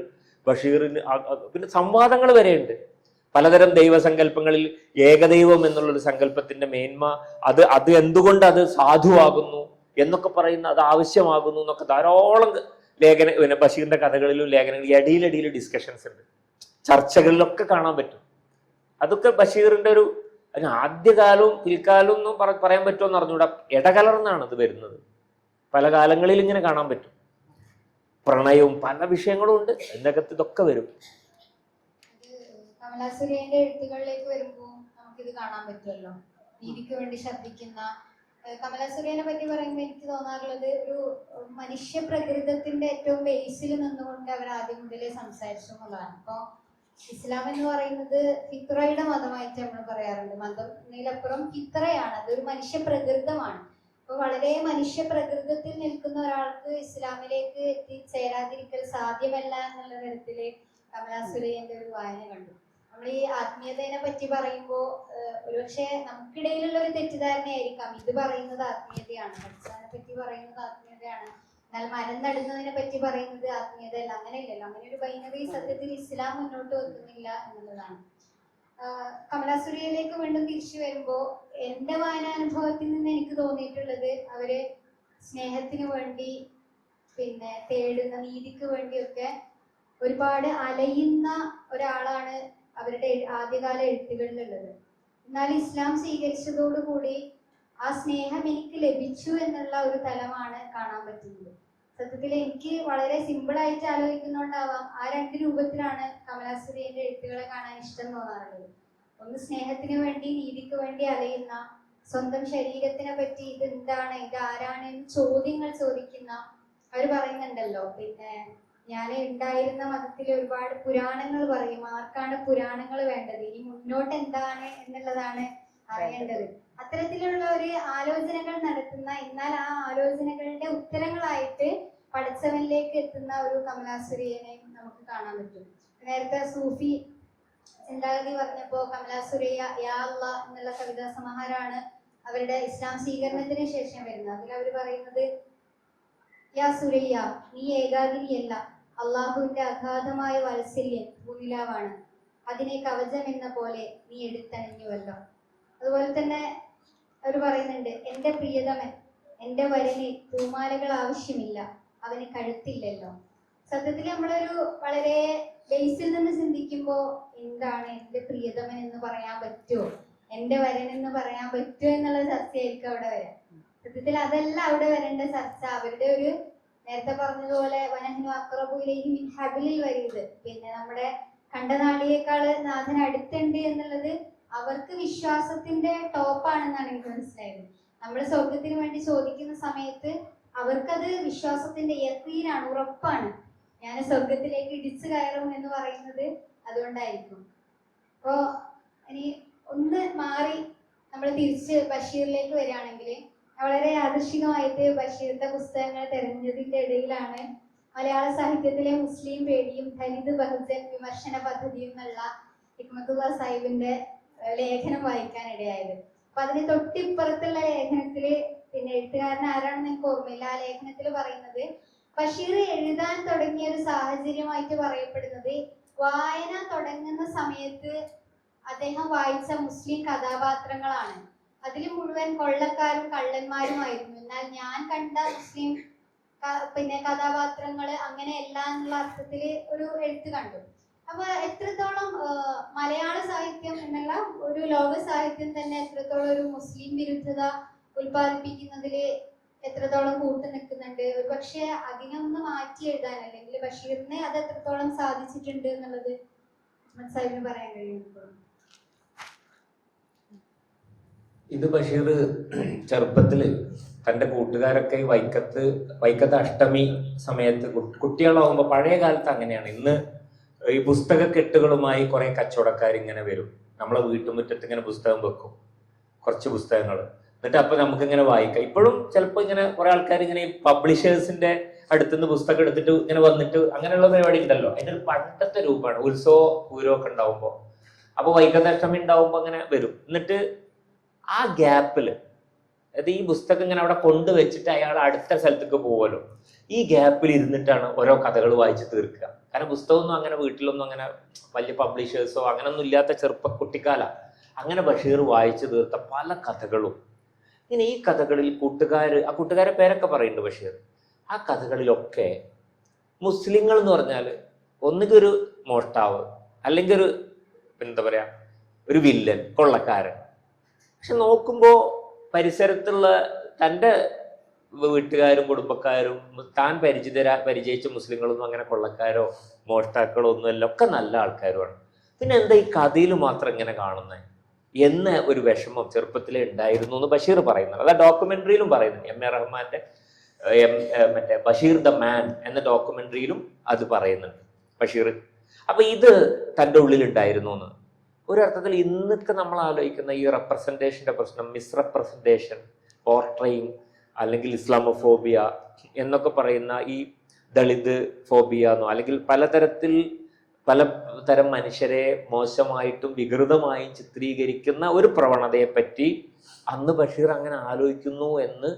ബഷീറിന്, പിന്നെ സംവാദങ്ങൾ വരെയുണ്ട്. പലതരം ദൈവസങ്കല്പങ്ങളിൽ ഏകദൈവം എന്നുള്ളൊരു സങ്കല്പത്തിന്റെ മേന്മ, അത് എന്തുകൊണ്ട് അത് സാധുവാകുന്നു എന്നൊക്കെ പറയുന്ന, അത് ആവശ്യമാകുന്നു എന്നൊക്കെ ധാരാളം പിന്നെ ബഷീറിന്റെ കഥകളിലും ലേഖനങ്ങളിലും ഇടയിലടിയിൽ ഡിസ്കഷൻസ് ഉണ്ട്, ചർച്ചകളിലൊക്കെ കാണാൻ പറ്റും. അതൊക്കെ ബഷീറിന്റെ ഒരു ആദ്യകാലവും പിൽക്കാലവും ഒന്നും പറയാൻ പറ്റുമോ എന്ന് അറിഞ്ഞൂടാ, ഇടകലർന്നാണ് അത് വരുന്നത്. പല കാലങ്ങളിൽ ഇങ്ങനെ കാണാൻ പറ്റും. പ്രണയവും പല വിഷയങ്ങളും ഉണ്ട്, അതിനകത്ത് ഇതൊക്കെ വരും. കമലാസുരേന്റെ എഴുത്തുകളിലേക്ക് വരുമ്പോൾ നമുക്കിത് കാണാൻ പറ്റുമല്ലോ. നീതിക്ക് വേണ്ടി ശബ്ദിക്കുന്ന കമലാസുരേനെ പറ്റി പറയുമ്പോൾ എനിക്ക് തോന്നാറുള്ളത്, ഒരു മനുഷ്യ പ്രകൃതത്തിന്റെ ഏറ്റവും ബേസിൽ നിന്നുകൊണ്ട് അവർ ആദ്യം മുതലേ സംസാരിച്ചു എന്നുള്ളതാണ്. അപ്പോൾ ഇസ്ലാം എന്ന് പറയുന്നത് ഫിത്രയുടെ മതമായിട്ട് നമ്മൾ പറയാറുണ്ട്. മതം എന്നതിലപ്പുറം ഫിത്രയാണ്, അതൊരു മനുഷ്യ പ്രകൃതമാണ്. അപ്പൊ വളരെ മനുഷ്യ പ്രകൃതത്തിൽ നിൽക്കുന്ന ഒരാൾക്ക് ഇസ്ലാമിലേക്ക് എത്തിച്ചേരാതിരിക്കൽ സാധ്യമല്ല എന്നുള്ള തരത്തില് കമലാസുരയ്യന്റെ ഒരു വായന കണ്ടു. നമ്മൾ ഈ ആത്മീയതയെ പറ്റി പറയുമ്പോൾ ഒരുപക്ഷെ നമുക്കിടയിലുള്ള ഒരു തെറ്റിദ്ധാരണയായിരിക്കാം, ഇത് പറയുന്നത് ആത്മീയതയാണ്, പഠിച്ചതിനെ പറ്റി പറയുന്നത് ആത്മീയതയാണ്, എന്നാൽ മരം നടുന്നതിനെ പറ്റി പറയുന്നത് ആത്മീയതയല്ല. അങ്ങനെയില്ലല്ലോ. അങ്ങനെ ഒരു ബൈനറി സത്യത്തിൽ ഇസ്ലാം മുന്നോട്ട് വെക്കുന്നില്ല എന്നുള്ളതാണ്. കമലാസുരയിലേക്ക് വീണ്ടും തിരിച്ചു വരുമ്പോൾ എൻ്റെ വായനാനുഭവത്തിൽ നിന്ന് എനിക്ക് തോന്നിയിട്ടുള്ളത്, അവര് സ്നേഹത്തിന് വേണ്ടി പിന്നെ തേടുന്ന, നീതിക്ക് വേണ്ടിയൊക്കെ ഒരുപാട് അലയുന്ന ഒരാളാണ് അവരുടെ ആദ്യകാല എഴുത്തുകളിലുള്ളത്. എന്നാൽ ഇസ്ലാം സ്വീകരിച്ചതോടുകൂടി ആ സ്നേഹം എനിക്ക് ലഭിച്ചു എന്നുള്ള ഒരു തലമാണ് കാണാൻ പറ്റുന്നത്. സത്യത്തിൽ എനിക്ക് വളരെ സിമ്പിളായിട്ട് ആലോചിക്കുന്നോണ്ടാവാം ആ രണ്ട് രൂപത്തിലാണ് കമലാസുരയ്യന്റെ എഴുത്തുകളെ കാണാൻ ഇഷ്ടം തോന്നാറുള്ളത്. ഒന്ന് സ്നേഹത്തിന് വേണ്ടി, നീതിക്ക് വേണ്ടി അലയുന്ന, സ്വന്തം ശരീരത്തിനെ പറ്റി ഇത് എന്താണ്, ഇത് ആരാണ് എന്ന് ചോദ്യങ്ങൾ ചോദിക്കുന്ന. അവർ പറയുന്നുണ്ടല്ലോ, പിന്നെ ഞാൻ ഉണ്ടായിരുന്ന മതത്തിൽ ഒരുപാട് പുരാണങ്ങൾ പറയും, ആർക്കാണ് പുരാണങ്ങൾ വേണ്ടത്, ഇനി മുന്നോട്ട് എന്താണ് എന്നുള്ളതാണ് അറിയേണ്ടത്. അത്തരത്തിലുള്ള ഒരു ആലോചനകൾ നടത്തുന്ന, എന്നാൽ ആ ആലോചനകളുടെ ഉത്തരങ്ങളായിട്ട് പഠിച്ചവനിലേക്ക് എത്തുന്ന ഒരു കമലാസുരയ്യനെ നമുക്ക് കാണാൻ പറ്റും. നേരത്തെ സൂഫി ചിന്താഗതി പറഞ്ഞപ്പോ കമലാസുരയ്യ യാ അല്ലാഹ് എന്നുള്ള കവിതാ സമാഹാരമാണ് അവരുടെ ഇസ്ലാം സ്വീകരണത്തിന് ശേഷം വരുന്നത്. അതിൽ അവർ പറയുന്നത്, യാ സുരയ്യ, നീ ഏകാഗിനിയല്ല, അള്ളാഹുവിന്റെ അഗാധമായ വാത്സല്യം ഭൂനിലാവാണ്, അതിനെ കവചം എന്ന പോലെ നീ എടുത്തണിഞ്ഞുവല്ലോ. അതുപോലെ തന്നെ അവർ പറയുന്നുണ്ട്, എൻ്റെ പ്രിയതമൻ, എൻ്റെ വരന് പൂമാലകൾ ആവശ്യമില്ല, അവന് കഴുത്തില്ലല്ലോ. സത്യത്തിൽ നമ്മളൊരു വളരെ ബേസിൽ നിന്ന് ചിന്തിക്കുമ്പോൾ എന്താണ് എന്റെ പ്രിയതമൻ എന്ന് പറയാൻ പറ്റുമോ, എന്റെ വരൻ എന്ന് പറയാൻ പറ്റുമോ എന്നുള്ള ചർച്ചയായിരിക്കും അവിടെ വരാം. സത്യത്തിൽ അതല്ല അവിടെ വരേണ്ട ചർച്ച. അവരുടെ ഒരു നേരത്തെ പറഞ്ഞതുപോലെ വനഹ്നു അഖ്റബു ഇലൈഹി മിൻ ഹബ്ലിൽ വരീദ്, പിന്നെ നമ്മുടെ കണ്ടനാടിയേക്കാള് നാഥൻ അടുത്തുണ്ട് എന്നുള്ളത് അവർക്ക് വിശ്വാസത്തിന്റെ ടോപ്പാണെന്നാണ് എനിക്ക് മനസ്സിലായത്. നമ്മൾ സ്വർഗത്തിന് വേണ്ടി ചോദിക്കുന്ന സമയത്ത് അവർക്കത് വിശ്വാസത്തിന്റെ യഖീനാണ്, ഉറപ്പാണ്. ഞാൻ സ്വർഗത്തിലേക്ക് ഇടിച്ചു കയറും എന്ന് പറയുന്നത് അതുകൊണ്ടായിരിക്കും. അപ്പോ ഇനി ഒന്ന് മാറി നമ്മൾ തിരിച്ച് ബഷീറിലേക്ക് വരികയാണെങ്കിൽ, വളരെ യാദൃശികമായിട്ട് ബഷീറിന്റെ പുസ്തകങ്ങൾ തെരഞ്ഞതിന്റെ ഇടയിലാണ് മലയാള സാഹിത്യത്തിലെ മുസ്ലിം പേടിയും ദലിത് ബഹുജൻ വിമർശന പദ്ധതിയും എന്നുള്ള ഹിക്മത്തുള്ള സാഹിബിന്റെ ലേഖനം വായിക്കാൻ ഇടയായത്. അപ്പൊ അതിന് തൊട്ടിപ്പുറത്തുള്ള ലേഖനത്തില്, പിന്നെ എഴുത്തുകാരൻ ആരാണെന്ന് എനിക്ക് ഓർമ്മയില്ല, ആ ലേഖനത്തിൽ പറയുന്നത് ബഷീർ എഴുതാൻ തുടങ്ങിയ ഒരു സാഹചര്യമായിട്ട് പറയപ്പെടുന്നത് വായന തുടങ്ങുന്ന സമയത്ത് അദ്ദേഹം വായിച്ച മുസ്ലിം കഥാപാത്രങ്ങളാണ്. അതിൽ മുഴുവൻ കൊള്ളക്കാരും കള്ളന്മാരുമായിരുന്നു. എന്നാൽ ഞാൻ കണ്ട മുസ്ലിം പിന്നെ കഥാപാത്രങ്ങൾ അങ്ങനെയല്ല എന്നുള്ള അർത്ഥത്തിൽ ഒരു എഴുത്ത് കണ്ടു. അപ്പൊ എത്രത്തോളം മലയാള സാഹിത്യം എന്നുള്ള ഒരു ലോക സാഹിത്യം തന്നെ എത്രത്തോളം ഒരു മുസ്ലിം വിരുദ്ധത ഉൽപ്പാദിപ്പിക്കുന്നതിൽ എത്രത്തോളം കൂട്ടു നിൽക്കുന്നുണ്ട്. ഒരു പക്ഷെ അതിനൊന്ന് മാറ്റി എഴുതാൻ, അല്ലെങ്കിൽ ബഷീറിനെ അത് എത്രത്തോളം സാധിച്ചിട്ടുണ്ട് എന്നുള്ളത് സാഹിബിന് പറയാൻ കഴിയും. ഇത് ബഷീർ ചെറുപ്പത്തില് തൻ്റെ കൂട്ടുകാരൊക്കെ വൈക്കത്ത് അഷ്ടമി സമയത്ത് കുട്ടികളാവുമ്പോൾ, പഴയ കാലത്ത് അങ്ങനെയാണ്. ഇന്ന് ഈ പുസ്തക കെട്ടുകളുമായി കുറെ കച്ചവടക്കാരിങ്ങനെ വരും. നമ്മളെ വീട്ടുമുറ്റത്ത് ഇങ്ങനെ പുസ്തകം വെക്കും, കുറച്ച് പുസ്തകങ്ങൾ. എന്നിട്ട് അപ്പൊ നമുക്കിങ്ങനെ വായിക്കാം. ഇപ്പോഴും ചിലപ്പോൾ ഇങ്ങനെ കുറെ ആൾക്കാർ ഇങ്ങനെ ഈ പബ്ലിഷേഴ്സിന്റെ അടുത്തുനിന്ന് പുസ്തകം എടുത്തിട്ട് ഇങ്ങനെ വന്നിട്ട് അങ്ങനെയുള്ള പരിപാടി ഉണ്ടല്ലോ. അതിൻ്റെ ഒരു പണ്ടത്തെ രൂപമാണ്. പൂരമൊക്കെ ഉണ്ടാവുമ്പോൾ, അപ്പൊ വൈക്കത്തഷ്ടമി ഉണ്ടാവുമ്പോൾ അങ്ങനെ വരും. എന്നിട്ട് ആ ഗ്യാപ്പിൽ, അതായത് ഈ പുസ്തകം ഇങ്ങനെ അവിടെ കൊണ്ടുവച്ചിട്ട് അയാൾ അടുത്ത സ്ഥലത്തേക്ക് പോകുമല്ലോ, ഈ ഗ്യാപ്പിൽ ഇരുന്നിട്ടാണ് ഓരോ കഥകൾ വായിച്ച് തീർക്കുക. കാരണം പുസ്തകമൊന്നും അങ്ങനെ വീട്ടിലൊന്നും അങ്ങനെ വലിയ പബ്ലിഷേഴ്സോ അങ്ങനൊന്നും ഇല്ലാത്ത കുട്ടിക്കാല. അങ്ങനെ ബഷീർ വായിച്ചു തീർത്ത പല കഥകളും, ഇങ്ങനെ ഈ കഥകളിൽ കൂട്ടുകാരെ പേരൊക്കെ പറയുന്നുണ്ട് ബഷീർ. ആ കഥകളിലൊക്കെ മുസ്ലിങ്ങൾ എന്ന് പറഞ്ഞാൽ ഒന്നുകിൽ ഒരു മോഷ്ടാവ്, അല്ലെങ്കിൽ ഒരു എന്താ പറയാ, ഒരു വില്ലൻ, കൊള്ളക്കാരൻ. പക്ഷെ നോക്കുമ്പോൾ പരിസരത്തുള്ള തൻ്റെ വീട്ടുകാരും കുടുംബക്കാരും താൻ പരിചയിച്ച മുസ്ലിങ്ങളൊന്നും അങ്ങനെ കൊള്ളക്കാരോ മോഷ്ടാക്കളോ ഒന്നുമല്ല, ഒക്കെ നല്ല ആൾക്കാരുമാണ്. പിന്നെ എന്താ ഈ കഥയിൽ മാത്രം ഇങ്ങനെ കാണുന്നത് എന്ന ഒരു വിഷമം ചെറുപ്പത്തിലേ ഉണ്ടായിരുന്നു എന്ന് ബഷീർ പറയുന്നത്. അതാ ഡോക്യുമെന്ററിയിലും പറയുന്നത്. എം എ റഹ്മാന്റെ മറ്റേ ബഷീർ ദ മാൻ എന്ന ഡോക്യുമെന്ററിയിലും അത് പറയുന്നുണ്ട് ബഷീർ. അപ്പൊ ഇത് തൻ്റെ ഉള്ളിലുണ്ടായിരുന്നു എന്ന്. ഒരർത്ഥത്തിൽ ഇന്നൊക്കെ നമ്മൾ ആലോചിക്കുന്ന ഈ റെപ്രസെൻറ്റേഷൻ്റെ പ്രശ്നം, മിസ്റെപ്രസെൻറ്റേഷൻ, പോർട്രയിങ്, അല്ലെങ്കിൽ ഇസ്ലാമോഫോബിയ എന്നൊക്കെ പറയുന്ന ഈ ദളിത് ഫോബിയ എന്നോ, അല്ലെങ്കിൽ പലതരം മനുഷ്യരെ മോശമായിട്ടും വികൃതമായും ചിത്രീകരിക്കുന്ന ഒരു പ്രവണതയെപ്പറ്റി അന്ന് ബഷീർ അങ്ങനെ ആലോചിക്കുന്നു എന്ന്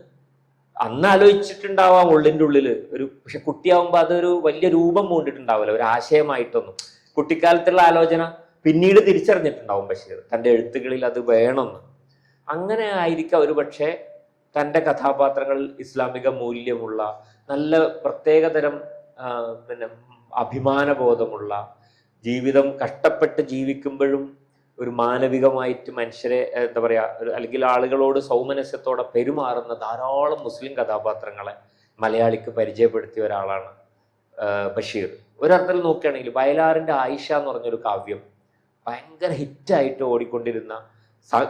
അന്ന് ആലോചിച്ചിട്ടുണ്ടാവാം ഉള്ളിൻ്റെ ഉള്ളിൽ ഒരു. പക്ഷെ കുട്ടിയാവുമ്പോൾ അതൊരു വലിയ രൂപം പൂണ്ടിട്ടുണ്ടാവില്ല, ഒരു ആശയമായിട്ടൊന്നും. കുട്ടിക്കാലത്തുള്ള ആലോചന പിന്നീട് തിരിച്ചറിഞ്ഞിട്ടുണ്ടാവും ബഷീർ തൻ്റെ എഴുത്തുകളിൽ അത് വേണമെന്ന്. അങ്ങനെ ആയിരിക്കാം ഒരു പക്ഷേ തൻ്റെ കഥാപാത്രങ്ങൾ ഇസ്ലാമിക മൂല്യമുള്ള, നല്ല പ്രത്യേകതരം പിന്നെ അഭിമാനബോധമുള്ള, ജീവിതം കഷ്ടപ്പെട്ട് ജീവിക്കുമ്പോഴും ഒരു മാനവികമായിട്ട് മനുഷ്യരെ എന്താ പറയുക, അല്ലെങ്കിൽ ആളുകളോട് സൗമനസ്യത്തോടെ പെരുമാറുന്ന ധാരാളം മുസ്ലിം കഥാപാത്രങ്ങളെ മലയാളിക്ക് പരിചയപ്പെടുത്തിയ ഒരാളാണ് ബഷീർ. ഒരർത്ഥത്തിൽ നോക്കുകയാണെങ്കിൽ വയലാറിൻ്റെ ആയിഷ എന്ന് പറഞ്ഞൊരു കാവ്യം ഭയങ്കര ഹിറ്റായിട്ട് ഓടിക്കൊണ്ടിരുന്ന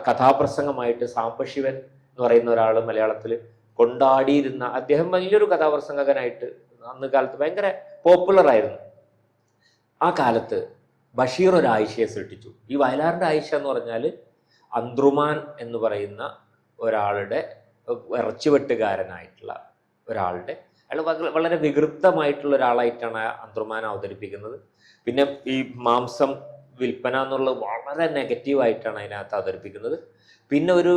കഥാപ്രസംഗമായിട്ട് സാംബശിവൻ എന്ന് പറയുന്ന ഒരാൾ മലയാളത്തിൽ കൊണ്ടാടിയിരുന്ന, അദ്ദേഹം വലിയൊരു കഥാപ്രസംഗകനായിട്ട് അന്ന് കാലത്ത് ഭയങ്കര പോപ്പുലർ ആയിരുന്നു. ആ കാലത്ത് ബഷീർ ഒരു ആയിഷയെ സൃഷ്ടിച്ചു. ഈ വയലാറിൻ്റെ ആയിഷ എന്ന് പറഞ്ഞാൽ അന്ത്രുമാൻ എന്ന് പറയുന്ന ഒരാളുടെ ഇറച്ചിവെട്ടുകാരനായിട്ടുള്ള ഒരാളുടെ, അയാൾ വളരെ വികൃതമായിട്ടുള്ള ഒരാളായിട്ടാണ് അന്ത്രുമാൻ അവതരിപ്പിക്കുന്നത്. പിന്നെ ഈ മാംസം വിൽപ്പന എന്നുള്ളത് വളരെ നെഗറ്റീവായിട്ടാണ് അതിനകത്ത് അവതരിപ്പിക്കുന്നത്. പിന്നെ ഒരു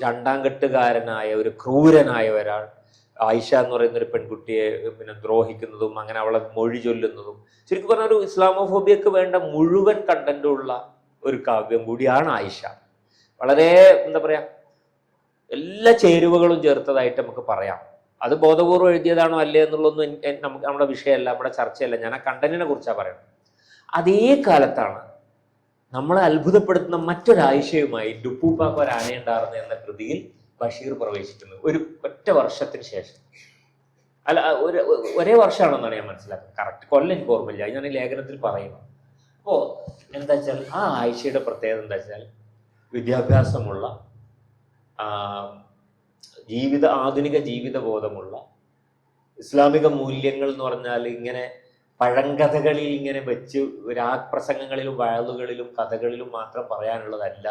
രണ്ടാം കെട്ടുകാരനായ, ഒരു ക്രൂരനായ ഒരാൾ, ആയിഷ എന്ന് പറയുന്ന ഒരു പെൺകുട്ടിയെ പിന്നെ ദ്രോഹിക്കുന്നതും അങ്ങനെ അവളെ മൊഴി ചൊല്ലുന്നതും, ശരിക്കും പറഞ്ഞ ഒരു ഇസ്ലാമോഫോബിയക്ക് വേണ്ട മുഴുവൻ കണ്ടന്റുള്ള ഒരു കാവ്യം കൂടിയാണ് ആയിഷ. വളരെ എന്താ പറയാ, എല്ലാ ചേരുവകളും ചേർത്തതായിട്ട് നമുക്ക് പറയാം. അത് ബോധപൂർവ്വം എഴുതിയതാണോ അല്ലേ എന്നുള്ളതൊന്നും നമുക്ക് നമ്മുടെ വിഷയമല്ല, നമ്മുടെ ചർച്ചയല്ല. ഞാൻ ആ കണ്ടന്റിനെ കുറിച്ചാണ് പറയുന്നത്. അതേ കാലത്താണ് നമ്മളെ അത്ഭുതപ്പെടുത്തുന്ന മറ്റൊരായിഷയുമായി ഡുപ്പൂപ്പാക്ക് ഒരു ആനയുണ്ടായിരുന്നു എന്ന കൃതിയിൽ ബഷീർ പ്രവേശിക്കുന്നത്. ഒരു ഒറ്റ വർഷത്തിന് ശേഷം, അല്ല ഒരേ വർഷമാണെന്നാണ് ഞാൻ മനസ്സിലാക്കുന്നത്. കറക്റ്റ് കൊല്ലം എനിക്ക് ഓർമ്മയില്ല, ഞാൻ ഈ ലേഖനത്തിൽ പറയുന്നു. അപ്പോൾ എന്താ വെച്ചാൽ ആ ആയിഷയുടെ പ്രത്യേകത എന്താ വെച്ചാൽ വിദ്യാഭ്യാസമുള്ള, ആധുനിക ജീവിത ബോധമുള്ള, ഇസ്ലാമിക മൂല്യങ്ങൾ എന്ന് പറഞ്ഞാൽ ഇങ്ങനെ പഴങ്കഥകളിൽ ഇങ്ങനെ വെച്ച് രാഗപ്രസംഗങ്ങളിലും വഴലുകളിലും കഥകളിലും മാത്രം പറയാനുള്ളതല്ല,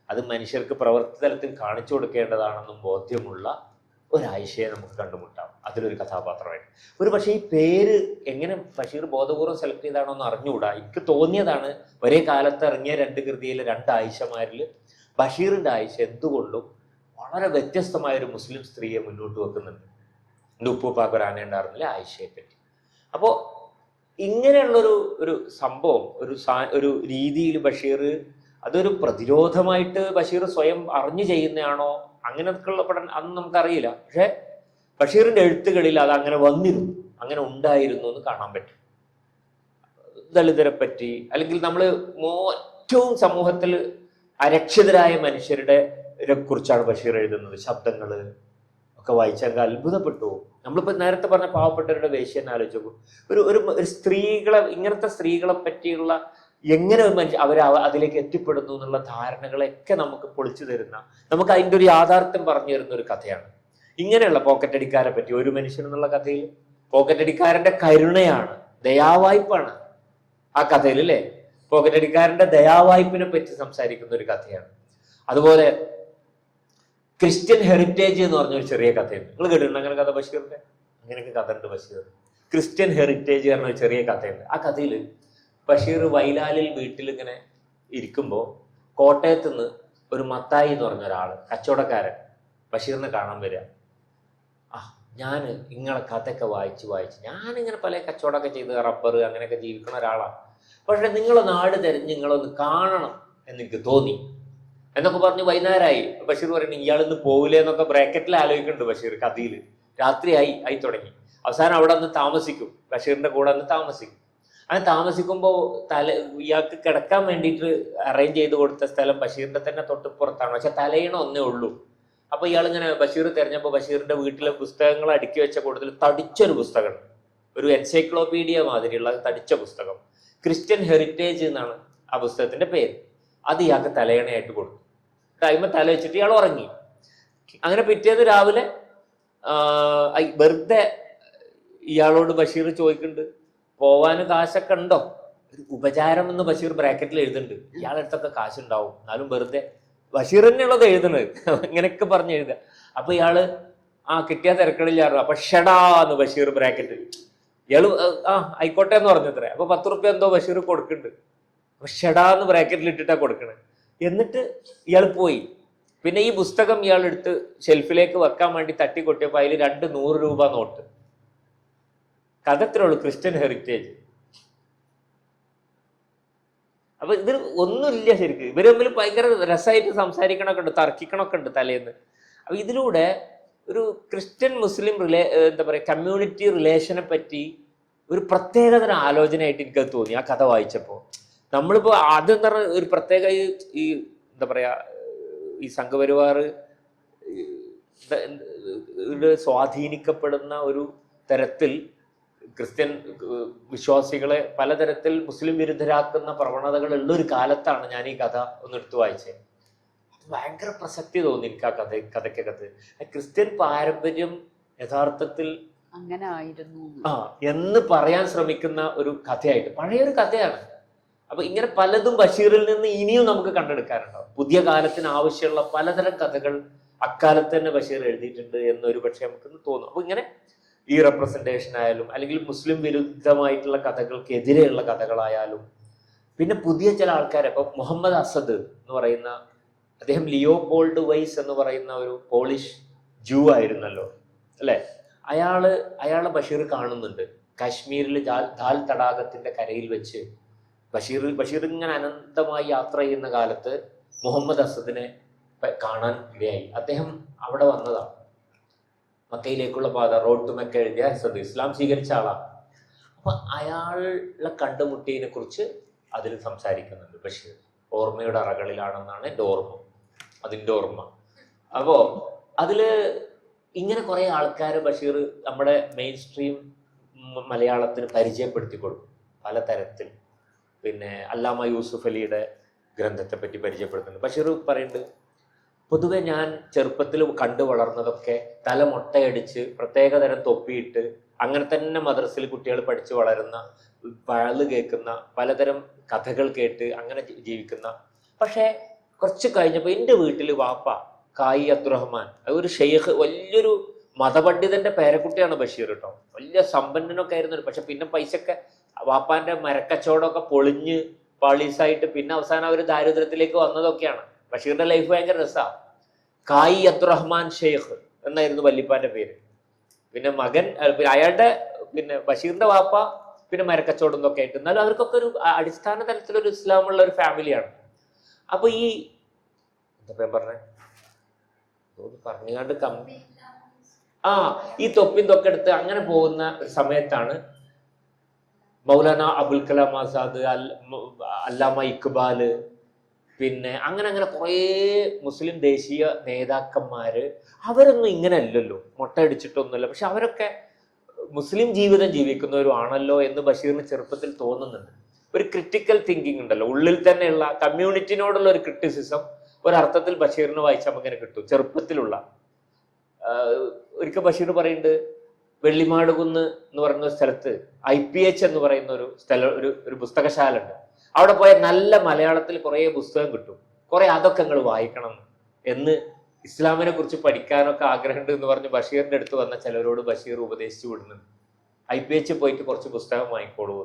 അത് മനുഷ്യർക്ക് പ്രവൃത്തി തലത്തിൽ കാണിച്ചു കൊടുക്കേണ്ടതാണെന്നും ബോധ്യമുള്ള ഒരായിഷയെ നമുക്ക് കണ്ടുമുട്ടാം അതിലൊരു കഥാപാത്രമായിട്ട്. ഒരു പക്ഷേ ഈ പേര് എങ്ങനെ ബഷീർ ബോധപൂർവ്വം സെലക്ട് ചെയ്താണോ എന്ന് അറിഞ്ഞുകൂടാ. എനിക്ക് തോന്നിയതാണ് ഒരേ കാലത്ത് ഇറങ്ങിയ 2 കൃതിയിലെ 2 ആയിഷമാരിൽ ബഷീറിൻ്റെ ആയിഷ എന്തുകൊണ്ടും വളരെ വ്യത്യസ്തമായൊരു മുസ്ലിം സ്ത്രീയെ മുന്നോട്ട് വെക്കുന്നുണ്ട്. എൻ്റെ ഉപ്പൂപ്പാക്ക് ഒരു ആന ഉണ്ടായിരുന്നില്ല ആയിഷയെ പറ്റി. അപ്പോൾ ഇങ്ങനെയുള്ളൊരു സംഭവം, ഒരു രീതിയിൽ ബഷീർ അതൊരു പ്രതിരോധമായിട്ട് ബഷീർ സ്വയം അറിഞ്ഞു ചെയ്യുന്നതാണോ അങ്ങനെയൊക്കെയുള്ള പഠനം അതൊന്നും നമുക്കറിയില്ല. പക്ഷെ ബഷീറിന്റെ എഴുത്തുകളിൽ അത് അങ്ങനെ വന്നിരുന്നു, അങ്ങനെ ഉണ്ടായിരുന്നു എന്ന് കാണാൻ പറ്റും. ദളിതരെ പറ്റി, അല്ലെങ്കിൽ നമ്മൾ ഏറ്റവും സമൂഹത്തിൽ അരക്ഷിതരായ മനുഷ്യരുടെ കുറിച്ചാണ് ബഷീർ എഴുതുന്നത്. ശബ്ദങ്ങൾ ഒക്കെ വായിച്ചാൽ അത്ഭുതപ്പെട്ടു. നമ്മളിപ്പോൾ നേരത്തെ പറഞ്ഞ പാവപ്പെട്ടവരുടെ വേശ്യനെ ആലോചിച്ചു. ഒരു സ്ത്രീകളെ, ഇങ്ങനത്തെ സ്ത്രീകളെ പറ്റിയുള്ള എങ്ങനെ അവർ അതിലേക്ക് എത്തിപ്പെടുന്നു എന്നുള്ള ധാരണകളെയൊക്കെ നമുക്ക് പൊളിച്ചു തരുന്ന, നമുക്ക് അതിൻ്റെ ഒരു യാഥാർത്ഥ്യം പറഞ്ഞു തരുന്ന ഒരു കഥയാണ്. ഇങ്ങനെയുള്ള പോക്കറ്റടിക്കാരെ പറ്റി ഒരു മനുഷ്യൻ എന്നുള്ള കഥയിൽ പോക്കറ്റടിക്കാരന്റെ കരുണയാണ്, ദയാവായ്പാണ് ആ കഥയിൽ അല്ലേ. പോക്കറ്റടിക്കാരന്റെ ദയാവായ്പിനെ പറ്റി സംസാരിക്കുന്ന ഒരു കഥയാണ്. അതുപോലെ ക്രിസ്ത്യൻ ഹെറിറ്റേജ് എന്ന് പറഞ്ഞൊരു ചെറിയ കഥയുണ്ട്. നിങ്ങൾ കേട്ടിട്ടുണ്ട് അങ്ങനെ കഥ ബഷീറിന്റെ? അങ്ങനെയൊക്കെ കഥ ഉണ്ട് ബഷീർ. ക്രിസ്ത്യൻ ഹെറിറ്റേജ് പറഞ്ഞ ഒരു ചെറിയ കഥയുണ്ട്. ആ കഥയിൽ ബഷീർ വൈലാലിൽ വീട്ടിൽ ഇങ്ങനെ ഇരിക്കുമ്പോൾ കോട്ടയത്ത് നിന്ന് ഒരു മത്തായി എന്ന് പറഞ്ഞ ഒരാൾ, കച്ചവടക്കാരൻ, ബഷീറിനെ കാണാൻ വരിക. ഞാൻ നിങ്ങളെ കഥയൊക്കെ വായിച്ച് ഞാനിങ്ങനെ പല കച്ചവടമൊക്കെ ചെയ്ത് റബ്ബർ അങ്ങനെയൊക്കെ ജീവിക്കുന്ന ഒരാളാണ്, പക്ഷെ നിങ്ങളെ നാട് തിരഞ്ഞ് നിങ്ങളൊന്ന് കാണണം എന്നെനിക്ക് തോന്നി എന്നൊക്കെ പറഞ്ഞ് വൈകുന്നേരമായി. ബഷീർ പറയുന്നത് ഇയാളിന്ന് പോവില്ലേ എന്നൊക്കെ ബ്രാക്കറ്റിൽ ആലോചിക്കുന്നുണ്ട് ബഷീർ കഥയിൽ. രാത്രിയായി തുടങ്ങി. അവസാനം അവിടെ നിന്ന് താമസിക്കും, ബഷീറിന്റെ കൂടെ നിന്ന് താമസിക്കും. അങ്ങനെ താമസിക്കുമ്പോൾ ഇയാൾക്ക് കിടക്കാൻ വേണ്ടിയിട്ട് അറേഞ്ച് ചെയ്ത് കൊടുത്ത സ്ഥലം ബഷീറിന്റെ തന്നെ തൊട്ടുപുറത്താണ്, പക്ഷെ തലയിണ ഒന്നേ ഉള്ളൂ. അപ്പൊ ഇയാളിങ്ങനെ ബഷീർ തിരഞ്ഞപ്പോൾ ബഷീറിന്റെ വീട്ടിലെ പുസ്തകങ്ങൾ അടുക്കി വെച്ച കൂടുതൽ തടിച്ചൊരു പുസ്തകം, ഒരു എൻസൈക്ലോപീഡിയ മാതിരിയുള്ള തടിച്ച പുസ്തകം, ക്രിസ്ത്യൻ ഹെറിറ്റേജ് എന്നാണ് ആ പുസ്തകത്തിന്റെ പേര്. അത് ഇയാൾക്ക് തലയണയായിട്ട് കൊടുത്തു. ടൈമ തല വെച്ചിട്ട് ഇയാൾ ഉറങ്ങി. അങ്ങനെ പിറ്റേന്ന് രാവിലെ വെറുതെ ഇയാളോട് ബഷീർ ചോദിക്കുന്നുണ്ട്, പോവാന് കാശൊക്കെ ഉണ്ടോ? ഒരു ഉപചാരം എന്ന് ബഷീർ ബ്രാക്കറ്റിൽ എഴുതുന്നുണ്ട്. ഇയാളെടുത്തൊക്കെ കാശുണ്ടാവും, എന്നാലും വെറുതെ ബഷീർ തന്നെയുള്ളത് എഴുതുന്നത്, ഇങ്ങനെയൊക്കെ പറഞ്ഞ് എഴുതുക. അപ്പൊ ഇയാള് കിട്ടിയ തിരക്കടില്ലായിരുന്നു. അപ്പൊ ഷെടാന്ന് ബഷീർ ബ്രാക്കറ്റിൽ. ഇയാള് ആയിക്കോട്ടെ എന്ന് പറഞ്ഞത്രേ. അപ്പൊ 10 റുപ്യ എന്തോ ബഷീർ കൊടുക്കുന്നുണ്ട്. അപ്പൊ ഷെടാന്ന് ബ്രാക്കറ്റിൽ ഇട്ടിട്ടാ കൊടുക്കണേ. എന്നിട്ട് ഇയാൾ പോയി. പിന്നെ ഈ പുസ്തകം ഇയാൾ എടുത്ത് ഷെൽഫിലേക്ക് വെക്കാൻ വേണ്ടി തട്ടിക്കൊട്ടിയപ്പോൾ അതിൽ 2 100 രൂപ നോട്ട്. കഥ ഇത്രേ ഉള്ളൂ, ക്രിസ്ത്യൻ ഹെറിറ്റേജ്. അപ്പൊ ഇതിൽ ഒന്നുമില്ല ശരിക്കും. ഇവർ തമ്മിൽ ഭയങ്കര രസമായിട്ട് സംസാരിക്കണമൊക്കെ ഉണ്ട്, തർക്കിക്കണമൊക്കെ ഉണ്ട് തലേന്ന്. അപ്പൊ ഇതിലൂടെ ഒരു ക്രിസ്ത്യൻ മുസ്ലിം എന്താ പറയുക കമ്മ്യൂണിറ്റി റിലേഷനെ പറ്റി ഒരു പ്രത്യേകതര ആലോചനയായിട്ട് എനിക്കത് തോന്നി ആ കഥ വായിച്ചപ്പോൾ. നമ്മളിപ്പോൾ ആദ്യം എന്ന് പറഞ്ഞ ഒരു പ്രത്യേക ഈ എന്താ പറയാ ഈ സംഘപരിവാർ സ്വാധീനിക്കപ്പെടുന്ന ഒരു തരത്തിൽ ക്രിസ്ത്യൻ വിശ്വാസികളെ പലതരത്തിൽ മുസ്ലിം വിരുദ്ധരാക്കുന്ന പ്രവണതകളുള്ള ഒരു കാലത്താണ് ഞാൻ ഈ കഥ ഒന്ന് എടുത്തു വായിച്ചത്. ഭയങ്കര പ്രസക്തി തോന്നി എനിക്ക് ആ കഥയ്ക്കകത്ത്. ക്രിസ്ത്യൻ പാരമ്പര്യം യഥാർത്ഥത്തിൽ അങ്ങനെ ആയിരുന്നു എന്ന് പറയാൻ ശ്രമിക്കുന്ന ഒരു കഥയായിട്ട്, പഴയൊരു കഥയാണ്. അപ്പൊ ഇങ്ങനെ പലതും ബഷീറിൽ നിന്ന് ഇനിയും നമുക്ക് കണ്ടെടുക്കാനുണ്ടാവും. പുതിയ കാലത്തിന് ആവശ്യമുള്ള പലതരം കഥകൾ അക്കാലത്ത് തന്നെ ബഷീർ എഴുതിയിട്ടുണ്ട് എന്നൊരു പക്ഷെ നമുക്കൊന്ന് തോന്നും. അപ്പൊ ഇങ്ങനെ ഈ റെപ്രസെന്റേഷൻ ആയാലും അല്ലെങ്കിൽ മുസ്ലിം വിരുദ്ധമായിട്ടുള്ള കഥകൾക്കെതിരെയുള്ള കഥകളായാലും, പിന്നെ പുതിയ ചില ആൾക്കാരെ, ഇപ്പൊ മുഹമ്മദ് അസദ് എന്ന് പറയുന്ന അദ്ദേഹം ലിയോപോൾഡ് വൈസ് എന്ന് പറയുന്ന ഒരു പോളിഷ് ജൂ ആയിരുന്നല്ലോ അല്ലെ. അയാളെ ബഷീർ കാണുന്നുണ്ട് കാശ്മീരിൽ ദാൽ തടാകത്തിന്റെ കരയിൽ വെച്ച്. ബഷീർ ഇങ്ങനെ അനന്തമായി യാത്ര ചെയ്യുന്ന കാലത്ത് മുഹമ്മദ് അസദിനെ കാണാൻ ഇടയായി. അദ്ദേഹം അവിടെ വന്നതാണ്. മക്കയിലേക്കുള്ള പാത, റോഡ് ടു മക്ക എഴുതിയ ഹസദ്, ഇസ്ലാം സ്വീകരിച്ച ആളാണ്. അപ്പൊ അയാളെ കണ്ടുമുട്ടിയതിനെ കുറിച്ച് അതിൽ സംസാരിക്കുന്നുണ്ട് ബഷീർ. ഓർമ്മയുടെ അറകളിലാണെന്നാണ് എൻ്റെ ഓർമ്മ, അതിൻ്റെ ഓർമ്മ. അപ്പോ അതില് ഇങ്ങനെ കുറെ ആൾക്കാരെ ബഷീർ നമ്മുടെ മെയിൻ സ്ട്രീം മലയാളത്തിന് പരിചയപ്പെടുത്തി കൊടുക്കും പലതരത്തിൽ. പിന്നെ അല്ലാമ യൂസുഫ് അലിയുടെ ഗ്രന്ഥത്തെ പറ്റി പരിചയപ്പെടുത്തുന്നുണ്ട്. ബഷീർ പറയുന്നുണ്ട്, പൊതുവെ ഞാൻ ചെറുപ്പത്തിൽ കണ്ടു വളർന്നതൊക്കെ തല മൊട്ടയടിച്ച് പ്രത്യേകതരം തൊപ്പിയിട്ട് അങ്ങനെ തന്നെ മദ്രസയിൽ കുട്ടികൾ പഠിച്ചു വളരുന്ന, വഴല് കേൾക്കുന്ന, പലതരം കഥകൾ കേട്ട് അങ്ങനെ ജീവിക്കുന്ന. പക്ഷേ കുറച്ച് കഴിഞ്ഞപ്പോൾ എൻ്റെ വീട്ടിൽ വാപ്പ കായി അബ്ദുറഹ്മാൻ, ഒരു ഷെയ്ഖ്, വലിയൊരു മതപണ്ഡിതന്റെ പേരക്കുട്ടിയാണ് ബഷീർ കേട്ടോ. വലിയ സമ്പന്നനൊക്കെ ആയിരുന്നു. പക്ഷെ പിന്നെ പൈസയൊക്കെ വാപ്പാന്റെ മരക്കച്ചവടമൊക്കെ പൊളിഞ്ഞ് പാളീസായിട്ട് പിന്നെ അവസാനം അവർ ദാരിദ്ര്യത്തിലേക്ക് വന്നതൊക്കെയാണ്. ബഷീറിന്റെ ലൈഫ് ഭയങ്കര രസമാണ്. കായി അബ്ദുറഹ്മാൻ ഷെയ്ഖ് എന്നായിരുന്നു വല്ലിപ്പാന്റെ പേര്. പിന്നെ മകൻ, പിന്നെ അയാളുടെ, പിന്നെ ബഷീറിന്റെ വാപ്പ പിന്നെ മരക്കച്ചവടം എന്നൊക്കെ ആയിട്ട്. എന്നാലും അവർക്കൊക്കെ ഒരു അടിസ്ഥാന തലത്തിലൊരു ഇസ്ലാമുള്ള ഒരു ഫാമിലിയാണ്. അപ്പൊ ഈ എന്താ പറഞ്ഞേ, പറഞ്ഞുകൊണ്ട് ഈ തൊപ്പിൻ തൊക്കെടുത്ത് അങ്ങനെ പോകുന്ന ഒരു സമയത്താണ് മൗലാന അബുൽ കലാം ആസാദ്, അല്ലാമ ഇക്ബാല്, പിന്നെ അങ്ങനെ അങ്ങനെ കുറേ മുസ്ലിം ദേശീയ നേതാക്കന്മാര്, അവരൊന്നും ഇങ്ങനെ അല്ലല്ലോ, മൊട്ടയടിച്ചിട്ടൊന്നുമല്ല. പക്ഷെ അവരൊക്കെ മുസ്ലിം ജീവിതം ജീവിക്കുന്നവരുമാണല്ലോ എന്ന് ബഷീറിന് ചെറുപ്പത്തിൽ തോന്നുന്നുണ്ട്. ഒരു ക്രിട്ടിക്കൽ തിങ്കിങ് ഉണ്ടല്ലോ ഉള്ളിൽ തന്നെയുള്ള, കമ്മ്യൂണിറ്റിനോടുള്ള ഒരു ക്രിറ്റിസിസം ഒരർത്ഥത്തിൽ ബഷീറിന് വായിച്ചാൽ നമുക്ക് ഇങ്ങനെ കിട്ടും ചെറുപ്പത്തിലുള്ള. ഒരിക്കൽ ബഷീർ പറയുന്നുണ്ട്, വെള്ളിമാടുകുന്ന് എന്ന് പറയുന്ന ഒരു സ്ഥലത്ത് IPH എന്ന് പറയുന്ന ഒരു സ്ഥലം, ഒരു പുസ്തകശാല ഉണ്ട്. അവിടെ പോയ നല്ല മലയാളത്തിൽ കുറേ പുസ്തകം കിട്ടും, കുറെ അതൊക്കെ നിങ്ങൾ വായിക്കണം എന്ന്, ഇസ്ലാമിനെ കുറിച്ച് പഠിക്കാനൊക്കെ ആഗ്രഹമുണ്ട് എന്ന് പറഞ്ഞ് ബഷീറിന്റെ അടുത്ത് വന്ന ചിലരോട് ബഷീർ ഉപദേശിച്ചു വിടുന്നുണ്ട്. IPH പോയിട്ട് കുറച്ച് പുസ്തകം വാങ്ങിക്കോളൂ.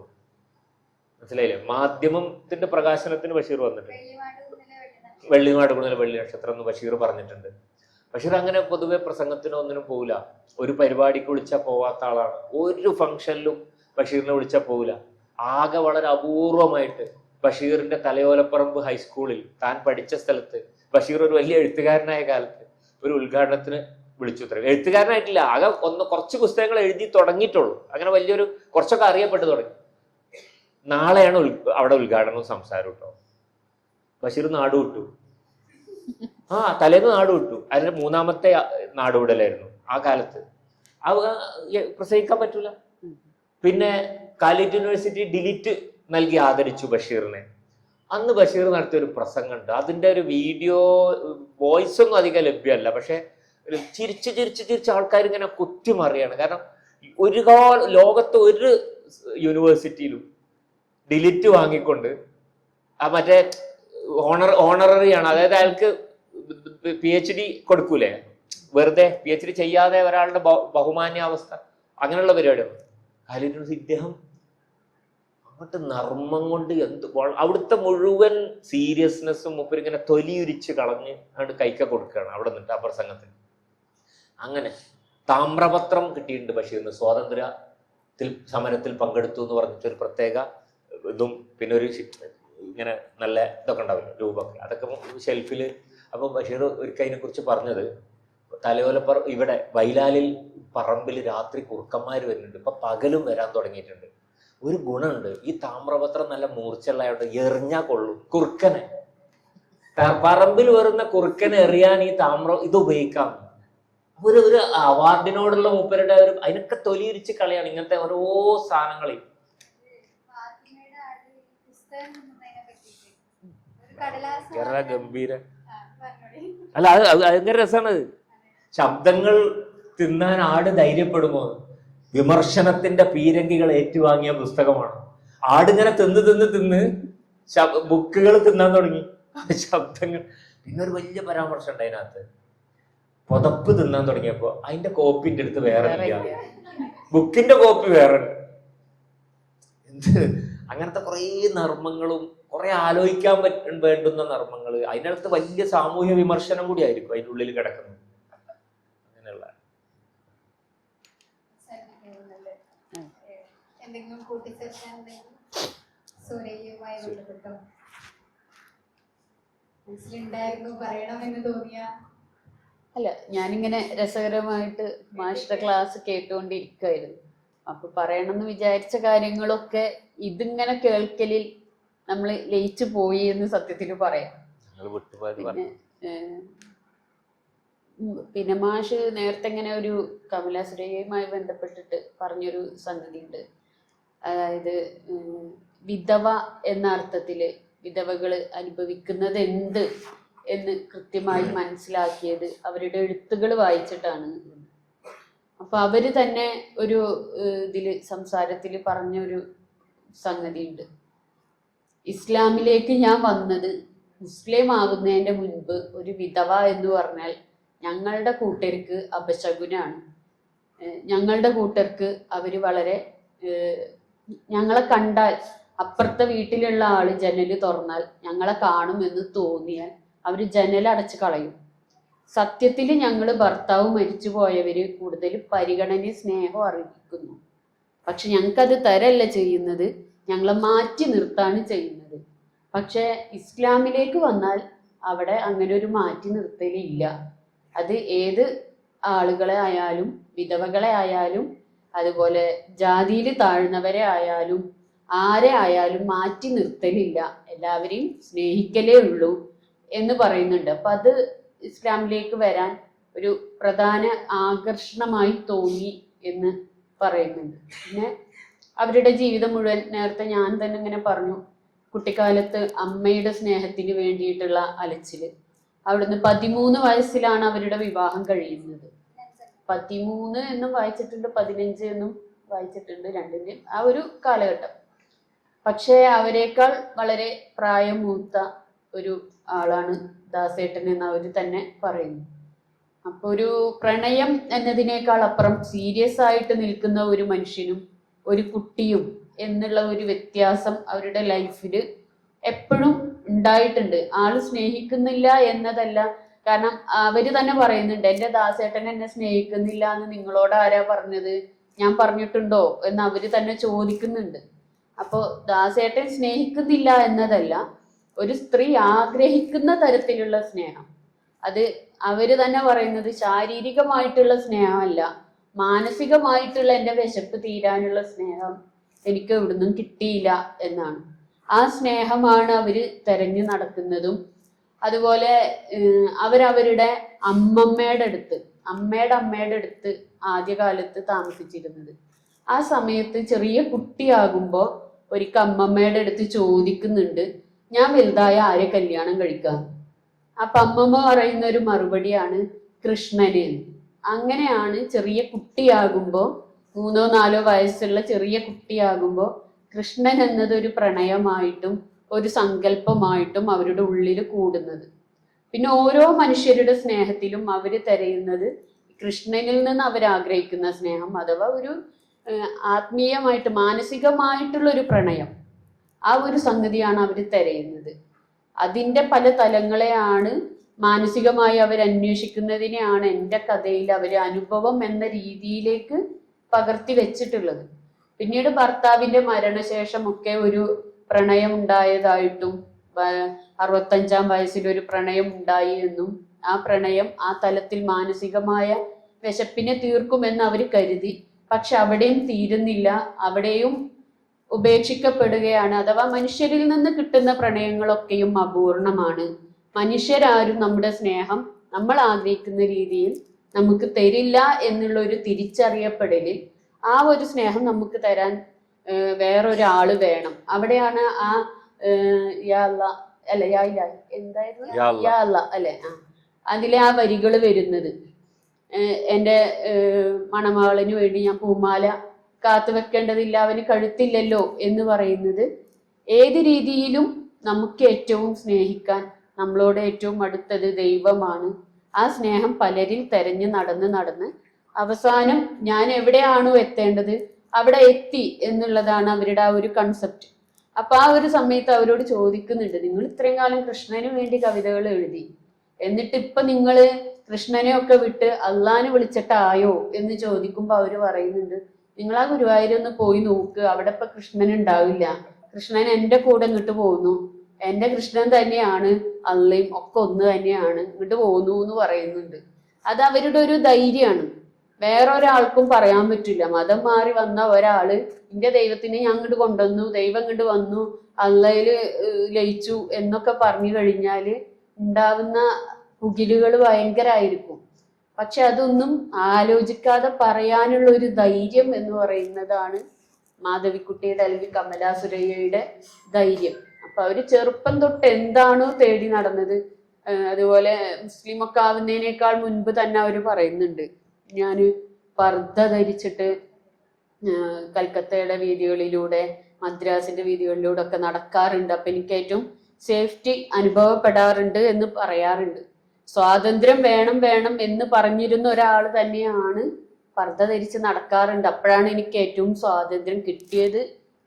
മനസ്സിലായില്ലേ? മാധ്യമത്തിന്റെ പ്രകാശനത്തിന് ബഷീർ വന്നിട്ടുണ്ട്. വെള്ളിമാടുകുന്നിലെ വെള്ളി നക്ഷത്രം എന്ന് ബഷീർ പറഞ്ഞിട്ടുണ്ട്. ബഷീർ അങ്ങനെ പൊതുവെ പ്രസംഗത്തിനോ ഒന്നിനും പോവില്ല. ഒരു പരിപാടിക്ക് വിളിച്ചാൽ പോവാത്ത ആളാണ്. ഒരു ഫംഗ്ഷനിലും ബഷീറിനെ വിളിച്ചാൽ പോവില്ല. ആകെ വളരെ അപൂർവമായിട്ട് ബഷീറിന്റെ തലയോലപ്പറമ്പ് ഹൈസ്കൂളിൽ താൻ പഠിച്ച സ്ഥലത്ത് ബഷീർ ഒരു വലിയ എഴുത്തുകാരനായ കാലത്ത് ഒരു ഉദ്ഘാടനത്തിന് വിളിച്ചു. എഴുത്തുകാരനായിട്ടില്ല, ആകെ കുറച്ച് പുസ്തകങ്ങൾ എഴുതി തുടങ്ങിയിട്ടുള്ളൂ. അങ്ങനെ വലിയൊരു കുറച്ചൊക്കെ അറിയപ്പെട്ടു തുടങ്ങി. നാളെയാണ് അവിടെ ഉദ്ഘാടനവും സംസാരവും കേട്ടോ. ബഷീർ നാട് വിട്ടു. തലേന്ന് നാട് വിട്ടു. അതിന്റെ 3ാമത്തെ നാടുവിടലായിരുന്നു ആ കാലത്ത്. പ്രസംഗിക്കാൻ പറ്റൂല. പിന്നെ കാലിക്കറ്റ് യൂണിവേഴ്സിറ്റി ഡിലീറ്റ് നൽകി ആദരിച്ചു ബഷീറിനെ. അന്ന് ബഷീർ നടത്തിയ ഒരു പ്രസംഗമുണ്ട്. അതിന്റെ ഒരു വീഡിയോ, വോയിസ് ഒന്നും അധികം ലഭ്യമല്ല. പക്ഷെ ചിരിച്ച് ചിരിച്ച് ചിരിച്ച് ആൾക്കാർ ഇങ്ങനെ കുത്തിമറിയാണ്. കാരണം ലോകത്ത് ഒരു യൂണിവേഴ്സിറ്റിയിലും ഡിലീറ്റ് വാങ്ങിക്കൊണ്ട് മറ്റേ ഓണററി ആണ്, അതായത് അയാൾക്ക് PhD കൊടുക്കൂലേ, വെറുതെ PhD ചെയ്യാതെ ഒരാളുടെ ബഹുമാന്യാവസ്ഥ, അങ്ങനെയുള്ള പരിപാടിയാണ്. കാലിക്കറ്റ് ഇദ്ദേഹം അങ്ങോട്ട് നർമ്മം കൊണ്ട് അവിടുത്തെ മുഴുവൻ സീരിയസ്നെസ്സും മൂപ്പരിങ്ങനെ തൊലിയുരിച്ച് കളഞ്ഞ് അങ്ങോട്ട് കൈക്ക കൊടുക്കുകയാണ് അവിടെ നിന്നിട്ട് ആ പ്രസംഗത്തിന്. അങ്ങനെ താമ്രപത്രം കിട്ടിയിട്ടുണ്ട് ബഷീറിന്. സ്വാതന്ത്ര്യത്തിൽ സമരത്തിൽ പങ്കെടുത്തു എന്ന് പറഞ്ഞിട്ടൊരു പ്രത്യേക ഇതും പിന്നെ ഒരു ഇങ്ങനെ നല്ല ഇതൊക്കെ ഉണ്ടാവില്ല, രൂപമൊക്കെ, അതൊക്കെ ഷെൽഫില്. അപ്പൊ ബഷീർ ഒരിക്കൽ അതിനെ കുറിച്ച് പറഞ്ഞത്, ഇവിടെ വൈലാലിൽ പറമ്പിൽ രാത്രി കുറുക്കന്മാർ വരുന്നുണ്ട്, ഇപ്പൊ പകലും വരാൻ തുടങ്ങിയിട്ടുണ്ട്. ഒരു ഗുണമുണ്ട്, ഈ താമ്രപത്രം നല്ല മൂർച്ചയുള്ളതായിട്ട് എറിഞ്ഞാ കൊള്ളും കുറുക്കനെ. പറമ്പിൽ വരുന്ന കുറുക്കനെ എറിയാൻ ഈ ഇത് ഉപയോഗിക്കാം. ഒരു അവാർഡിനോടുള്ള മൂപ്പരുടെ ഒരു അതിനൊക്കെ തൊലിയിരിച്ച് കളയാണ് ഇങ്ങനത്തെ ഓരോ സാധനങ്ങളെ. ഗംഭീര അല്ല, അത് ഭയങ്കര രസമാണ്. ശബ്ദങ്ങൾ തിന്നാൻ ആട് ധൈര്യപ്പെടുമോ? വിമർശനത്തിന്റെ പീരങ്കികൾ ഏറ്റുവാങ്ങിയ പുസ്തകമാണ്. ആടിങ്ങനെ തിന്ന് ബുക്കുകൾ തിന്നാൻ തുടങ്ങി, ശബ്ദങ്ങൾ. പിന്നെ ഒരു വലിയ പരാമർശം ഉണ്ട് അതിനകത്ത്, പുതപ്പ് തിന്നാൻ തുടങ്ങിയപ്പോ അതിന്റെ കോപ്പിന്റെ അടുത്ത് വേറെ ഇല്ല, ബുക്കിന്റെ കോപ്പി വേറെ ഉണ്ട്. അങ്ങനത്തെ കുറെ നർമ്മങ്ങളും കുറെ ആലോചിക്കാൻ വേണ്ടുന്ന നർമ്മങ്ങൾ, അതിനകത്ത് വലിയ സാമൂഹ്യ വിമർശനം കൂടി ആയിരിക്കും അതിൻ്റെ ഉള്ളിൽ കിടക്കുന്നത്. അങ്ങനെയുള്ള എന്തെങ്കിലും കൂട്ടിച്ചേർക്കാൻ സൂര്യയുമായി ബന്ധപ്പെട്ടോ മനസ്സിലുണ്ടായിരുന്നു പറയണമെന്ന് തോന്നിയ അല്ല, ഞാനിങ്ങനെ രസകരമായിട്ട് മാസ്റ്റർ ക്ലാസ് കേട്ടുകൊണ്ടിരിക്കുകയായിരുന്നു. അപ്പൊ പറയണമെന്ന് വിചാരിച്ച കാര്യങ്ങളൊക്കെ ഇതിങ്ങനെ കേൾക്കലിൽ നമ്മൾ ലയിച്ചു പോയി എന്ന് സത്യത്തിൽ പറയാം. പിന്നെ പിന്നെ മാഷ് നേരത്തെ ഇങ്ങനെ ഒരു കമലാസുരയുമായി ബന്ധപ്പെട്ടിട്ട് പറഞ്ഞൊരു സംഗതി ഉണ്ട്. അതായത് വിധവ എന്ന അർത്ഥത്തില് വിധവകള് അനുഭവിക്കുന്നത് എന്ത് എന്ന് കൃത്യമായി മനസ്സിലാക്കിയത് അവരുടെ എഴുത്തുകൾ വായിച്ചിട്ടാണ്. അപ്പൊ അവര് തന്നെ ഒരു ഇതില് സംസാരത്തിൽ പറഞ്ഞൊരു സംഗതി ഉണ്ട്. ഇസ്ലാമിലേക്ക് ഞാൻ വന്നത് മുസ്ലിം ആകുന്നതിന്റെ മുൻപ് ഒരു വിധവ എന്ന് പറഞ്ഞാൽ ഞങ്ങളുടെ കൂട്ടർക്ക് അപശകുനാണ്. ഞങ്ങളുടെ കൂട്ടർക്ക് അവര് വളരെ ഞങ്ങളെ കണ്ടാൽ അപ്പുറത്തെ വീട്ടിലുള്ള ആള് ജനല് തുറന്നാൽ ഞങ്ങളെ കാണുമെന്ന് തോന്നിയാൽ അവര് ജനലടച്ച് കളയും. സത്യത്തിൽ ഞങ്ങൾ ഭർത്താവ് മരിച്ചു പോയവര് കൂടുതൽ പരിഗണനയും സ്നേഹവും അറിയിക്കുന്നു. പക്ഷെ ഞങ്ങൾക്കത് തരല്ല ചെയ്യുന്നത്, ഞങ്ങളെ മാറ്റി നിർത്താണ് ചെയ്യുന്നത്. പക്ഷെ ഇസ്ലാമിലേക്ക് വന്നാൽ അവിടെ അങ്ങനെ ഒരു മാറ്റി നിർത്തലില്ല. അത് ഏത് ആളുകളെ ആയാലും വിധവകളെ ആയാലും അതുപോലെ ജാതിയിൽ താഴ്ന്നവരെ ആയാലും ആരെ ആയാലും മാറ്റി നിർത്തലില്ല, എല്ലാവരെയും സ്നേഹിക്കലേ ഉള്ളൂ എന്ന് പറയുന്നുണ്ട്. അപ്പൊ അത് ഇസ്ലാമിലേക്ക് വരാൻ ഒരു പ്രധാന ആകർഷണമായി തോന്നി എന്ന് പറയുന്നുണ്ട്. പിന്നെ അവരുടെ ജീവിതം മുഴുവൻ നേരത്തെ ഞാൻ തന്നെ ഇങ്ങനെ പറഞ്ഞു, കുട്ടിക്കാലത്ത് അമ്മയുടെ സ്നേഹത്തിന് വേണ്ടിയിട്ടുള്ള അലച്ചില്. അവിടുന്ന് 13 വയസ്സിലാണ് അവരുടെ വിവാഹം കഴിയുന്നത്. 13 എന്നും വായിച്ചിട്ടുണ്ട്, 15 എന്നും വായിച്ചിട്ടുണ്ട്, രണ്ടിന്റെയും ആ ഒരു കാലഘട്ടം. പക്ഷേ അവരെക്കാൾ വളരെ പ്രായം മൂത്ത ഒരു ആളാണ് ദാസേട്ടൻ എന്ന് അവർ തന്നെ പറയുന്നു. അപ്പൊ ഒരു പ്രണയം എന്നതിനേക്കാൾ അപ്പുറം സീരിയസ് ആയിട്ട് നിൽക്കുന്ന ഒരു മനുഷ്യനും ഒരു കുട്ടിയും എന്നുള്ള ഒരു വ്യത്യാസം അവരുടെ ലൈഫിൽ എപ്പോഴും ഉണ്ടായിട്ടുണ്ട്. ആള് സ്നേഹിക്കുന്നില്ല എന്നതല്ല, കാരണം അവര് തന്നെ പറയുന്നുണ്ട്, എന്റെ ദാസേട്ടൻ എന്നെ സ്നേഹിക്കുന്നില്ല എന്ന് നിങ്ങളോട് ആരാ പറഞ്ഞത്, ഞാൻ പറഞ്ഞിട്ടുണ്ടോ എന്ന് അവര് തന്നെ ചോദിക്കുന്നുണ്ട്. അപ്പോ ദാസേട്ടൻ സ്നേഹിക്കുന്നില്ല എന്നതല്ല, ഒരു സ്ത്രീ ആഗ്രഹിക്കുന്ന തരത്തിലുള്ള സ്നേഹം, അത് അവര് തന്നെ പറയുന്നത് ശാരീരികമായിട്ടുള്ള സ്നേഹമല്ല, മാനസികമായിട്ടുള്ള എൻ്റെ വിശപ്പ് തീരാനുള്ള സ്നേഹം എനിക്ക് എവിടുന്നും കിട്ടിയില്ല എന്നാണ്. ആ സ്നേഹമാണ് അവര് തെരഞ്ഞു നടക്കുന്നതും. അതുപോലെ അവരവരുടെ അമ്മമ്മയുടെ അടുത്ത് ആദ്യകാലത്ത് താമസിച്ചിരുന്നത്. ആ സമയത്ത് ചെറിയ കുട്ടിയാകുമ്പോൾ ഒരിക്കൽ അമ്മമ്മയുടെ അടുത്ത് ചോദിക്കുന്നുണ്ട്, ഞാൻ വലുതായ ആരെ കല്യാണം കഴിക്കാം? അപ്പൊ അമ്മമ്മ പറയുന്ന ഒരു മറുപടിയാണ് കൃഷ്ണന്. അങ്ങനെയാണ് ചെറിയ കുട്ടിയാകുമ്പോൾ 3-4 വയസ്സുള്ള ചെറിയ കുട്ടിയാകുമ്പോൾ കൃഷ്ണൻ എന്നതൊരു പ്രണയമായിട്ടും ഒരു സങ്കല്പമായിട്ടും അവരുടെ ഉള്ളിൽ കൂടുന്നത്. പിന്നെ ഓരോ മനുഷ്യരുടെ സ്നേഹത്തിലും അവര് തിരയുന്നത് കൃഷ്ണനിൽ നിന്ന് അവരാഗ്രഹിക്കുന്ന സ്നേഹം, അഥവാ ഒരു ആത്മീയമായിട്ട് മാനസികമായിട്ടുള്ള ഒരു പ്രണയം, ആ ഒരു സംഗതിയാണ് അവർ തിരയുന്നത്. അതിൻ്റെ പല തലങ്ങളെയാണ് മാനസികമായി അവർ അന്വേഷിക്കുന്നതിനെയാണ് എൻ്റെ കഥയിൽ അവർ അനുഭവം എന്ന രീതിയിലേക്ക് പകർത്തി വെച്ചിട്ടുള്ളത്. പിന്നീട് ഭർത്താവിൻ്റെ മരണശേഷമൊക്കെ ഒരു പ്രണയം ഉണ്ടായതായിട്ടും 65-ാം വയസ്സിൽ ഒരു പ്രണയം ഉണ്ടായി എന്നും ആ പ്രണയം ആ തലത്തിൽ മാനസികമായ വിശപ്പിനെ തീർക്കുമെന്ന് അവർ കരുതി. പക്ഷെ അവിടെയും തീരുന്നില്ല, അവിടെയും ഉപേക്ഷിക്കപ്പെടുകയാണ്. അഥവാ മനുഷ്യരിൽ നിന്ന് കിട്ടുന്ന പ്രണയങ്ങളൊക്കെയും അപൂർണമാണ്. മനുഷ്യരാരും നമ്മുടെ സ്നേഹം നമ്മൾ ആഗ്രഹിക്കുന്ന രീതിയിൽ നമുക്ക് തരില്ല എന്നുള്ള ഒരു തിരിച്ചറിയപ്പെടലിൽ ആ ഒരു സ്നേഹം നമുക്ക് തരാൻ വേറൊരാള് വേണം. അവിടെയാണ് ആ അതിലെ ആ വരികൾ വരുന്നത്. എൻ്റെ മണമകളിന് വേണ്ടി ഞാൻ പൂമാല കാത്തു വെക്കേണ്ടതില്ല, അവന് കഴുത്തില്ലല്ലോ എന്ന് പറയുന്നത് ഏത് രീതിയിലും നമുക്ക് ഏറ്റവും സ്നേഹിക്കാൻ നമ്മളോട് ഏറ്റവും അടുത്തത് ദൈവമാണ്. ആ സ്നേഹം പലരിൽ തെരഞ്ഞു നടന്ന് അവസാനം ഞാൻ എവിടെയാണോ എത്തേണ്ടത് അവിടെ എത്തി എന്നുള്ളതാണ് അവരുടെ ആ ഒരു കൺസെപ്റ്റ്. അപ്പൊ ആ ഒരു സമയത്ത് അവരോട് ചോദിക്കുന്നുണ്ട്, നിങ്ങൾ ഇത്രയും കാലം കൃഷ്ണന് വേണ്ടി കവിതകൾ എഴുതി, എന്നിട്ട് ഇപ്പൊ നിങ്ങള് കൃഷ്ണനെ ഒക്കെ വിട്ട് അള്ളാനെ വിളിച്ചിട്ടായോ എന്ന് ചോദിക്കുമ്പോ അവര് പറയുന്നുണ്ട്, നിങ്ങൾ ആ ഗുരുവായൂരൊന്ന് പോയി നോക്ക്, അവിടെ ഇപ്പൊ കൃഷ്ണൻ ഉണ്ടാവില്ല, കൃഷ്ണൻ എൻ്റെ കൂടെ ഇങ്ങോട്ട് പോകുന്നു, എൻ്റെ കൃഷ്ണൻ തന്നെയാണ് അള്ളയും ഒക്കെ ഒന്ന് തന്നെയാണ്, ഇങ്ങോട്ട് പോകുന്നു എന്ന് പറയുന്നുണ്ട്. അത് അവരുടെ ഒരു ധൈര്യമാണ്. വേറൊരാൾക്കും പറയാൻ പറ്റില്ല. മതം മാറി വന്ന ഒരാള് എന്റെ ദൈവത്തിനെ ഞാൻ അങ്ങോട്ട് കൊണ്ടുവന്നു, ദൈവം ഇങ്ങോട്ട് വന്നു, അള്ളയില് ലയിച്ചു എന്നൊക്കെ പറഞ്ഞു കഴിഞ്ഞാല് ഉണ്ടാവുന്ന പുകിലുകൾ ഭയങ്കരമായിരിക്കും. പക്ഷെ അതൊന്നും ആലോചിക്കാതെ പറയാനുള്ള ഒരു ധൈര്യം എന്ന് പറയുന്നതാണ് മാധവിക്കുട്ടിയുടെ അല്ലെങ്കിൽ കമലാ സുരയ്യയുടെ ധൈര്യം. അപ്പൊ അവര് ചെറുപ്പം തൊട്ട് എന്താണോ തേടി നടന്നത്, അതുപോലെ മുസ്ലിമൊക്കെ ആവുന്നതിനേക്കാൾ മുൻപ് തന്നെ അവര് പറയുന്നുണ്ട്, ഞാൻ പർദ്ദ ധരിച്ചിട്ട് കൽക്കത്തയുടെ വീതികളിലൂടെ മദ്രാസിന്റെ വീതികളിലൂടെ ഒക്കെ നടക്കാറുണ്ട്, അപ്പൊ എനിക്ക് ഏറ്റവും സേഫ്റ്റി അനുഭവപ്പെടാറുണ്ട് എന്ന് പറയാറുണ്ട്. സ്വാതന്ത്ര്യം വേണം വേണം എന്ന് പറഞ്ഞിരുന്ന ഒരാൾ തന്നെയാണ് പർദ്ദ ധരിച്ച് നടക്കാറുണ്ട്, അപ്പോഴാണ് എനിക്ക് ഏറ്റവും സ്വാതന്ത്ര്യം കിട്ടിയത്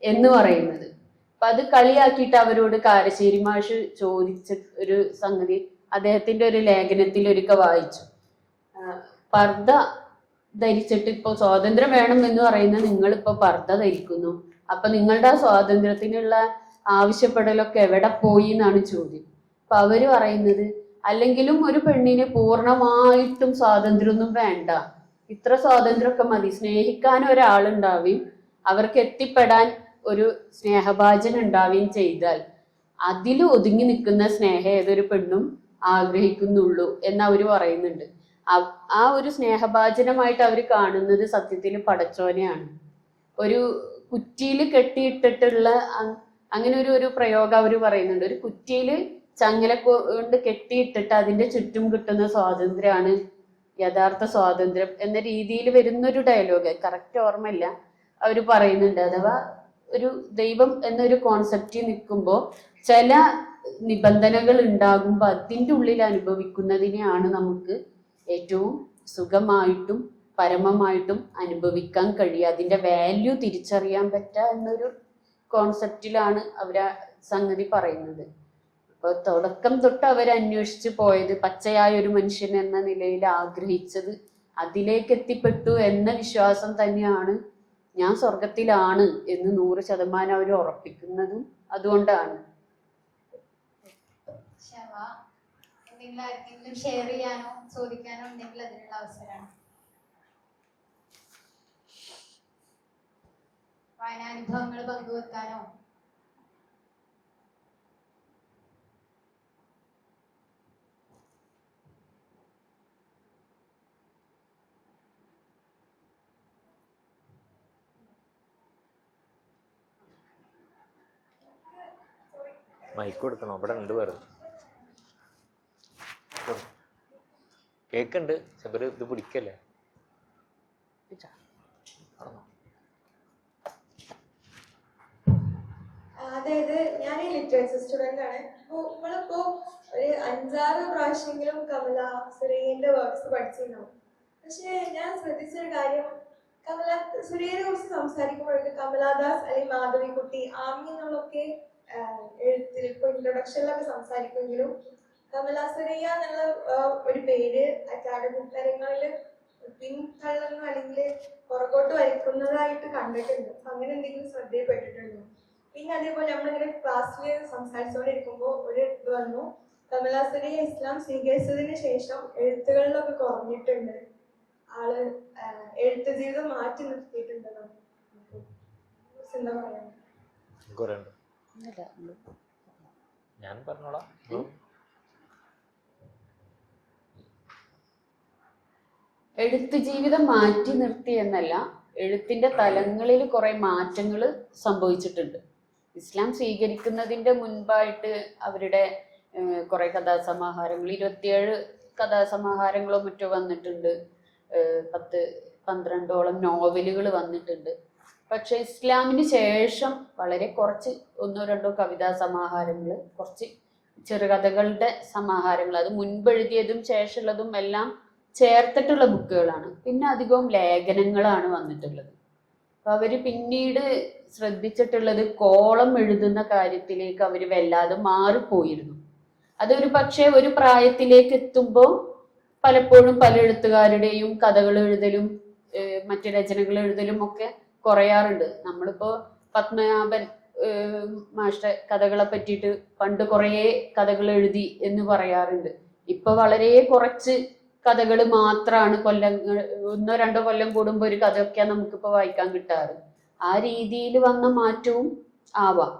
എന്ന് പറയുന്നത്. അപ്പൊ അത് കളിയാക്കിയിട്ട് അവരോട് കാരശ്ശേരി മാഷ് ചോദിച്ച ഒരു സംഗതി അദ്ദേഹത്തിന്റെ ഒരു ലേഖനത്തിൽ ഒരിക്കൽ വായിച്ചു. പർദ്ദ ധരിച്ചിട്ട് ഇപ്പൊ സ്വാതന്ത്ര്യം വേണം എന്ന് പറയുന്ന നിങ്ങളിപ്പോ പർദ്ദ ധരിക്കുന്നു, അപ്പൊ നിങ്ങളുടെ ആ സ്വാതന്ത്ര്യത്തിനുള്ള ആവശ്യപ്പെടലൊക്കെ എവിടെ പോയി എന്നാണ് ചോദ്യം. അപ്പൊ അവര് പറയുന്നത്, അല്ലെങ്കിലും ഒരു പെണ്ണിന് പൂർണ്ണമായിട്ടും സ്വാതന്ത്ര്യമൊന്നും വേണ്ട, ഇത്ര സ്വാതന്ത്ര്യമൊക്കെ മതി, സ്നേഹിക്കാൻ ഒരാളുണ്ടാവുകയും അവർക്ക് എത്തിപ്പെടാൻ ഒരു സ്നേഹഭാജനം ഉണ്ടാവുകയും ചെയ്താൽ അതിൽ ഒതുങ്ങി നിൽക്കുന്ന സ്നേഹം ഏതൊരു പെണ്ണും ആഗ്രഹിക്കുന്നുള്ളൂ എന്ന് അവര് പറയുന്നുണ്ട്. ആ ഒരു സ്നേഹഭാജനമായിട്ട് അവർ കാണുന്നത് സത്യത്തിൽ പടച്ചോനെയാണ്. ഒരു കുറ്റിയിൽ കെട്ടിയിട്ടിട്ടുള്ള അങ്ങനെ ഒരു പ്രയോഗം അവർ പറയുന്നുണ്ട്. ഒരു കുറ്റിയിൽ ചങ്ങല കൊണ്ട് കെട്ടിയിട്ടിട്ട് അതിന്റെ ചുറ്റും കിട്ടുന്ന സ്വാതന്ത്ര്യമാണ് യഥാർത്ഥ സ്വാതന്ത്ര്യം എന്ന രീതിയിൽ വരുന്നൊരു ഡയലോഗ്, കറക്റ്റ് ഓർമ്മയില്ല, അവർ പറയുന്നുണ്ട്. അഥവാ ഒരു ദൈവം എന്നൊരു കോൺസെപ്റ്റിൽ നിൽക്കുമ്പോൾ ചില നിബന്ധനകൾ ഉണ്ടാകുമ്പോൾ അതിൻ്റെ ഉള്ളിൽ അനുഭവിക്കുന്നതിനെയാണ് നമുക്ക് ഏറ്റവും സുഖമായിട്ടും പരമമായിട്ടും അനുഭവിക്കാൻ കഴിയുക, അതിൻ്റെ വാല്യൂ തിരിച്ചറിയാൻ പറ്റുക എന്നൊരു കോൺസെപ്റ്റിലാണ് അവർ സംഗതി പറയുന്നത്. അപ്പോൾ തുടക്കം തൊട്ട് അവർ അന്വേഷിച്ച് പോയത്, പച്ചയായ ഒരു മനുഷ്യൻ എന്ന നിലയിൽ ആഗ്രഹിച്ചത്, അതിലേക്ക് എത്തിപ്പെട്ടു എന്ന വിശ്വാസം തന്നെയാണ് ഞാൻ സ്വർഗത്തിലാണ് എന്ന് 100% അവർ ഉറപ്പിക്കുന്നതും അതുകൊണ്ടാണ്. എന്തെങ്കിലും ആർക്കെങ്കിലും ഷെയർ ചെയ്യാനോ ചോദിക്കാനോ ഉണ്ടെങ്കിൽ അതിനുള്ള അവസരമാണ്. വായനാനുഭവങ്ങൾ പങ്കുവെക്കാനോ മൈക്ക് കൊടുക്കണോ? അവിടെ ഉണ്ട് വേറെ കേക്കുണ്ട്, ചെമ്പര് ഇത് പിടിക്കല്ലേ. അതായത് ഞാൻ ഈ ലിറ്ററേച്ചർ സ്റ്റുഡന്റ് ആണ്. അപ്പോൾ നമ്മളിപ്പോ ഒരു 5-6 പ്രാവശ്യമെങ്കിലും കമല സുരയ്യന്റെ വർക്ക്സ് പഠിച്ചിട്ടുണ്ടാവും. പക്ഷെ ഞാൻ ശ്രദ്ധിച്ചൊരു കാര്യം, കമല സുരയ്യനെ കുറിച്ച് സംസാരിക്കുമ്പോഴൊക്കെ കമലാദാസ് അല്ലെങ്കിൽ മാധവിക്കുട്ടി, ആമി എന്നുള്ളൊക്കെ എഴുത്തിൽ ഇപ്പൊ ഇൻട്രൊഡക്ഷനിലൊക്കെ സംസാരിക്കുമെങ്കിലും കമല സുരയ്യ എന്നുള്ള ഒരു പേര് അക്കാഡമിക് തലങ്ങളിൽ പിന്തള്ളുന്ന അല്ലെങ്കിൽ പുറകോട്ട് വലിക്കുന്നതായിട്ട് കണ്ടിട്ടുണ്ട്. അപ്പൊ അങ്ങനെ എന്തെങ്കിലും ശ്രദ്ധയിൽപ്പെട്ടിട്ടുണ്ടോ? പിന്നെ അതേപോലെ നമ്മളിങ്ങനെ ക്ലാസ്സിൽ സംസാരിച്ചുകൊണ്ടിരിക്കുമ്പോൾ ഒരു ഇത് വന്നു, കമല സുരയ്യ ഇസ്ലാം സ്വീകരിച്ചതിന് ശേഷം എഴുത്തുകളിലൊക്കെ കുറഞ്ഞിട്ടുണ്ട്, ആള് എഴുത്ത് ജീവിതം മാറ്റി നിർത്തിയിട്ടുണ്ടെന്നോ എന്താ പറയാ? ഞാൻ പറഞ്ഞോളാം. എഴുത്ത് ജീവിതം മാറ്റി നിർത്തി എന്നല്ല, എഴുത്തിന്റെ തലങ്ങളിൽ കുറെ മാറ്റങ്ങൾ സംഭവിച്ചിട്ടുണ്ട്. ഇസ്ലാം സ്വീകരിക്കുന്നതിന്റെ മുൻപായിട്ട് അവരുടെ കുറെ കഥാസമാഹാരങ്ങൾ, 27 കഥാസമാഹാരങ്ങളോ മറ്റോ വന്നിട്ടുണ്ട്, 10-12ഓളം നോവലുകൾ വന്നിട്ടുണ്ട്. പക്ഷെ ഇസ്ലാമിന് ശേഷം വളരെ കുറച്ച് 1-2 കവിതാ സമാഹാരങ്ങൾ, കുറച്ച് ചെറുകഥകളുടെ സമാഹാരങ്ങൾ, അത് മുൻപെഴുതിയതും ശേഷമുള്ളതും എല്ലാം ചേർത്തിട്ടുള്ള ബുക്കുകളാണ്. പിന്നെ അധികവും ലേഖനങ്ങളാണ് വന്നിട്ടുള്ളത്. അപ്പൊ അവര് പിന്നീട് ശ്രദ്ധിച്ചിട്ടുള്ളത് കോളം എഴുതുന്ന കാര്യത്തിലേക്ക് അവർ വല്ലാതെ മാറിപ്പോയിരുന്നു. അതൊരു പക്ഷേ ഒരു പ്രായത്തിലേക്ക് എത്തുമ്പോൾ പലപ്പോഴും പല എഴുത്തുകാരുടെയും കഥകൾ എഴുതലും മറ്റു രചനകൾ എഴുതലും ഒക്കെ കുറയാറുണ്ട്. നമ്മളിപ്പോ പത്മനാഭൻ മാഷ്ട കഥകളെ പറ്റിയിട്ട് പണ്ട് കുറേ കഥകൾ എഴുതി എന്ന് പറയാറുണ്ട്. ഇപ്പൊ വളരെ കുറച്ച് കഥകൾ മാത്രമാണ് ഒന്നോ രണ്ടോ കൊല്ലം കൂടുമ്പോൾ ഒരു കഥയൊക്കെയാണ് നമുക്കിപ്പോൾ വായിക്കാൻ കിട്ടാറ്. ആ രീതിയിൽ വന്ന മാറ്റവും ആവാം.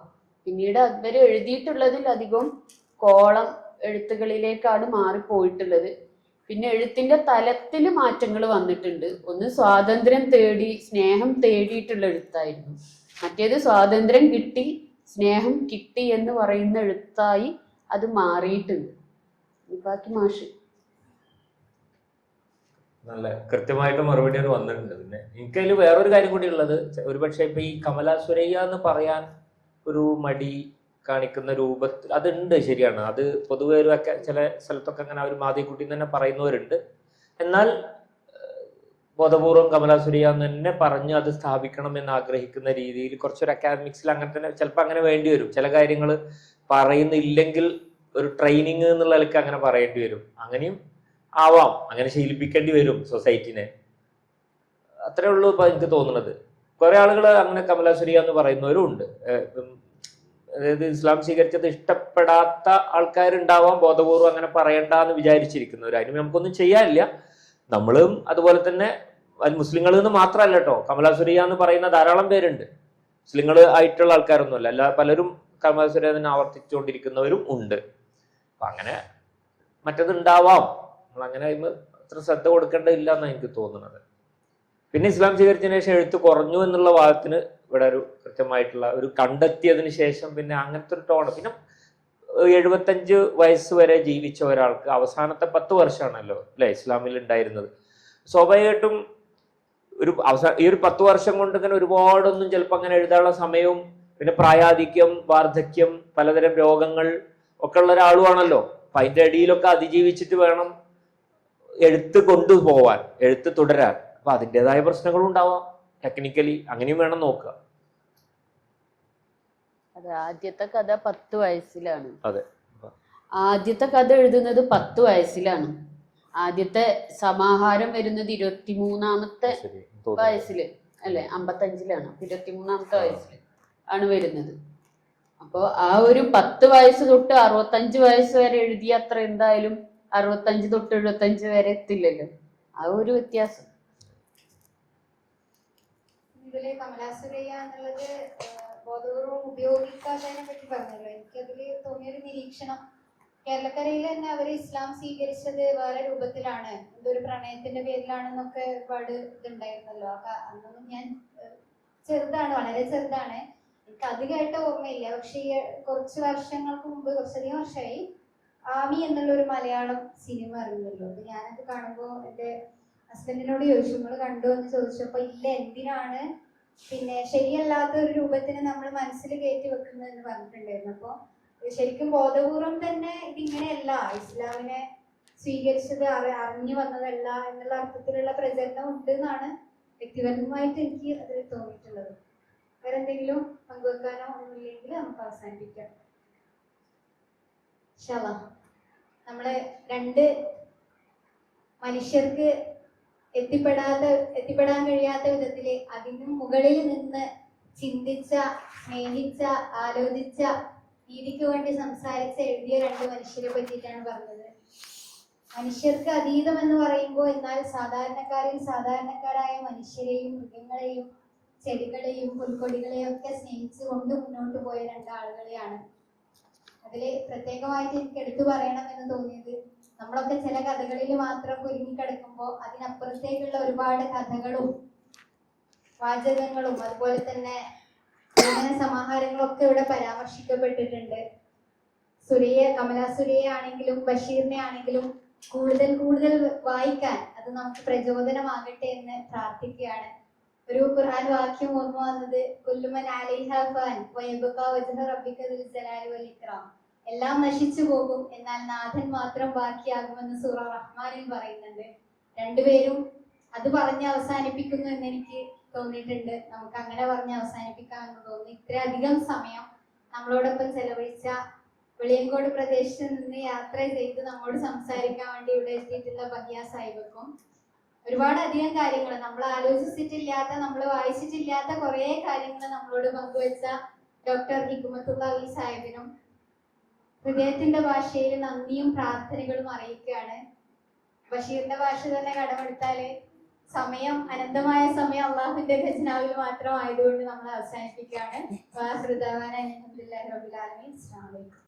പിന്നീട് അവർ എഴുതിയിട്ടുള്ളതിൽ അധികം കോളം എഴുത്തുകളിലേക്കാണ് മാറിപ്പോയിട്ടുള്ളത്. പിന്നെ എഴുത്തിന്റെ തലത്തിൽ മാറ്റങ്ങൾ വന്നിട്ടുണ്ട്. ഒന്ന് സ്വാതന്ത്ര്യം തേടി സ്നേഹം തേടിയിട്ടുള്ള എഴുത്തായിരുന്നു. മറ്റേത് സ്വാതന്ത്ര്യം കിട്ടി സ്നേഹം കിട്ടി എന്ന് പറയുന്ന എഴുത്തായി അത് മാറിയിട്ടുണ്ട്. ബാക്കി മാഷ് നല്ല കൃത്യമായിട്ട് മറുപടി വന്നിട്ടുണ്ട്. പിന്നെ എനിക്കതിൽ വേറൊരു കാര്യം കൂടി ഉള്ളത്, ഒരുപക്ഷെ ഇപ്പൊ ഈ കമല സുരയ്യ എന്ന് പറയാൻ ഒരു മടി കാണിക്കുന്ന രൂപത്തിൽ അതുണ്ട്, ശരിയാണ്. അത് പൊതുവെ ഒരു ചില സ്ഥലത്തൊക്കെ അങ്ങനെ അവർ മാതിക്കുട്ടി തന്നെ പറയുന്നവരുണ്ട്. എന്നാൽ ബോധപൂർവം കമല സുരയ്യ എന്ന് തന്നെ പറഞ്ഞ് അത് സ്ഥാപിക്കണം എന്ന് ആഗ്രഹിക്കുന്ന രീതിയിൽ കുറച്ചൊരു അക്കാദമിക്സിൽ അങ്ങനെ തന്നെ ചിലപ്പോൾ അങ്ങനെ വേണ്ടി വരും. ചില കാര്യങ്ങൾ പറയുന്നില്ലെങ്കിൽ ഒരു ട്രെയിനിങ് എന്നുള്ള നിലയ്ക്ക് അങ്ങനെ പറയേണ്ടി വരും. അങ്ങനെയും ആവാം, അങ്ങനെ ശീലിപ്പിക്കേണ്ടി വരും സൊസൈറ്റിനെ. അത്രേ ഉള്ളൂ ഇപ്പൊ എനിക്ക് തോന്നുന്നത്. കുറെ ആളുകൾ അങ്ങനെ കമല സുരയ്യ എന്ന് പറയുന്നവരും ഉണ്ട്. അതായത് ഇസ്ലാം സ്വീകരിച്ചത് ഇഷ്ടപ്പെടാത്ത ആൾക്കാരുണ്ടാവാം, ബോധപൂർവ്വം അങ്ങനെ പറയണ്ട എന്ന് വിചാരിച്ചിരിക്കുന്നവർ. അതിന് നമുക്കൊന്നും ചെയ്യാനില്ല. നമ്മളും അതുപോലെ തന്നെ മുസ്ലിങ്ങൾ എന്ന് മാത്രമല്ല കേട്ടോ, കമല സുരയ്യ എന്ന് പറയുന്ന ധാരാളം പേരുണ്ട്. മുസ്ലിങ്ങൾ ആയിട്ടുള്ള ആൾക്കാരൊന്നുമല്ല, അല്ല പലരും കമല സുരയ്യ തന്നെ ആവർത്തിച്ചുകൊണ്ടിരിക്കുന്നവരും ഉണ്ട്. അപ്പൊ അങ്ങനെ മറ്റത് ഉണ്ടാവാം, നമ്മളങ്ങനെ അത്ര ശ്രദ്ധ കൊടുക്കേണ്ടതില്ല എന്നാണ് എനിക്ക് തോന്നുന്നത്. പിന്നെ ഇസ്ലാം സ്വീകരിച്ചതിന് ശേഷം എഴുത്ത് കുറഞ്ഞു എന്നുള്ള വാദത്തിന് ഇവിടെ ഒരു കൃത്യമായിട്ടുള്ള ഒരു കണ്ടെത്തിയതിന് ശേഷം പിന്നെ അങ്ങനത്തെ ഒരു ടോണ്. പിന്നെ 75 വയസ്സ് വരെ ജീവിച്ച ഒരാൾക്ക് അവസാനത്തെ 10 വർഷമാണല്ലോ അല്ലെ ഇസ്ലാമിൽ ഉണ്ടായിരുന്നത്. സ്വാഭാവികമായിട്ടും ഈ ഒരു 10 വർഷം കൊണ്ട് ഇങ്ങനെ ഒരുപാടൊന്നും ചിലപ്പോൾ അങ്ങനെ എഴുതാനുള്ള സമയവും പിന്നെ പ്രായാധിക്യം, വാർദ്ധക്യം, പലതരം രോഗങ്ങൾ ഒക്കെ ഉള്ള ഒരാളുമാണല്ലോ. അപ്പൊ അതിന്റെ അടിയിലൊക്കെ അതിജീവിച്ചിട്ട് വേണം എഴുത്ത് കൊണ്ടുപോവാൻ, എഴുത്ത് തുടരാൻ. അപ്പൊ അതിൻ്റെതായ പ്രശ്നങ്ങളും ഉണ്ടാവാം ടെക്നിക്കലി, അങ്ങനെയും വേണം നോക്കുക. അതെ, ആദ്യത്തെ കഥ 10 വയസ്സിലാണ്. അതെ, ആദ്യത്തെ കഥ എഴുതുന്നത് 10 വയസ്സിലാണ്. ആദ്യത്തെ സമാഹാരം വരുന്നത് 23-ാമത്തെ വയസ്സില് അല്ലെ, 55-ലാണ്. 23-ാമത്തെ വയസ്സിൽ ആണ് വരുന്നത്. അപ്പോൾ ആ ഒരു 10 വയസ്സ് തൊട്ട് 65 വയസ്സ് വരെ എഴുതിയ അത്ര എന്തായാലും 65 തൊട്ട് 75 വരെ എത്തില്ലല്ലോ. ആ ഒരു വ്യത്യാസം. ഇതില് കമല സുരയ്യ എന്നുള്ളത് ബോധപൂർവം ഉപയോഗിക്കാത്തതിനെ പറ്റി പറഞ്ഞല്ലോ. എനിക്കതിൽ തോന്നിയൊരു നിരീക്ഷണം, കേരളക്കരയിൽ തന്നെ അവർ ഇസ്ലാം സ്വീകരിച്ചത് വേറെ രൂപത്തിലാണ്, എന്തൊരു പ്രണയത്തിന്റെ പേരിലാണെന്നൊക്കെ ഒരുപാട് ഇതുണ്ടായിരുന്നല്ലോ. അന്നൊന്നും ഞാൻ ചെറുതാണ്, വളരെ ചെറുതാണ്, എനിക്ക് അത് കേട്ട ഓർമ്മയില്ല. പക്ഷെ ഈ കുറച്ച് വർഷങ്ങൾക്ക് മുമ്പ്, കുറച്ചധികം വർഷമായി, ആമി എന്നുള്ളൊരു മലയാളം സിനിമ അറിഞ്ഞല്ലോ. അപ്പൊ ഞാനത് കാണുമ്പോൾ എൻ്റെ ഹസ്ബൻഡിനോട് ചോദിച്ചു, നിങ്ങൾ കണ്ടു എന്ന് ചോദിച്ചപ്പോൾ ഇല്ല, എന്തിനാണ് പിന്നെ ശരിയല്ലാത്ത ഒരു രൂപത്തിന് നമ്മൾ മനസ്സിൽ കയറ്റി വെക്കുന്നതെന്ന് പറഞ്ഞിട്ടുണ്ടായിരുന്നു. അപ്പോൾ ശരിക്കും ബോധപൂർവം തന്നെ ഇതിങ്ങനെയല്ല, ഇസ്ലാമിനെ സ്വീകരിച്ചത് അറിഞ്ഞു വന്നതല്ല എന്നുള്ള അർത്ഥത്തിലുള്ള പ്രചരണം ഉണ്ട് എന്നാണ് വ്യക്തിപരമായിട്ട് എനിക്ക് അതിൽ തോന്നിയിട്ടുള്ളത്. വേറെ എന്തെങ്കിലും പങ്കുവെക്കാനോ ഒന്നുമില്ലെങ്കിൽ നമുക്ക് അവസാനിപ്പിക്കാം. നമ്മള് 2 മനുഷ്യർക്ക് എത്തിപ്പെടാൻ കഴിയാത്ത വിധത്തില് അതിനും മുകളിൽ നിന്ന് ചിന്തിച്ച, സ്നേഹിച്ച, ആലോചിച്ച, നീതിക്ക് വേണ്ടി സംസാരിച്ച് എഴുതിയ 2 മനുഷ്യരെ പറ്റിയിട്ടാണ് പറഞ്ഞത്. മനുഷ്യർക്ക് അതീതം എന്ന് പറയുമ്പോൾ എന്നാൽ സാധാരണക്കാരായ മനുഷ്യരെയും മൃഗങ്ങളെയും ചെടികളെയും പുൽക്കൊടികളെയും ഒക്കെ സ്നേഹിച്ചുകൊണ്ട് മുന്നോട്ട് പോയ 2 ആളുകളെയാണ്. അതില് പ്രത്യേകമായിട്ട് എനിക്ക് എടുത്തു പറയണം എന്ന് തോന്നിയത്, നമ്മളൊക്കെ ചില കഥകളിൽ മാത്രം കുരുങ്ങിക്കിടക്കുമ്പോൾ അതിനപ്പുറത്തേക്കുള്ള ഒരുപാട് കഥകളും വാചകങ്ങളും അതുപോലെ തന്നെ ലേഖന സമാഹാരങ്ങളൊക്കെ ഇവിടെ പരാമർശിക്കപ്പെട്ടിട്ടുണ്ട്. കമല സുരയ്യ ആണെങ്കിലും ബഷീറിനെ ആണെങ്കിലും കൂടുതൽ വായിക്കാൻ അത് നമുക്ക് പ്രചോദനമാകട്ടെ എന്ന് പ്രാർത്ഥിക്കുകയാണ്. ഒരു ഖുർആൻ വാക്യം ഓർമ്മ വന്നത്, കുല്ലുമൻ അലൈഹാ ഫാൻ വയബ്ഖാ വജ്ഹു റബ്ബിക ദുൽ ജലാലി വൽ ഇക്റാം, എല്ലാം നശിച്ചു പോകും എന്നാൽ നാഥൻ മാത്രം ബാക്കിയാകുമെന്ന് സൂറ റഹ്മാനിൽ പറയുന്നുണ്ട്. 2 പേരും അത് പറഞ്ഞ് അവസാനിപ്പിക്കുന്നു എന്ന് എനിക്ക് തോന്നിയിട്ടുണ്ട്. നമുക്ക് അങ്ങനെ പറഞ്ഞ് അവസാനിപ്പിക്കാമെന്ന് തോന്നി. ഇത്രയധികം സമയം നമ്മളോടൊപ്പം ചെലവഴിച്ച, വെളിയങ്കോട് പ്രദേശത്ത് നിന്ന് യാത്ര ചെയ്ത് നമ്മോട് സംസാരിക്കാൻ വേണ്ടി ഇവിടെ എത്തിയിട്ടുള്ള ബഹിയ സാഹിബക്കും, ഒരുപാട് അധികം കാര്യങ്ങൾ നമ്മൾ ആലോചിച്ചിട്ടില്ലാത്ത, നമ്മൾ വായിച്ചിട്ടില്ലാത്ത കുറെ കാര്യങ്ങൾ നമ്മളോട് പങ്കുവെച്ച ഡോക്ടർ ഹിക്മത്തുള്ളാഹി സാഹിബിനും ഹൃദയത്തിന്റെ ഭാഷയിൽ നന്ദിയും പ്രാർത്ഥനകളും അറിയിക്കുകയാണ്. ബഷീറിന്റെ ഭാഷ തന്നെ കടമെടുത്താല് സമയം, അനന്തമായ സമയം അള്ളാഹുവിന്റെ ഖജനാവിൽ മാത്രം ആയതുകൊണ്ട് നമ്മൾ അവസാനിപ്പിക്കുകയാണ്. വാഹൃദാവാന അൽഹംദുലില്ലാഹി റബ്ബിൽ ആലമീൻ. അസ്സലാമു അലൈക്കും.